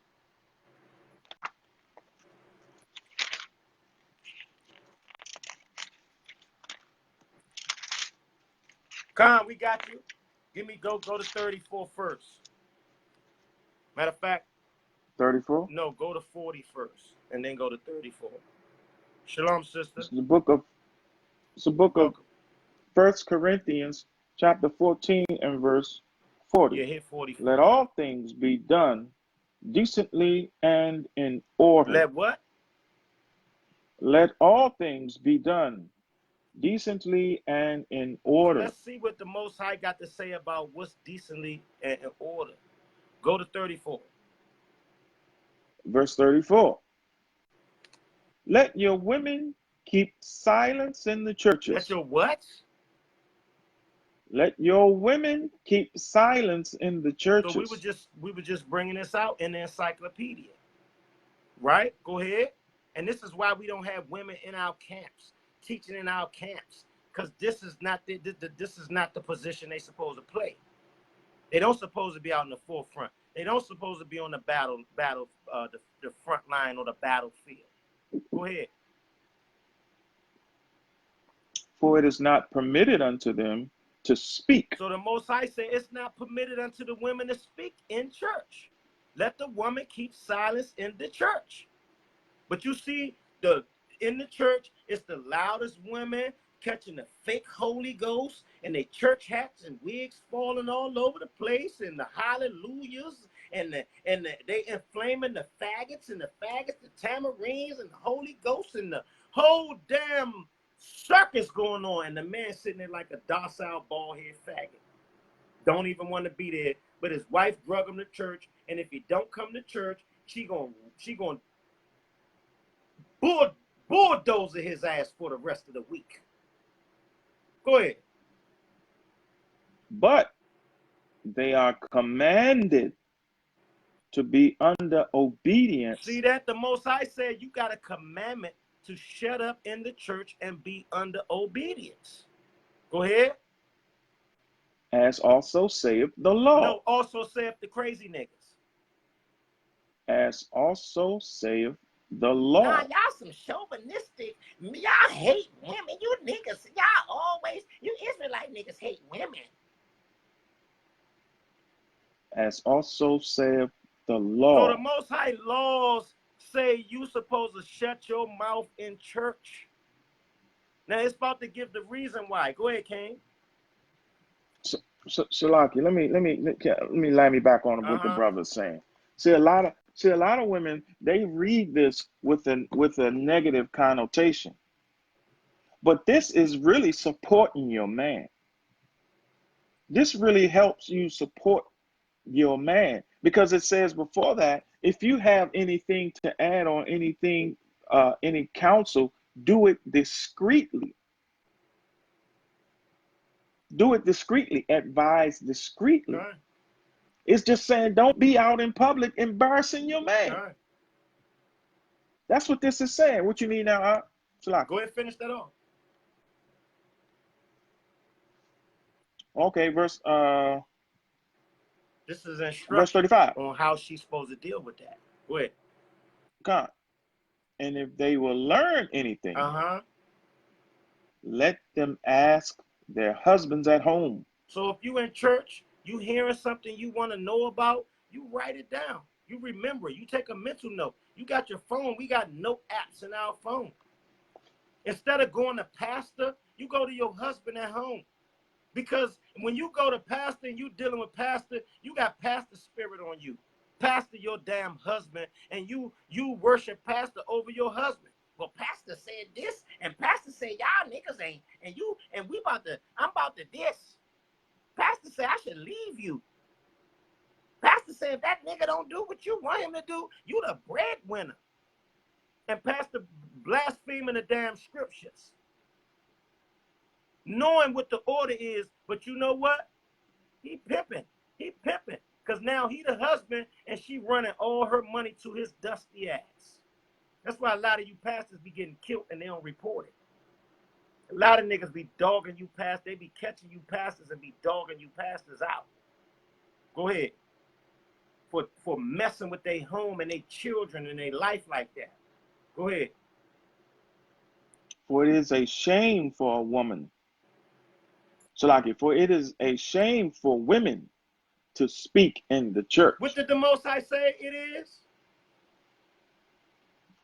Con, we got you. Go to 34 first. Matter of fact, 34. no, go to 40 first, and then go to 34. Shalom, sister. It's the book of Welcome. 1 Corinthians chapter 14 and verse 40. Yeah, hit 44. Let all things be done decently and in order. Let what? Let all things be done decently and in So order. let's see what the Most High got to say about what's decently and in order. Go to 34. Verse 34. Let your women keep silence in the Let churches. your what? Let your women keep silence in the So we were churches. just bringing this out in the encyclopedia, right? Go ahead. And this is why we don't have women in our camps, teaching in our camps, because this is not the position they supposed to play. They don't supposed to be out in the forefront. They don't supposed to be on the the front line or the battlefield. Go ahead. For it is not permitted unto them to speak. So the Most High say it's not permitted unto the women to speak in church. Let the woman keep silence in the church. But you see, in the church, it's the loudest women catching the fake Holy Ghost and their church hats and wigs falling all over the place, and the hallelujahs they inflaming the faggots, the tamarines, and the Holy Ghost, and the whole damn circus going on, and the man sitting there like a docile bald-head faggot. Don't even want to be there, but his wife drug him to church, and if he don't come to church, she gonna bulldozer his ass for the rest of the week. Go ahead. But they are commanded to be under See obedience, that? The Most High said you got a commandment to shut up in the church and be under obedience. Go ahead. as also saith the law. No, also saith the crazy niggas. As also saith the Nah, law. y'all some chauvinistic. Y'all hate women. You niggas, you Israelite niggas hate women. As also saith the So the law. Most High laws say you supposed to shut your mouth in church. Now it's about to give the reason why. Go ahead, King. Shalaki, let me line me back on what the Uh-huh. brother's saying. See a lot of women, they read this with a negative connotation. But this is really supporting your man. This really helps you support your man, because it says before that, if you have anything to add on anything, any counsel, do it discreetly. Do it discreetly. Advise discreetly. Right. It's just saying don't be out in public embarrassing your man. Right. That's what this is saying. What you need now, Shalaki? Go ahead and finish that off. Okay, This is verse instruction 35. on how she's supposed to deal with that. Go ahead. God. And if they will learn anything, Uh-huh. let them ask their husbands at home. So if you in church, you hearing something you want to know about, you write it down. You remember. You take a mental note. You got your phone. We got note apps in our phone. Instead of going to pastor, you go to your husband at home. Because when you go to pastor and you dealing with pastor, you got pastor spirit on you. Pastor your damn husband, and you worship pastor over your husband. Well, pastor said this, and pastor said y'all niggas ain't, and I'm about to this. Pastor said I should leave you. Pastor said if that nigga don't do what you want him to do, you the breadwinner. And pastor blaspheming the damn scriptures, knowing what the order is, but you know what? He pimping. Because now he the husband and she running all her money to his dusty ass. That's why a lot of you pastors be getting killed and they don't report it. A lot of niggas be dogging you past. They be catching you pastors and be dogging you pastors out. Go ahead. For messing with their home and their children and their life like that. Go ahead. For it is a shame for a woman. Salaki, for it is a shame for women to speak in the church. What did the Most High say it is?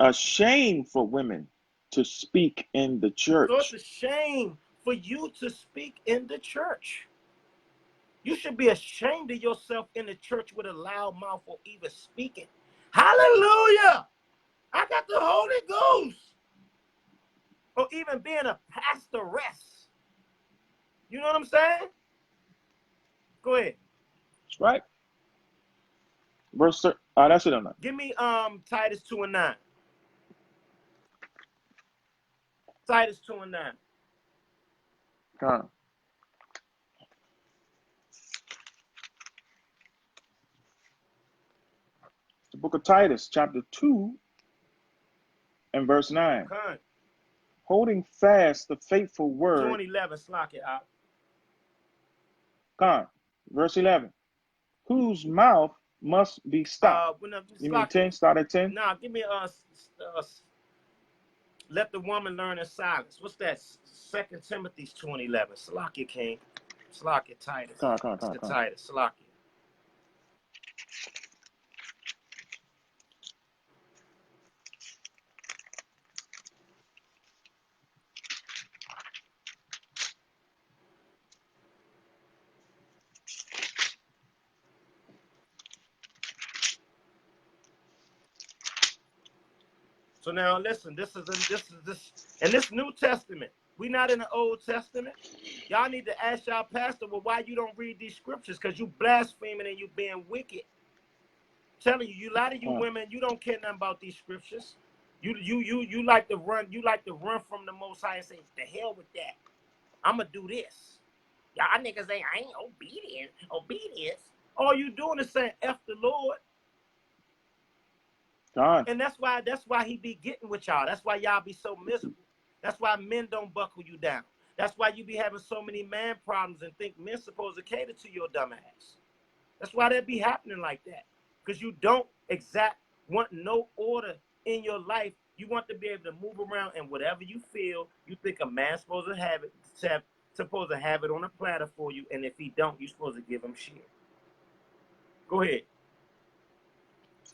A shame for women to speak in the church. So it's a shame for you to speak in the church. You should be ashamed of yourself in the church with a loud mouth or even speaking. Hallelujah! I got the Holy Ghost. Or even being a pastoress. You know what I'm saying? Go ahead. That's right. Verse, that's it on that. Give me Titus 2:9. Titus 2:9. The book of Titus, chapter 2 and verse 9. Con. Holding fast the faithful word. 2:11, slack it out. Con. Verse 11. Whose mouth must be stopped. You mean 10? Start at 10? Nah, give me let the woman learn in silence. What's that? 2 Timothy 2:11. Slack it, King. Slack it, Titus. Titus. Slack it. So now listen, this in this New Testament. We not in the Old Testament. Y'all need to ask y'all pastor, well, why you don't read these scriptures? Because you blaspheming and you being wicked. I'm telling you, a lot of you women, you don't care nothing about these scriptures. You like to run, from the Most High and say, the hell with that. I'ma do this. Y'all niggas say I ain't obedient. Obedience. All you doing is saying F the Lord. God. And that's why he be getting with y'all. That's why y'all be so miserable. That's why men don't buckle you down. That's why you be having so many man problems and think men supposed to cater to your dumb ass. That's why that be happening like that. Because you don't want no order in your life. You want to be able to move around and whatever you feel, you think a man's supposed to have it on a platter for you. And if he don't, you're supposed to give him shit. Go ahead.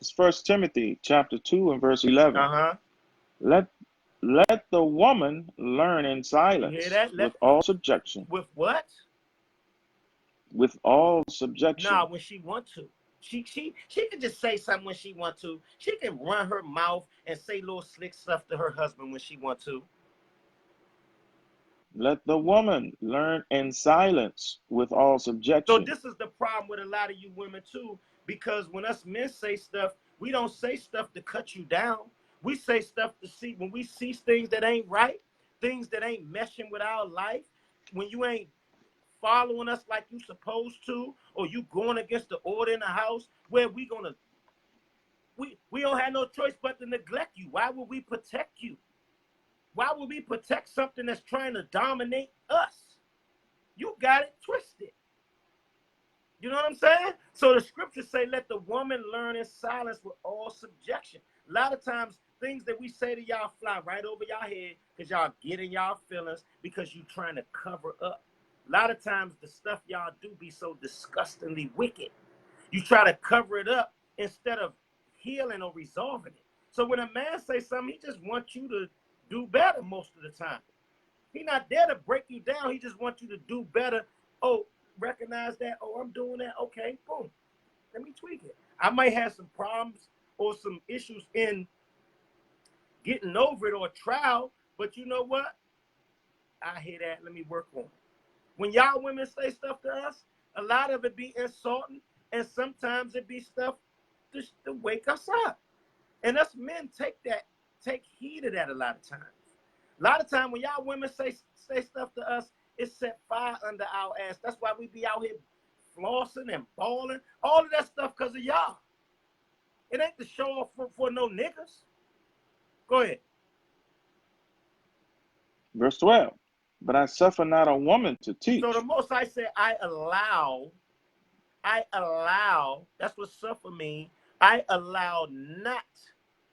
It's 1 Timothy chapter 2 and verse 11. Uh-huh. Let the woman learn in silence. You hear that? With all subjection. With what? With all subjection. Nah, when she want to. She can just say something when she want to. She can run her mouth and say little slick stuff to her husband when she want to. Let the woman learn in silence with all subjection. So this is the problem with a lot of you women too, because when us men say stuff, we don't say stuff to cut you down. We say stuff to see when we see things that ain't right, things that ain't meshing with our life, when you ain't following us like you supposed to, or you going against the order in the house, where we don't have no choice but to neglect you. Why would we protect you? Why would we protect something that's trying to dominate us? You got it twisted. You know what I'm saying? So the scriptures say, let the woman learn in silence with all subjection. A lot of times, things that we say to y'all fly right over y'all head because y'all get in y'all feelings because you trying to cover up. A lot of times, the stuff y'all do be so disgustingly wicked. You try to cover it up instead of healing or resolving it. So when a man says something, he just wants you to do better most of the time. He's not there to break you down. He just wants you to do better. Oh, recognize that. Oh, I'm doing that. Okay, boom. Let me tweak it. I might have some problems or some issues in getting over it or trial, but you know what? I hear that. Let me work on it. When y'all women say stuff to us, a lot of it be insulting, and sometimes it be stuff just to wake us up. And us men take heed of that a lot of times. A lot of times when y'all women say stuff to us, it set fire under our ass. That's why we be out here flossing and balling. All of that stuff because of y'all. It ain't to show off for no niggas. Go ahead. Verse 12. But I suffer not a woman to So the teach. Most High said, I allow, that's what suffer means. I allow not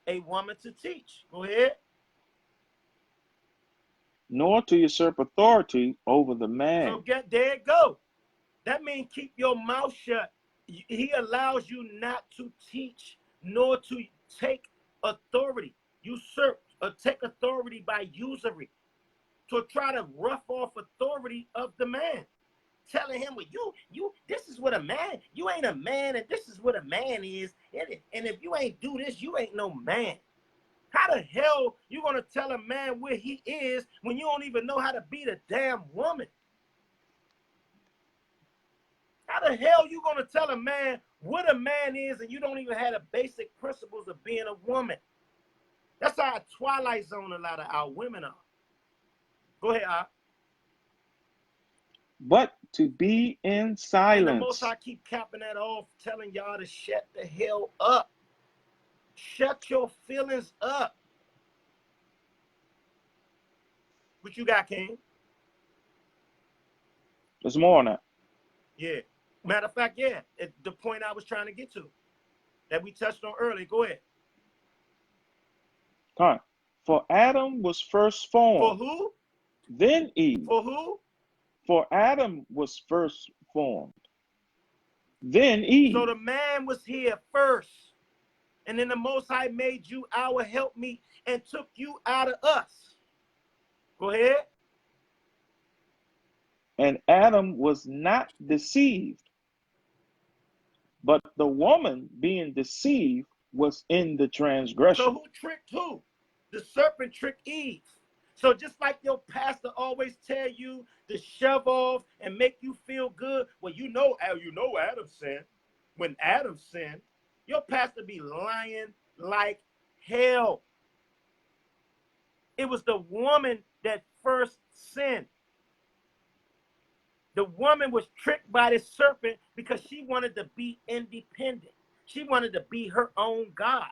a woman to teach. Go ahead. Nor to usurp authority over the So man. there it go. That means keep your mouth shut. He allows you not to teach, nor to take authority, usurp, or take authority by usury, to try to rough off authority of the man. Telling him, well, this is what a man, you ain't a man, and this is what a man is. And if you ain't do this, you ain't no man. How the hell you gonna tell a man where he is when you don't even know how to beat a damn woman? How the hell you gonna tell a man what a man is and you don't even have the basic principles of being a woman? That's how Twilight Zone a lot of our women are. Go ahead, Al. But to be in And the most silence. I keep capping that off, telling y'all to shut the hell up. Shut your feelings up. What you got, King? There's more on that. Yeah. Matter of fact, yeah. The point I was trying to get to that we touched on earlier. Go ahead. Come on. For Adam was first For formed, who? then Eve. For who? For Adam was first formed, then So Eve. the man was here first. And then the Most High made you our helpmeet and took you out of us. Go ahead. And Adam was not deceived, but the woman being deceived was in the So transgression. who tricked who? The serpent tricked Eve. So just like your pastor always tell you to shove off and make you feel good, well, you know Adam sinned. When Adam sinned, your pastor be lying like hell. It was the woman that first sinned. The woman was tricked by the serpent because she wanted to be independent. She wanted to be her own God.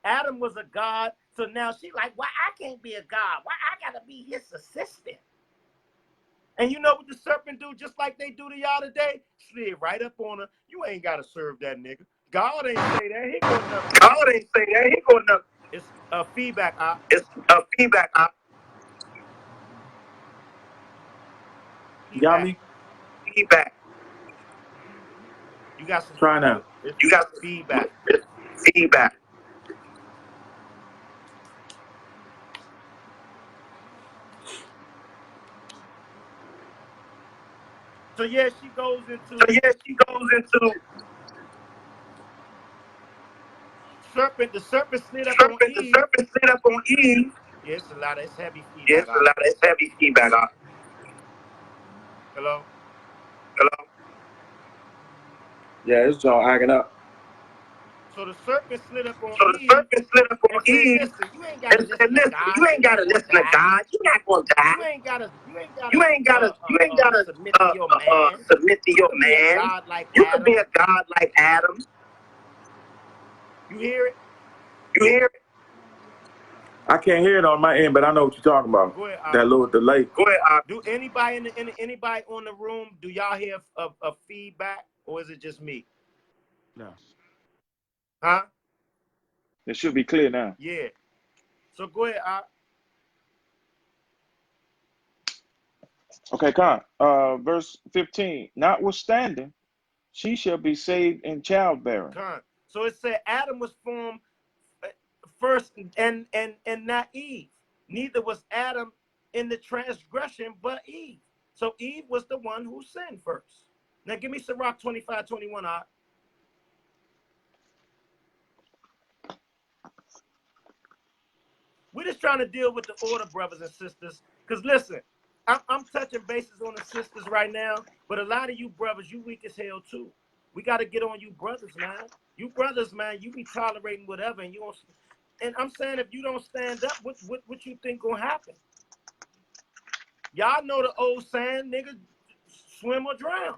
Adam was a God, so now she like, why I can't be a God? Why I gotta be his assistant? And you know what the serpent do, just like they do to y'all today? Slid right up on her. You ain't gotta serve that nigga. God ain't say that. He going up. God ain't say that. He going up. It's a feedback op. It's a feedback. You got Feedback. me? Feedback. You got some. Try now. It's You got feedback. feedback. So yeah, she goes So into yeah, she goes into serpent. The serpent slid up on serpent. The Eve. serpent set up on Eve. Yeah, it's a lot. It's heavy Yes, feedback a op. lot. It's heavy feedback. Hello. Hello. Yeah, it's all acting up. So the serpent slid up on So the Eve serpent slid up on and said, Eve "Listen, you ain't gotta and listen said, to "Listen, God. you You're ain't not gotta gonna listen to die. God. You're not gonna die. You ain't You gotta ain't gotta. You ain't gotta submit to your man. submit to You your could be a man. God like You could be Adam. a God like Adam." You hear it? You hear it? I can't hear it on my end, but I know what you're talking about. Go ahead. That little delay. Go ahead. Do anybody anybody on the room? Do y'all hear a feedback, or is it just me? No. Huh? It should be clear now. Yeah. So go ahead. Okay, Con. Verse 15. Notwithstanding, she shall be saved in childbearing. So it said Adam was formed first and not Eve. Neither was Adam in the transgression but Eve. So Eve was the one who sinned first. Now give me Sirach 25:21. We're just trying to deal with the order, brothers and sisters. Because listen, I'm touching bases on the sisters right now, but a lot of you brothers, you weak as hell too. We got to get on you brothers, man. You brothers, man, you be tolerating whatever, and you don't. And I'm saying, if you don't stand up, what you think gonna happen? Y'all know the old saying, nigga, swim or drown.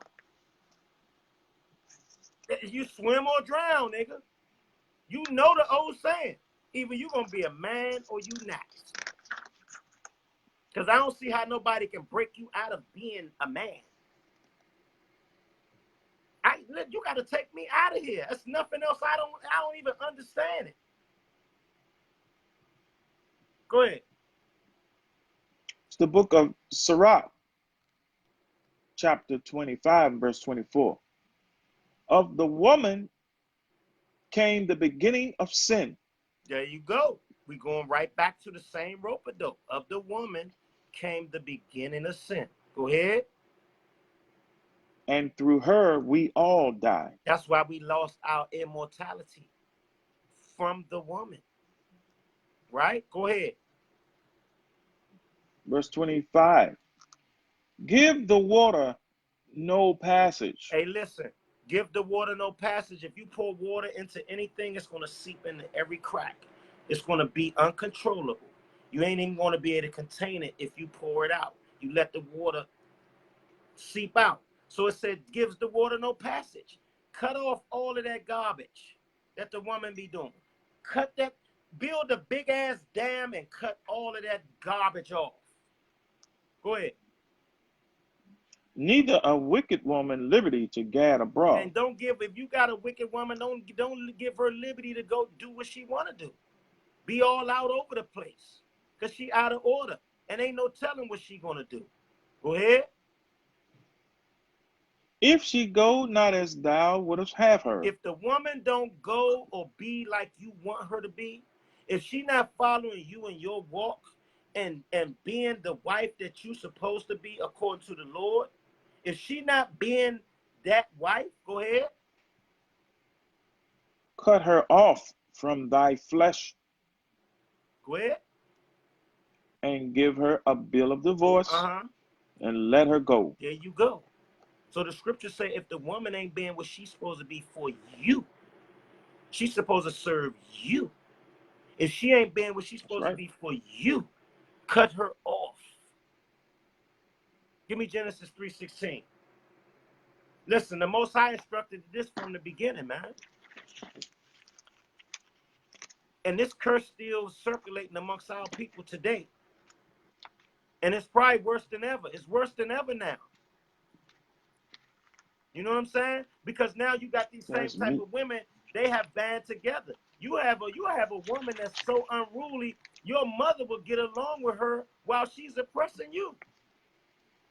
You swim or drown, nigga. You know the old saying. Either you gonna be a man or you not. Because I don't see how nobody can break you out of being a man. You got to take me out of here. That's nothing else. I don't even understand it. Go ahead. It's the book of Sirach, chapter 25, verse 24. Of the woman came the beginning of sin. There you go. We're going right back to the same rope-a-dope. Of the woman came the beginning of sin. Go ahead. And through her we all die. That's why we lost our immortality from the woman. Right? Go ahead. Verse 25. Give the water no passage. Hey, listen. Give the water no passage. If you pour water into anything, it's going to seep into every crack. It's going to be uncontrollable. You ain't even going to be able to contain it if you pour it out. You let the water seep out. So it said, gives the water no passage. Cut off all of that garbage that the woman be doing. Cut that, build a big ass dam and cut all of that garbage off. Go ahead. Neither a wicked woman liberty to gad abroad. And don't give, if you got a wicked woman, don't give her liberty to go do what she want to do. Be all out over the place because she out of order and ain't no telling what she gonna do. Go ahead. If she go not as thou wouldst have her. If the woman don't go or be like you want her to be, if she not following you in your walk and being the wife that you supposed to be according to the Lord, if she not being that wife, go ahead. Cut her off from thy flesh. Go ahead. And give her a bill of divorce. And let her go. There you go. So the scriptures say if the woman ain't being what she's supposed to be for you, she's supposed to serve you. If she ain't being what she's supposed to be for you, cut her off. Give me Genesis 3:16. Listen, the Most High instructed this from the beginning, man. And this curse still circulating amongst our people today. And it's probably worse than ever. It's worse than ever now. You know what I'm saying? Because now you got these same type of women, they have band together. You have a woman that's so unruly, your mother will get along with her while she's oppressing you.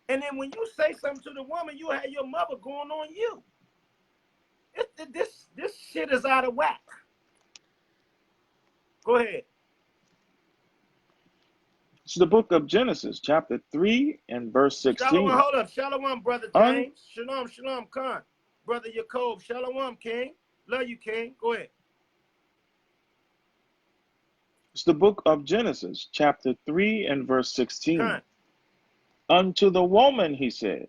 And then when you say something to the woman, you have your mother going on you. This shit is out of whack. Go ahead. It's the book of Genesis, chapter 3 and verse 16. Shalom, hold up. Shalom, Brother James. Shalom, Khan. Brother Jacob. Shalom, King. Love you, King. Go ahead. It's the book of Genesis, chapter 3 and verse 16. Khan. Unto the woman he said,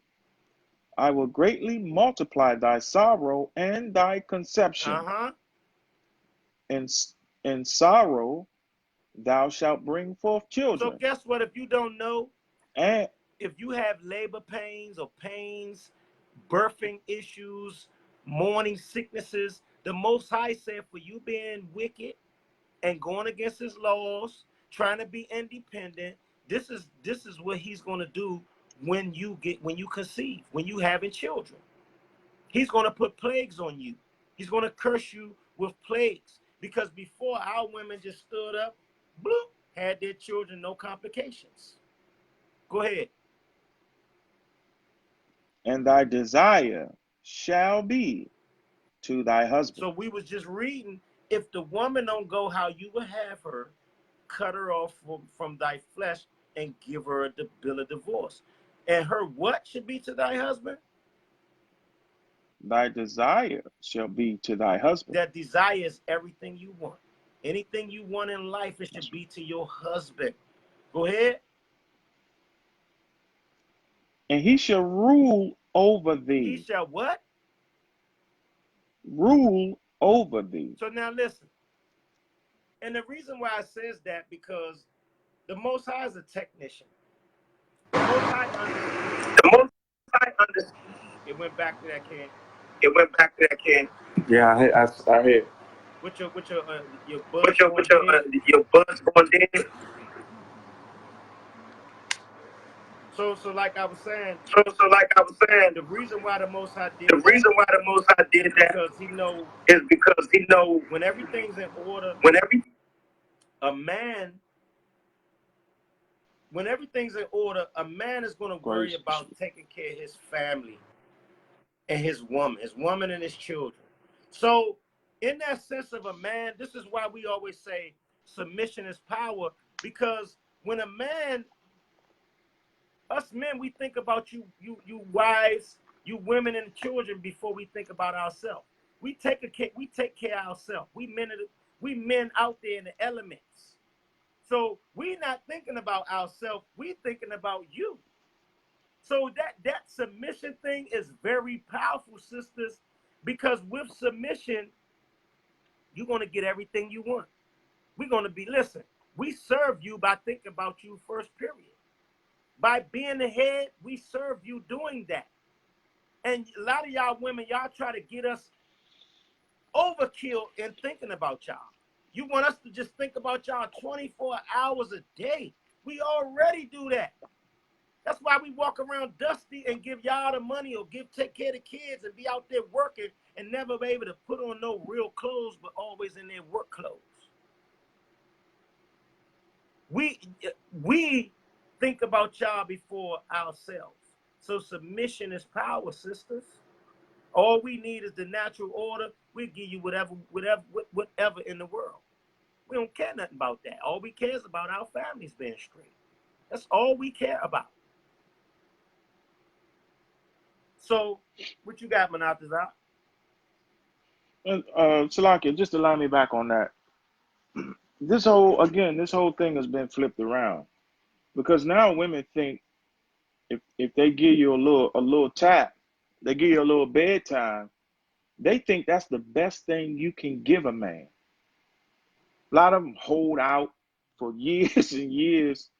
I will greatly multiply thy sorrow and thy conception. In sorrow thou shalt bring forth children. So guess what? If you don't know, and if you have labor pains or pains, birthing issues, morning sicknesses, the Most High said for you being wicked and going against his laws, trying to be independent, this is what he's going to do when you conceive, when you having children. He's going to put plagues on you. He's going to curse you with plagues. Because before, our women just stood up, bloop, had their children, no complications. Go ahead. And thy desire shall be to thy husband. So we was just reading, if the woman don't go how you would have her, cut her off from thy flesh and give her a bill of divorce. And her what should be to thy husband? Thy desire shall be to thy husband. That desire is everything you want. Anything you want in life, it should be to your husband. Go ahead. And he shall rule over thee. He shall what? Rule over thee. So now listen. And the reason why it says that, because the Most High is a technician. The Most High understands. It went back to that, King. Yeah, I hear. With your buzz going dead. Your buzz going dead. So like I was saying, So like I was saying, the reason why the Most High the did that reason why the Most High did is that because He know is because He know when everything's in order, when every a man, when everything's in order, a man is going to worry about taking care of his family and his woman and his children. So, in that sense of a man, this is why we always say submission is power, because when a man, us men, we think about you wives, you women and children before we think about ourselves. We take care of ourselves. We men out there in the elements. So we not thinking about ourselves. We thinking about you. So that submission thing is very powerful, sisters, because with submission, you're gonna get everything you want. We're gonna be listen. We serve you by thinking about you first. Period. By being the head, we serve you doing that. And a lot of y'all women, y'all try to get us overkill in thinking about y'all. You want us to just think about y'all 24 hours a day. We already do that. That's why we walk around dusty and give y'all the money or take care of the kids and be out there working and never be able to put on no real clothes, but always in their work clothes. We think about y'all before ourselves. So submission is power, sisters. All we need is the natural order. We'll give you whatever in the world. We don't care nothing about that. All we care is about our families being straight. That's all we care about. So, what you got, Yaqataz? Salakia, just to line me back on that. This whole thing has been flipped around because now women think if they give you a little tap, they give you a little bedtime, they think that's the best thing you can give a man. A lot of them hold out for years and years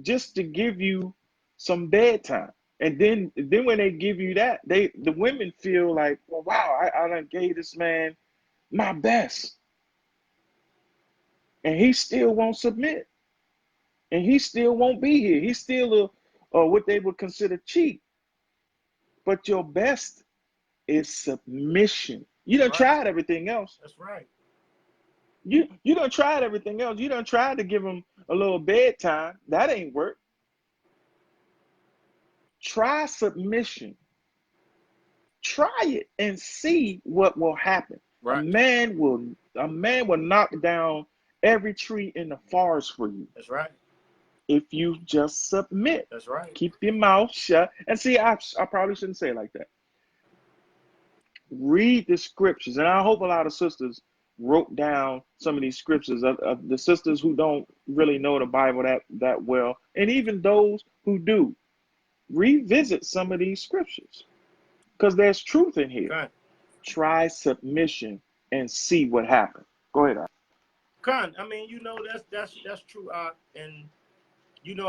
just to give you some bedtime. And then when they give you that, the women feel like, well, wow, I done gave this man my best. And he still won't submit. And he still won't be here. He's still what they would consider cheap. But your best is submission. You That's done right. tried everything else. That's right. You done tried everything else. You done tried to give him a little bedtime. That ain't work. Try submission. Try it and see what will happen. A Right. man will a man will knock down every tree in the forest for you That's right. if you just submit. That's right. Keep your mouth shut. And see, I probably shouldn't say it like that. Read the scriptures, and I hope a lot of sisters wrote down some of these scriptures of the sisters who don't really know the Bible that well, and even those who do. Revisit some of these scriptures because there's truth in here. Con. Try submission and see what happens. Go ahead. Con. I mean, that's true. And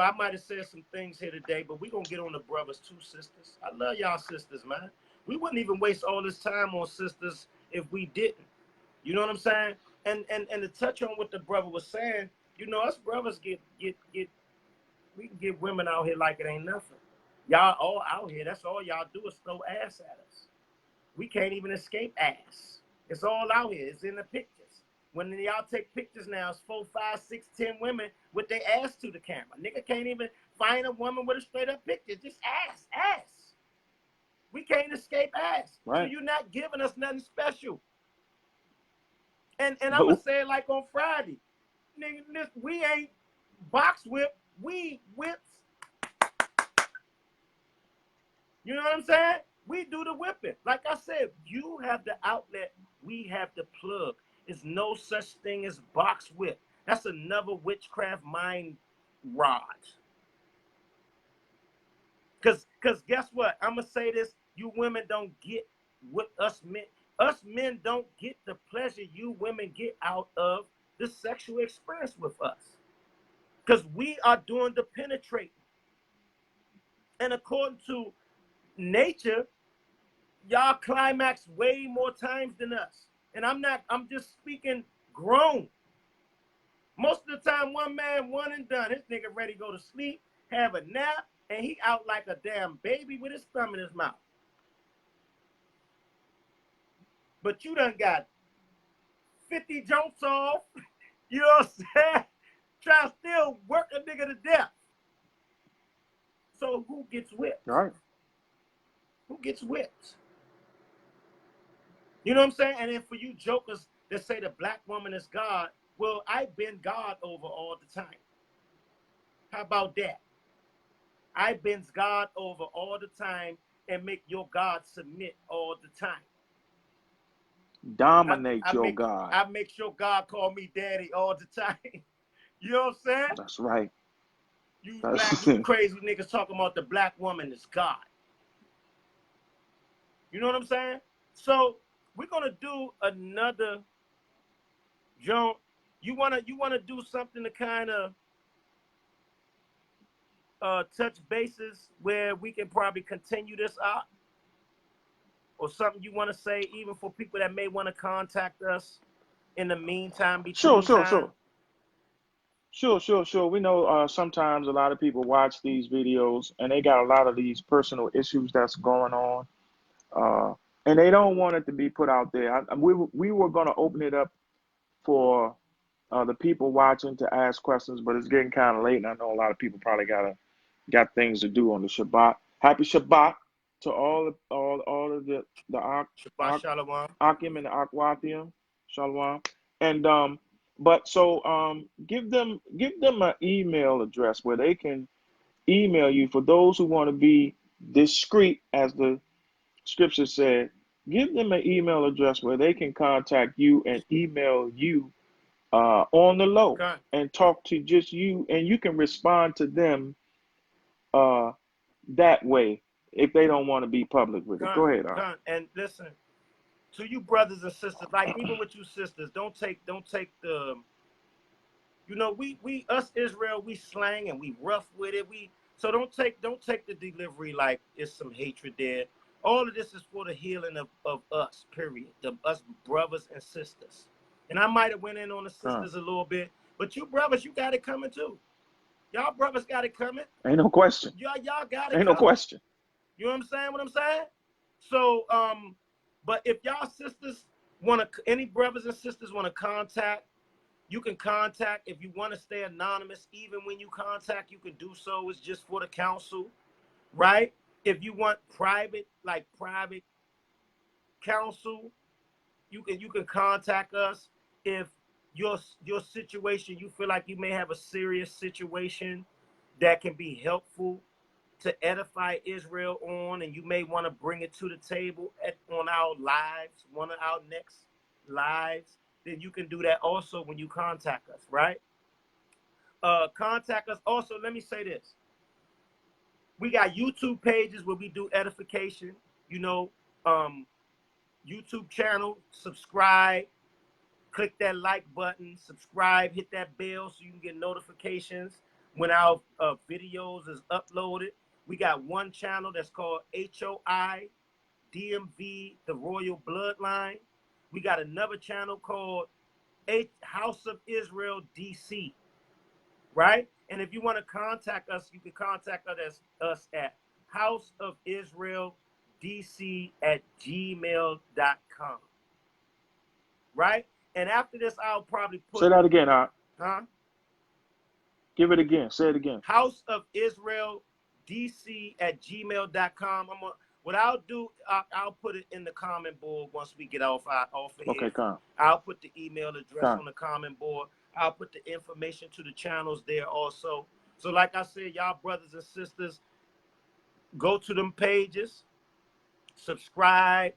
I might have said some things here today, but we're gonna get on the brothers too, sisters. I love y'all sisters, man. We wouldn't even waste all this time on sisters if we didn't. You know what I'm saying? And to touch on what the brother was saying, us brothers get we can get women out here like it ain't nothing. Y'all all out here, that's all y'all do is throw ass at us. We can't even escape ass. It's all out here. It's in the pictures. When y'all take pictures now, it's 4, 5, 6, 10 women with their ass to the camera. Nigga can't even find a woman with a straight up picture. Just ass. We can't escape ass. So Right. you're not giving us nothing special. And I'm gonna Nope. say it like on Friday. Nigga, we ain't box whip, we whips. You know what I'm saying? We do the whipping. Like I said, you have the outlet, we have the plug. There's no such thing as box whip. That's another witchcraft mind rod. Cause guess what? I'm gonna say this: you women don't get what us men. Us men don't get the pleasure you women get out of the sexual experience with us. Cause we are doing the penetrating, and according to nature, y'all climax way more times than us. And I'm just speaking grown. Most of the time, one man, one and done. This nigga ready to go to sleep, have a nap, and he out like a damn baby with his thumb in his mouth. But you done got 50 jumps off, you know what I'm saying? Try to still work a nigga to death. So who gets whipped? Right. Who gets whipped? You know what I'm saying? And then for you jokers that say the black woman is God, well, I've been God over all the time. How about that? I've been God over all the time and make your God submit all the time. Dominate your God. I make sure God call me daddy all the time. You know what I'm saying? That's right. You That's crazy niggas talking about the black woman is God. You know what I'm saying? So we're gonna do another Joan. You wanna do something to kind of touch bases where we can probably continue this out, or something you want to say, even for people that may want to contact us in the meantime, sure, between sure, time. sure. Sure. We know sometimes a lot of people watch these videos and they got a lot of these personal issues that's going on, and they don't want it to be put out there. We were going to open it up for the people watching to ask questions, but it's getting kind of late, and I know a lot of people probably got things to do on the Shabbat. Happy Shabbat to all of the Shabbat Shalom. Akim and the Akwathium, Shalom, and but so give them an email address where they can email you. For those who want to be discreet, as the scripture said, give them an email address where they can contact you and email you on the low Okay. and talk to just you, and you can respond to them that way if they don't want to be public with it. Go ahead, And listen, to you brothers and sisters, like even with you sisters, don't take the, you know, we us Israel, we slang and we rough with it. So don't take the delivery like it's some hatred there. All of this is for the healing of us, period. Us brothers and sisters. And I might have went in on the sisters a little bit, but you brothers, you got it coming too. Y'all brothers got it coming. Ain't no question. Y'all got it Ain't coming. no question. You know what I'm saying? So, but if y'all sisters any brothers and sisters want to contact, you can contact. If you want to stay anonymous, even when you contact, you can do so. It's just for the council, right? If you want private counsel, you can contact us. If your situation, you feel like you may have a serious situation that can be helpful to edify Israel on, and you may want to bring it to the table on our lives, one of our next lives, then you can do that also when you contact us, right? Contact us also. Let me say this. We got YouTube pages where we do edification, you know, YouTube channel, subscribe, click that like button, subscribe, hit that bell so you can get notifications when our videos is uploaded. We got one channel that's called HOI DMV, the Royal Bloodline. We got another channel called House of Israel DC, right? And if you want to contact us, you can contact us at House of Israel DC at gmail.com, right? And after this, I'll probably put... Say that again, Huh? Give it again. Say it again. House of Israel DC at gmail.com. What I'll do, I'll put it in the comment board once we get off of here. Okay, come. I'll put the email address on the comment board. I'll put the information to the channels there also. So like I said, y'all brothers and sisters, go to them pages, subscribe,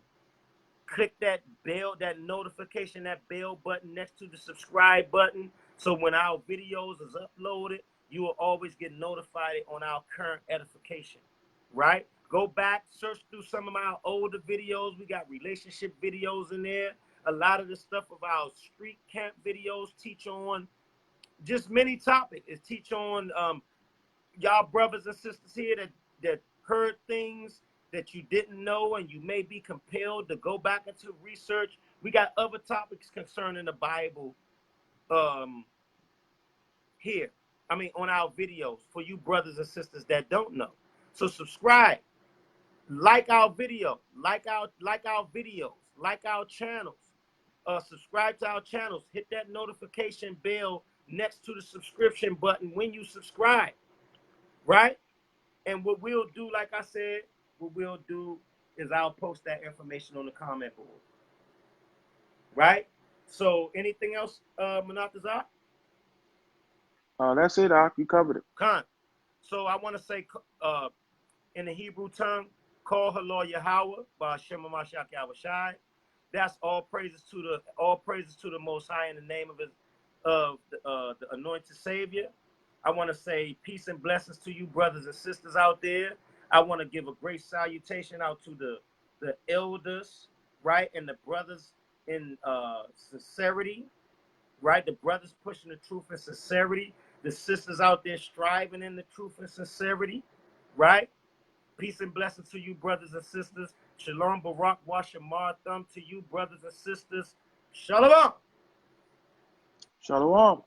click that bell, that notification, that bell button next to the subscribe button. So when our videos is uploaded, you will always get notified on our current edification, right? Go back, search through some of my older videos. We got relationship videos in there. A lot of the stuff of our street camp videos teach on just many topics. It teach on y'all brothers and sisters here that heard things that you didn't know, and you may be compelled to go back into research. We got other topics concerning the Bible here. on our videos for you brothers and sisters that don't know. So subscribe, like our video, like our videos, like our channels. Subscribe to our channels. Hit that notification bell next to the subscription button when you subscribe, right? And what we'll do, like I said, what we'll do is I'll post that information on the comment board, right? So anything else, Manatazar? That's it, Doc. You covered it. Khan. So I want to say in the Hebrew tongue, call Halor Yahweh by Shema Mashiach Yahushai. That's all praises to the Most High in the name of the anointed Savior. I want to say peace and blessings to you brothers and sisters out there. I want to give a great salutation out to the elders, right, and the brothers in sincerity, right? The brothers pushing the truth and sincerity. The sisters out there striving in the truth and sincerity, right? Peace and blessings to you, brothers and sisters. Shalom, Barak, Washamar, Thumb to you, brothers and sisters. Shalom. Shalom.